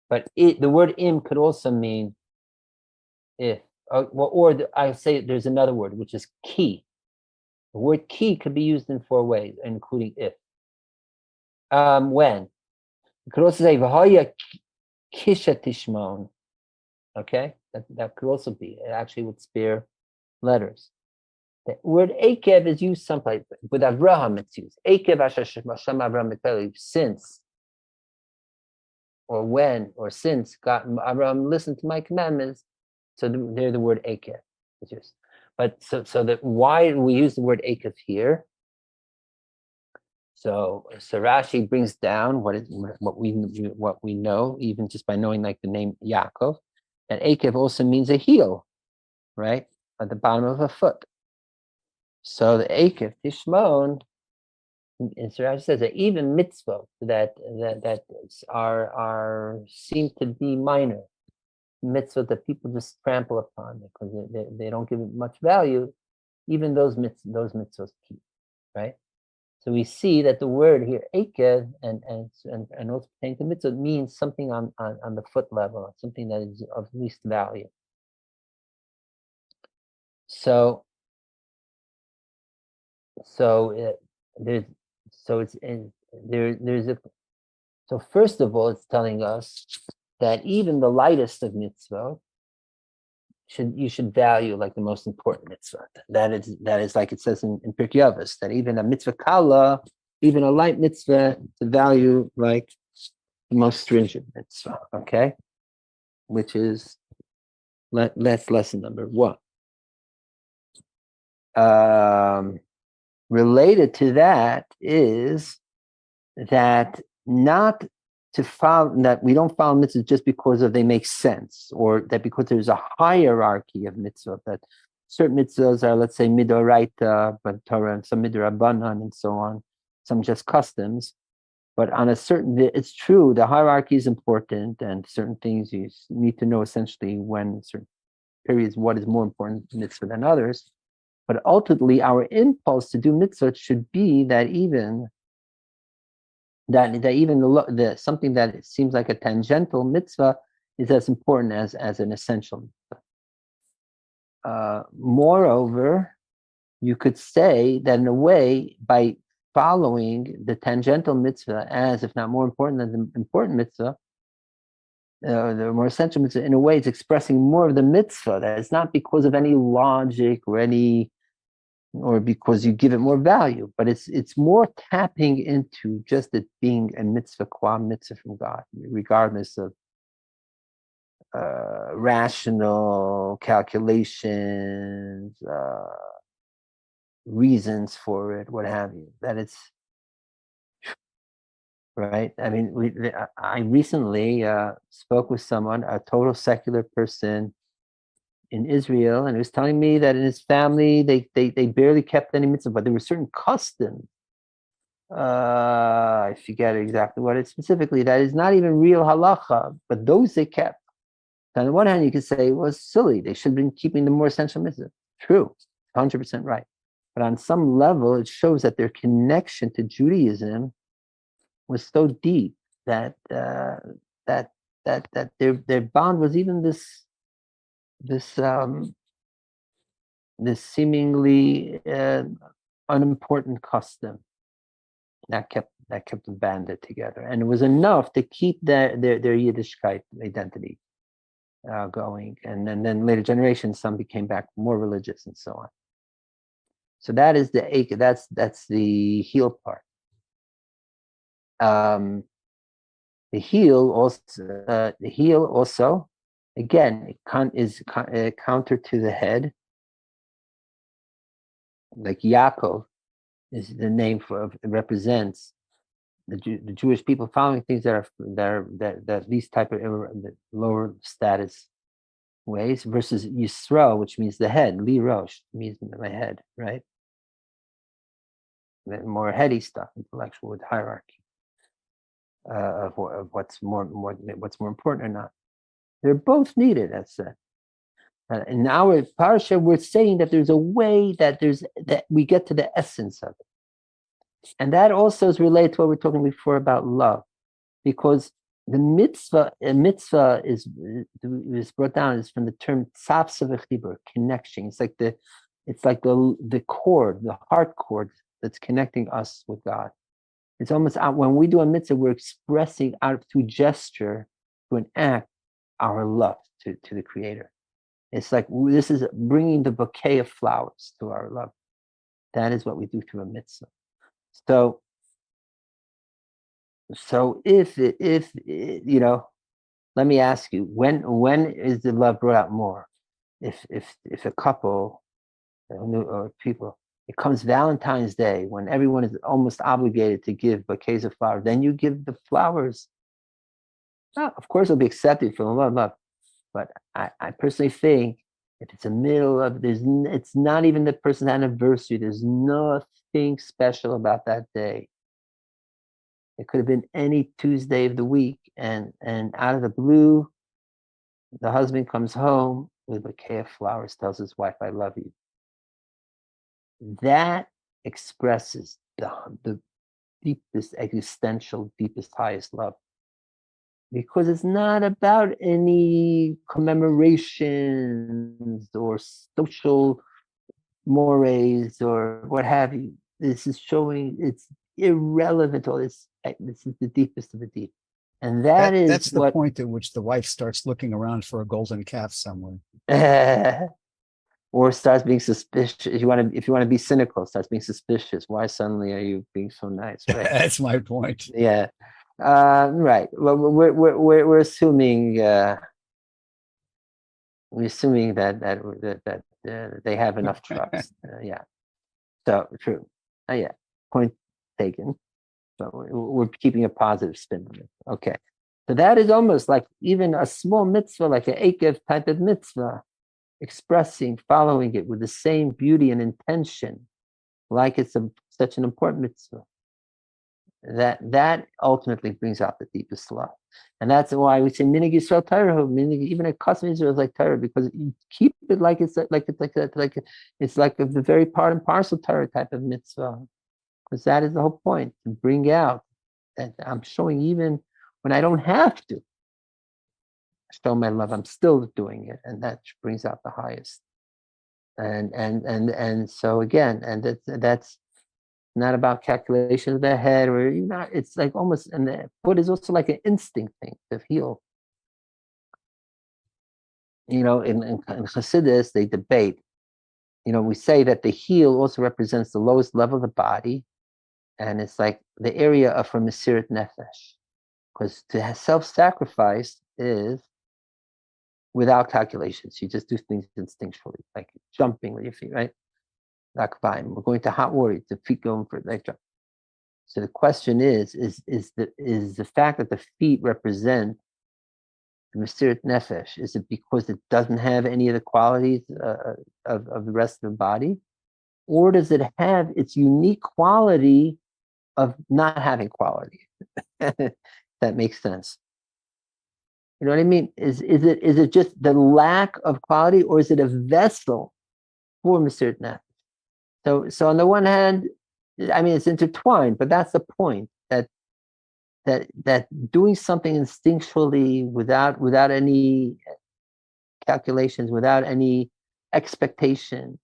But the word im could also mean if, I say there's another word which is ki. The word ki could be used in 4 ways, including if. When you could also say v'haya kisha tishmon. Okay, that could also be. It actually would spare letters. The word Akev is used someplace. With Avraham, it's used. Akev Hashem Avraham Mikveli, since, or when, or since God, Avraham listened to my commandments. So they're the word Akev. It's used. But so that why we use the word Akev here? So Rashi brings down what we know, even just by knowing like the name Yaakov, and Akev also means a heel, right, at the bottom of a foot. So the Akev Tishmon, and Rashi says that even mitzvot that are seem to be minor mitzvot that people just trample upon because they don't give it much value, even those mitzvot keep, right? So we see that the word here, Akev, and also pertaining to mitzvot, means something on the foot level, something that is of least value. So first of all, it's telling us that even the lightest of mitzvot you should value like the most important mitzvah. That is like it says in Pirkei Avos, that even a mitzvah kala, even a light mitzvah, to value like the most stringent mitzvah. Okay, which is that's lesson number 1. Related to that is that not to follow, that we don't follow mitzvahs just because they make sense, or that because there's a hierarchy of mitzvah, that certain mitzvahs are, let's say, midoraita, but Torah, and some midorabanan, and so on, some just customs. But on a certain, it's true, the hierarchy is important, and certain things you need to know essentially when certain periods what is more important mitzvah than others. But ultimately, our impulse to do mitzvah should be that even the something that seems like a tangential mitzvah is as important as an essential mitzvah. Moreover, you could say that in a way, by following the tangential mitzvah as, if not more important than the important mitzvah, the more essential mitzvah, in a way, it's expressing more of the mitzvah. That it's not because of any logic or because you give it more value, but it's more tapping into just it being a mitzvah, qua mitzvah from God, regardless of rational calculations, reasons for it, what have you. That it's right. I mean, I recently spoke with someone, a total secular person in Israel, and he was telling me that in his family they barely kept any mitzvah, but there were certain customs. I forget exactly what it specifically. That is not even real halacha, but those they kept. On the one hand, you could say it was silly; they should have been keeping the more essential mitzvah. True, 100% right. But on some level, it shows that their connection to Judaism was so deep that that their bond was even this seemingly unimportant custom that kept the bandit together, and it was enough to keep their Yiddishkeit identity going. And then later generations, some became back more religious and so on. So that is that's the heel part. The heel also, again, is counter to the head. Like Yaakov is the name it represents the Jewish people following things that these type of the lower status ways, versus Yisro, which means the head. Li Rosh means my head, right? the more heady stuff, intellectual with hierarchy of what's more important or not. They're both needed, as said. In our parsha, we're saying that there's a way that we get to the essence of it, and that also is related to what we were talking before about love, because the mitzvah, is brought down is from the term tzavsa v'chibur, connection. It's like the cord, the heart cord that's connecting us with God. It's almost out when we do a mitzvah, we're expressing out through gesture, through an act, our love to the Creator. It's like this is bringing the bouquet of flowers to our love. That is what we do through a mitzvah. So if let me ask you, when is the love brought out more? If a couple or people, it comes Valentine's Day when everyone is almost obligated to give bouquets of flowers, then you give the flowers. Well, of course, it'll be accepted for the love. But I personally think if it's a middle of it's not even the person's anniversary. There's nothing special about that day. It could have been any Tuesday of the week, and out of the blue, the husband comes home with a bouquet of flowers, tells his wife, "I love you." That expresses the deepest existential, deepest, highest love. Because it's not about any commemorations or social mores or what have you. This is showing it's irrelevant. This is the deepest of the deep. And that's the point at which the wife starts looking around for a golden calf somewhere. Or starts being suspicious. If you want to be cynical, starts being suspicious. Why suddenly are you being so nice? Right? That's my point. Yeah. Right. Well, we're assuming that they have enough trust. Yeah. So true. Yeah. Point taken. So we're keeping a positive spin on it. Okay. So that is almost like even a small mitzvah, like an Ekev type of mitzvah, following it with the same beauty and intention, like it's such an important mitzvah. That ultimately brings out the deepest love, and that's why we say Minig Yisrael Torah. Even a custom Israel is like Torah, because you keep it like it's like the very part and parcel Torah type of mitzvah, because that is the whole point, to bring out that I'm showing even when I don't have to show my love, I'm still doing it, and that brings out the highest. And so again, and that's not about calculation of the head, or it's like almost, and the foot is also like an instinct thing to heal. In Chassidus, they debate. We say that the heel also represents the lowest level of the body, and it's like the area of a Mesirat Nefesh, because to have self-sacrifice is without calculations. You just do things instinctually, like jumping with your feet, right? Like fine, we're going to hot water, the feet going for like jump. So the question is the fact that the feet represent the Mesirat Nefesh, is it because it doesn't have any of the qualities of the rest of the body? Or does it have its unique quality of not having quality? That makes sense. You know what I mean? Is it just the lack of quality, or is it a vessel for Mesirat Nefesh? So on the one hand, I mean, it's intertwined, but that's the point, that doing something instinctually without any calculations, without any expectation,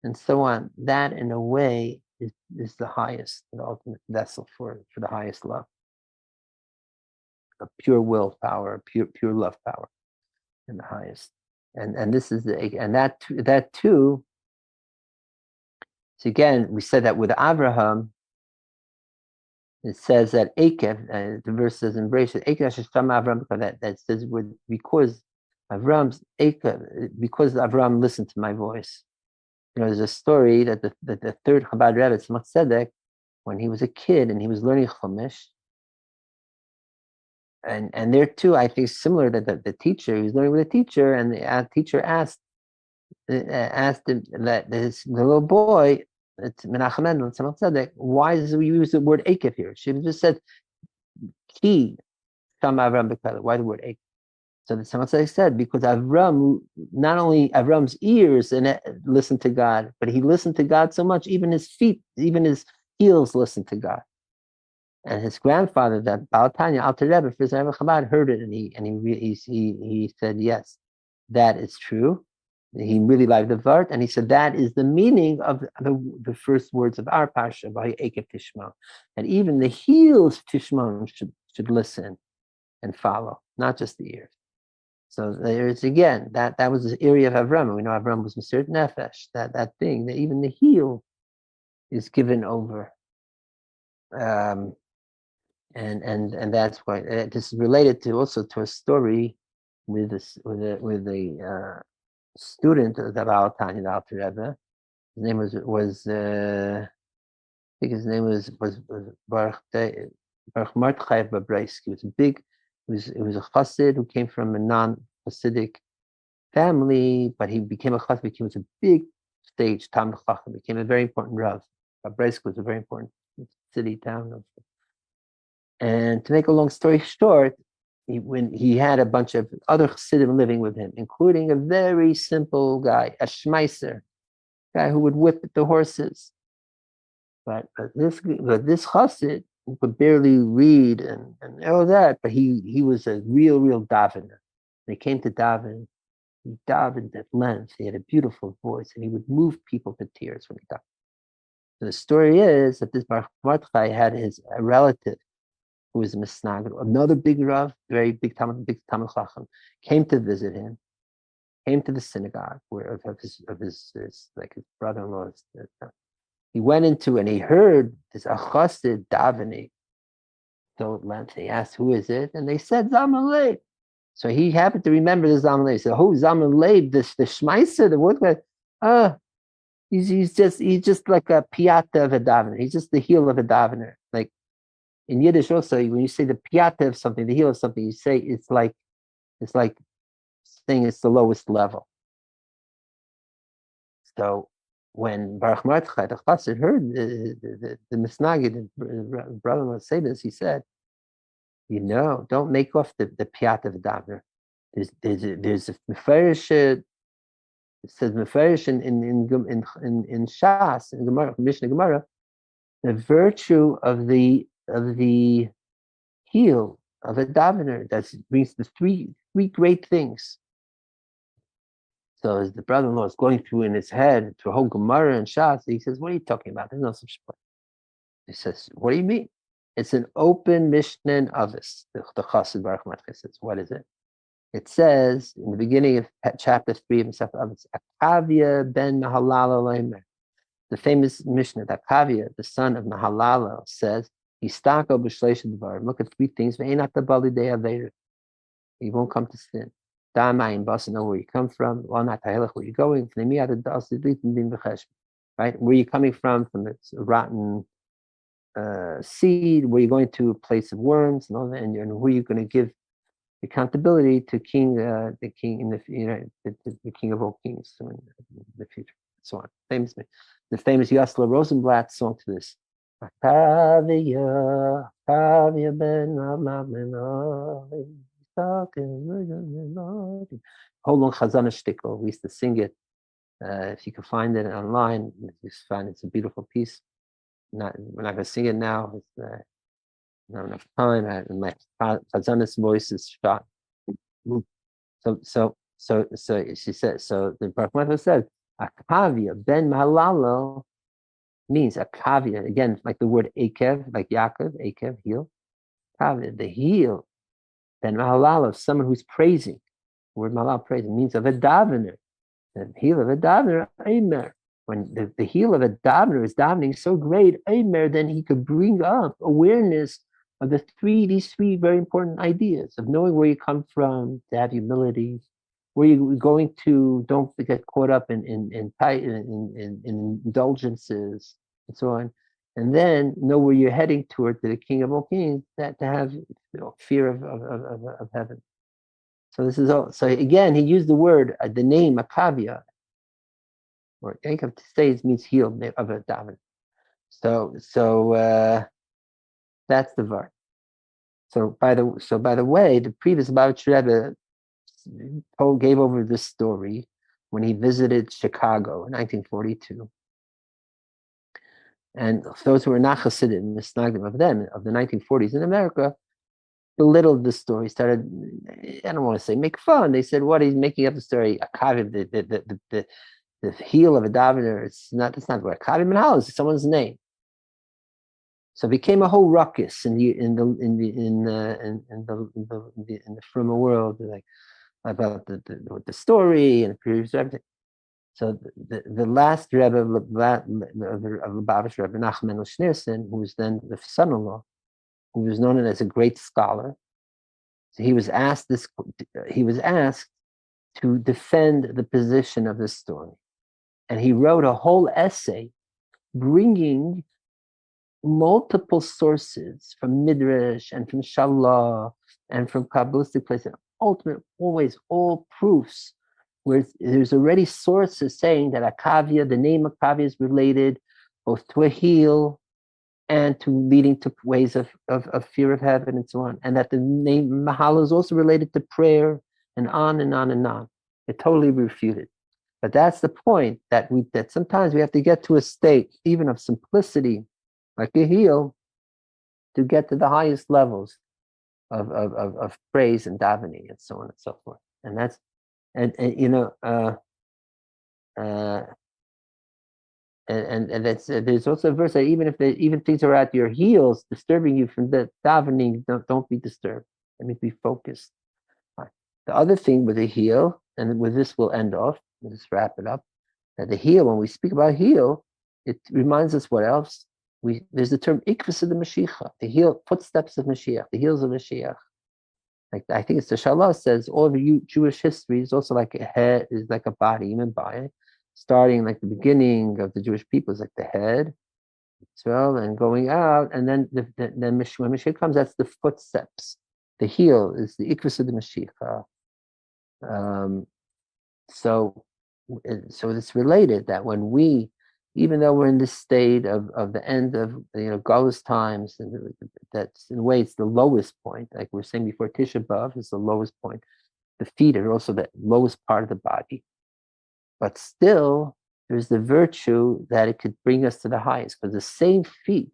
and so on, that in a way is the highest, the ultimate vessel for the highest love, a pure will power, pure love power, in the highest. And this is that too. So again, we said that with Avraham, it says that Ekev, the verse says, embrace it. Ekev Hashem Avram, because that says because Avram listened to my voice. There's a story that the third Chabad Rebbe, Tzemach Tzedek, when he was a kid and he was learning Chumash, and there too, I think similar that the teacher, he was learning with a teacher, and the teacher asked him that the little boy, it's Menachem Mendel and Tzemach Tzedek. Why does we use the word Akev here? She just said Ki Shama Avram B'Kala. Why the word Akev? So the Tzemach Tzedek said because Avram, not only Avram's ears and listened to God, but he listened to God so much, even his feet, even his heels listened to God. And his grandfather, that Baal Tanya Alter Rebbe for Rebbe Chabad, heard it, and he said, yes, that is true. He really liked the vart, and he said that is the meaning of the first words of our parsha by Ekev Tishma, and even the heels Tishma should listen and follow, not just the ears. So there's again that was the area of Avram. We know Avram was Mesirat Nefesh. That thing that even the heel is given over. And that's why this is related to also to a story with a student of the Baal Tanya, the Alter Rebbe. His name was I think his name was Baruch Mordechai Babreisky. It was a chassid who came from a non-Hasidic family, but he became a chassid. He was a big stage Talmid Chacham. Became a very important rav. Babreisky was a very important city town. And to make a long story short, when he had a bunch of other chassidim living with him, including a very simple guy, a shmeiser, guy who would whip the horses. But this chassid could barely read and all that, but he was a real davener. When he came to daven, he davened at length. He had a beautiful voice, and he would move people to tears when he davened. So the story is that this Baruch Mordechai had a relative who was a Misnagdim, another big Rav, very big Talmid Chacham, came to visit him, came to the synagogue where of his brother-in-law. He went into and he heard this Achasid davening. So at length he asked, "Who is it?" And they said, "Zalman Leib." So he happened to remember the Zalman Leib. He said, "Oh, Zalman Leib, the Shmeiser, the word guy. He's just like a piata of a davener. He's just the heel of a davener, like." In Yiddish also, when you say the piata of something, the heel of something, you say it's like saying it's the lowest level. So when Baruch Mordechai, the chassid, heard the Misnagdim, the brother-in-law say this, he said, don't make off the piata of the davener. There's a mefarish. It says mefarish in Shas, in Gemara, Mishnah Gemara, the virtue of the heel of a davener that brings the three great things. So as the brother-in-law is going through in his head through a whole Gemara and Shas, he says, "What are you talking about? There's no such place." He says, "What do you mean? It's an open Mishnah and Avis." The Chassid Baruch Mordechai says, "What is it?" It says in the beginning of chapter 3 of Sefer Avis, Akavia ben Mahalala Leimer. The famous Mishnah that Akavia, the son of Mahalala, says, "Yistako b'shleish devarim." Look at three things. Ve'enat bali de aveir. He won't come to sin. Da'amayim basa, know where you come from. Not where you're going. Right? Where you're coming from a rotten seed. Where you're going to a place of worms, and all that, and who you're going to give accountability to the king in the king of all kings in the future, and so on. The famous Yosla Rosenblatt song to this. Akavia ben whole long Chazana shtickle. We used to sing it. If you can find it online, it's a beautiful piece. We're not going to sing it now. It's not enough time. My Chazana's voice is shot. So she said. So the Baruch Mordechai said, "Akavia ben Mahalalo" means a kavia, again, like the word Akev, like Yaakov, Akev, heel. Kavia, the heel, then Mahalal, of someone who's praising. The word Mahalal, praising, means of a davener. The heel of a davener, Aimer. When the heel of a davener is davening so great, Aimer, then he could bring up awareness of these three very important ideas of knowing where you come from, to have humility, where you're going to, don't get caught up in indulgences, and so on, and then know where you're heading toward, to the King of all Kings, that to have fear of heaven. So this is all. So again, he used the word, the name Akavia, or Yankav Tseis means heel of a daven. So that's the word. So by the way, the previous Lubavitch Rebbe gave over this story when he visited Chicago in 1942. And those who were not Chasidim Misnagdim of the 1940s in America, belittled the story, started, I don't want to say make fun. They said, what, he's making up the story, a kavim, the heel of a davener, that's not what kavim and hal is someone's name. So it became a whole ruckus in the Fruma world, like about the story and everything. So the last Rebbe of Lubavitch, Rebbe Nachman Schneerson, who was then the son-in-law, who was known as a great scholar, so he was asked to defend the position of this story, and he wrote a whole essay bringing multiple sources from Midrash and from Shalah and from Kabbalistic places, always all proofs where there's already sources saying that Akavia, the name Akavia, is related both to a heel and to leading to ways of fear of heaven and so on, and that the name Mahal is also related to prayer and on and on and on. It totally refuted. But that's the point, that sometimes we have to get to a state even of simplicity, like a heel, to get to the highest levels of praise and davening and so on and so forth. And that's and that's there's also a verse that even things are at your heels, disturbing you from the davening, don't be disturbed. Let me be focused. The other thing with the heel, and with this we'll end off, let's wrap it up, that the heel, when we speak about heel, it reminds us what else? There's the term ikvus of the Mashiach, the heel, footsteps of Mashiach, the heels of Mashiach. Like I think it's the Shalah says, all of Jewish history is also like a head, is like a body, human body, starting like the beginning of the Jewish people is like the head, Israel, and going out, and then then when Mashiach comes, that's the footsteps. The heel is the ikvus of the Mashiach. So it's related that when we, even though we're in this state of the end of Galus times, and that's in a way it's the lowest point, like we were saying before, Tisha B'Av is the lowest point. The feet are also the lowest part of the body, but still there's the virtue that it could bring us to the highest, because the same feet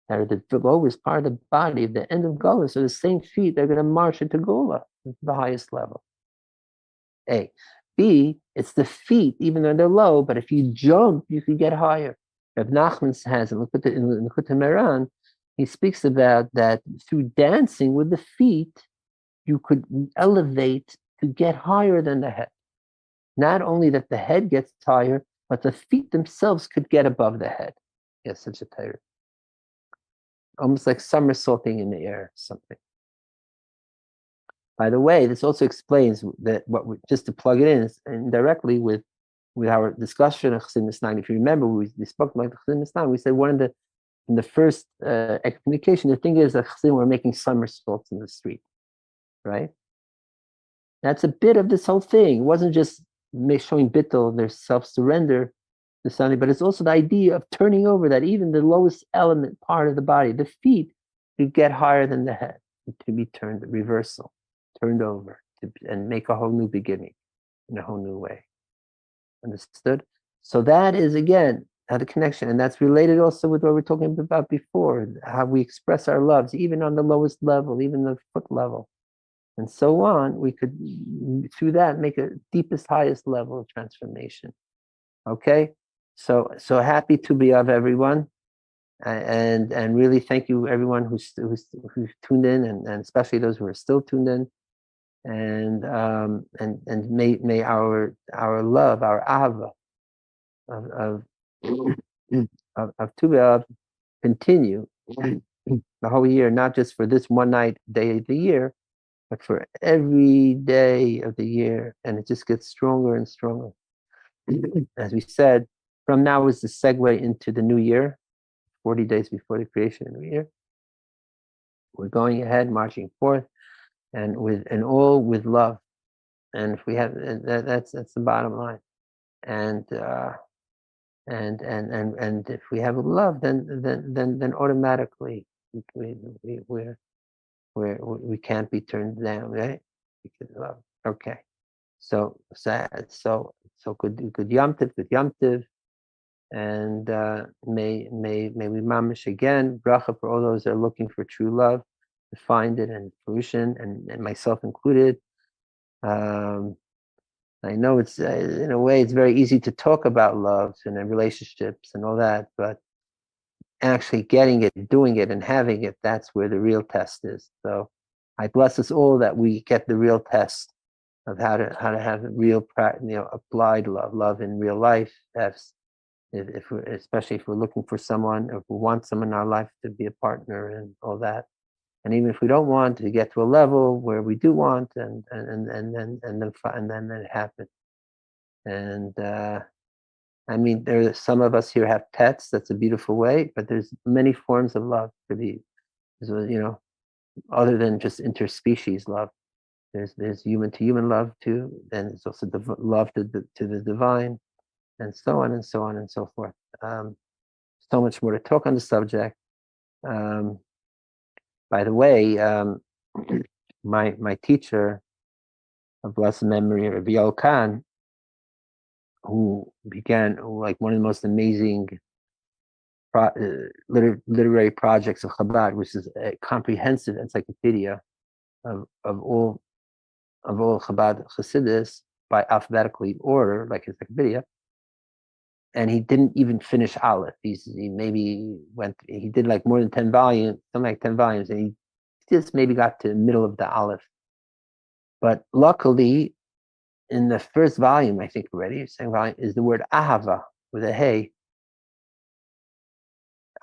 that are the lowest part of the body at the end of Galus are the same feet that are going to march into Gula, the highest level. A. B, it's the feet, even though they're low, but if you jump, you can get higher. Reb Nachman has, in Likutei Moharan, he speaks about that through dancing with the feet, you could elevate to get higher than the head. Not only that the head gets higher, but the feet themselves could get above the head. Yes, such a tired. Almost like somersaulting in the air or something. By the way, this also explains that just to plug it in is indirectly with our discussion of Chasidim Vs Misnagdim. If you remember, we spoke about Chasidim Vs Misnagdim. We said in the first excommunication, the thing is that Chasidim were making somersaults in the street, right? That's a bit of this whole thing. It wasn't just showing bittul, their self-surrender to something, but it's also the idea of turning over, that even the lowest element part of the body, the feet, could get higher than the head, to be turned, reversal. Turned over and make a whole new beginning in a whole new way. Understood? So that is, again, the connection. And that's related also with what we were talking about before, how we express our loves, even on the lowest level, even the foot level, and so on. We could, through that, make a deepest, highest level of transformation. Okay? So happy to be of everyone. And really thank you everyone who's tuned in, and especially those who are still tuned in. And may our love, our ahava of Tu B'Av continue the whole year, not just for this one day of the year, but for every day of the year, and it just gets stronger and stronger. As we said, from now is the segue into the new year, 40 days before the creation of the new year. We're going ahead, marching forth, and all with love. And if we have, that's the bottom line. And and if we have love, then automatically we can't be turned down, right? Because of love. Okay. So good Yom Tiv, and may we mamish again bracha for all those that are looking for true love to find it and fruition, and myself included. I know it's in a way it's very easy to talk about love and then relationships and all that, but actually getting it, doing it, and having it—that's where the real test is. So I bless us all that we get the real test of how to have real, applied love in real life. If we're, especially if we're looking for someone, if we want someone in our life to be a partner and all that, and even if we don't want to get to a level where we do want, and then it happens. And I mean, there's some of us here have pets. That's a beautiful way, but there's many forms of love for the, other than just interspecies love. There's human to human love too. Then there's also love to the divine, and so on and so on and so forth. So much more to talk on the subject. By the way, my teacher of blessed memory, Rabbi Yol Khan, who began like one of the most amazing literary projects of Chabad, which is a comprehensive encyclopedia of all Chabad Chassidus by alphabetical order, like encyclopedia. And he didn't even finish Aleph. He did like more than 10 volumes, something like 10 volumes, and he just maybe got to the middle of the Aleph. But luckily, in the first volume, I think already, second volume, is the word Ahava with a Hey.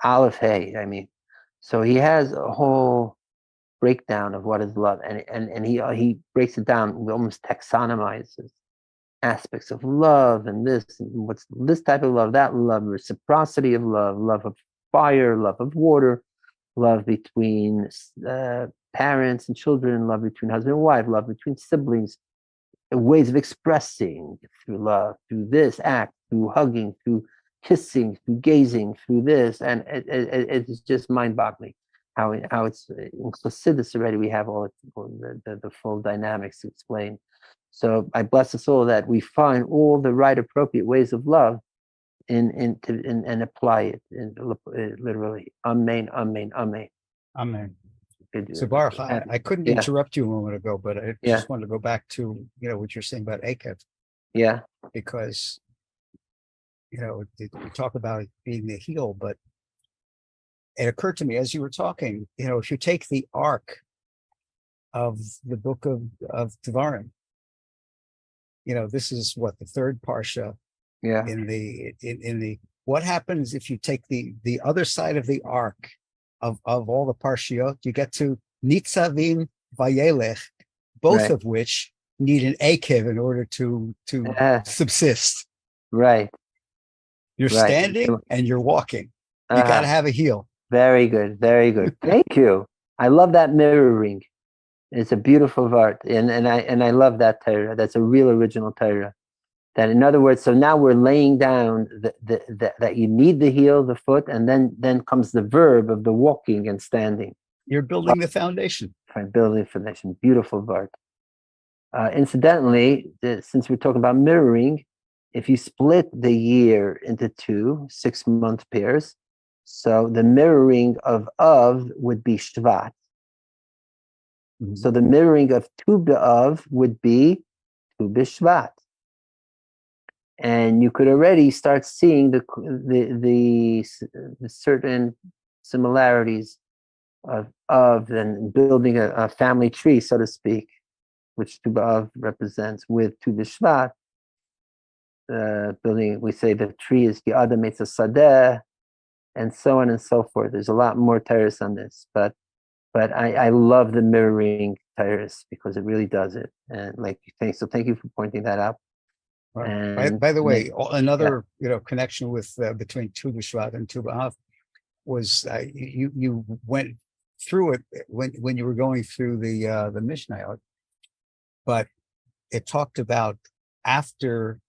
Aleph Hey, I mean. So he has a whole breakdown of what is love, and he breaks it down, almost taxonomizes aspects of love, and what's this type of love, that love, reciprocity of love of fire, love of water, love between parents and children, love between husband and wife, love between siblings, ways of expressing through love, through this act, through hugging, through kissing, through gazing, through this, and it's just mind-boggling how it's in Chassidus already. We have all the full dynamics to explain. So I bless us all that we find all the right, appropriate ways of love and apply it literally. Amen, amen, amen. Amen. So Baruch, I couldn't interrupt you a moment ago, but I just wanted to go back to what you're saying about Akev. Yeah. Because we talk about it being the heel, but it occurred to me as you were talking, if you take the arc of the book of Devarim, this is what the third parsha. Yeah. In the what happens if you take the other side of the arc of all the parshiot, you get to Nitzavim Vayelech, both of which need an akev in order to subsist. Right. You're standing and you're walking. You got to have a heel. Very good. Very good. Thank you. I love that mirroring. It's a beautiful art, and I love that Torah. That's a real original Torah. That, in other words, so now we're laying down that you need the heel, the foot, and then comes the verb of the walking and standing. You're building the foundation. Building the foundation. Beautiful art. Incidentally, since we're talking about mirroring, if you split the year into 2 6-month pairs, so the mirroring of would be Shvat. Mm-hmm. So the mirroring of Tu B'Av would be Tu B'Shvat. And you could already start seeing the certain similarities of and building a family tree, so to speak, which Tu B'Av represents with Tu B'Shvat. Building, we say the tree is the Adam Eitz Sadeh, and so on and so forth. There's a lot more Tyrus on this, but I love the mirroring Tyrus because it really does it. And thank you for pointing that out. And by the way, another connection with between Tu B'Shvat and Tu B'Av was you went through it when you were going through the Mishnah, but it talked about after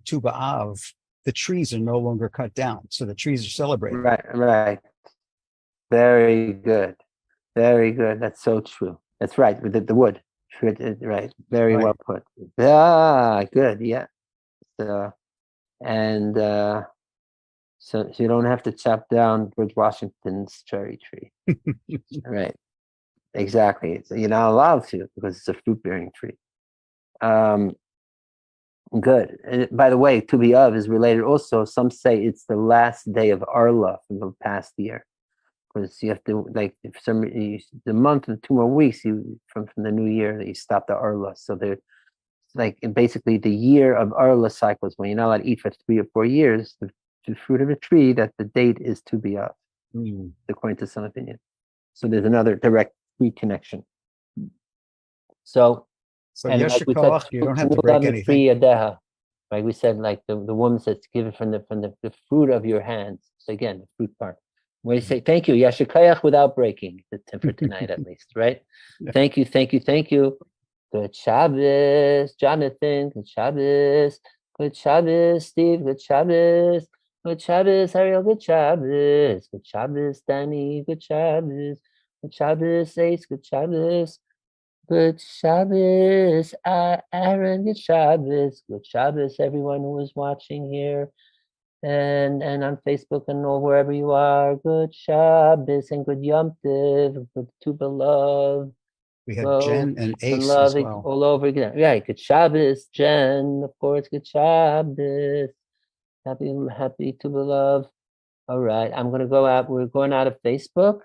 Tu B'Av the trees are no longer cut down, so the trees are celebrated. Right. Very good. Very good. That's so true. That's right. With the wood. Right. Very well put. Good. Yeah. So, and so you don't have to chop down George Washington's cherry tree. Right. Exactly. So you're not allowed to because it's a fruit-bearing tree. Good. And by the way, Tu B'Av is related also. Some say it's the last day of Arla from the past year, because you have to, like, if the month and 2 more weeks from the new year that you stop the Arla. So they're like basically the year of Arla cycles when you're not allowed to eat for 3 or 4 years. The fruit of a tree, that the date is Tu B'Av, according to some opinion. So there's another direct connection. So Yasher we said, Koach, you don't have to break anything. right? We said, like, the woman says, give it from the fruit of your hands. So again, the fruit part. When you say thank you, Yasher Koach without breaking, the for tonight at least, right? Thank you. Good Shabbos, Jonathan. Good Shabbos. Good Shabbos, Steve. Good Shabbos. Good Shabbos, Ariel. Good Shabbos. Good Shabbos, Danny. Good Shabbos. Good Shabbos, Ace. Good Shabbos. Good Shabbos, Aaron. Good Shabbos. Good Shabbos, everyone who is watching here and on Facebook and wherever you are. Good Shabbos and good Yom Tov. Good Tu B'Love. We have Jen and Ace as well. All over again. Right. Good Shabbos, Jen. Of course, good Shabbos. Happy Tu B'Love. All right. I'm going to go out. We're going out of Facebook.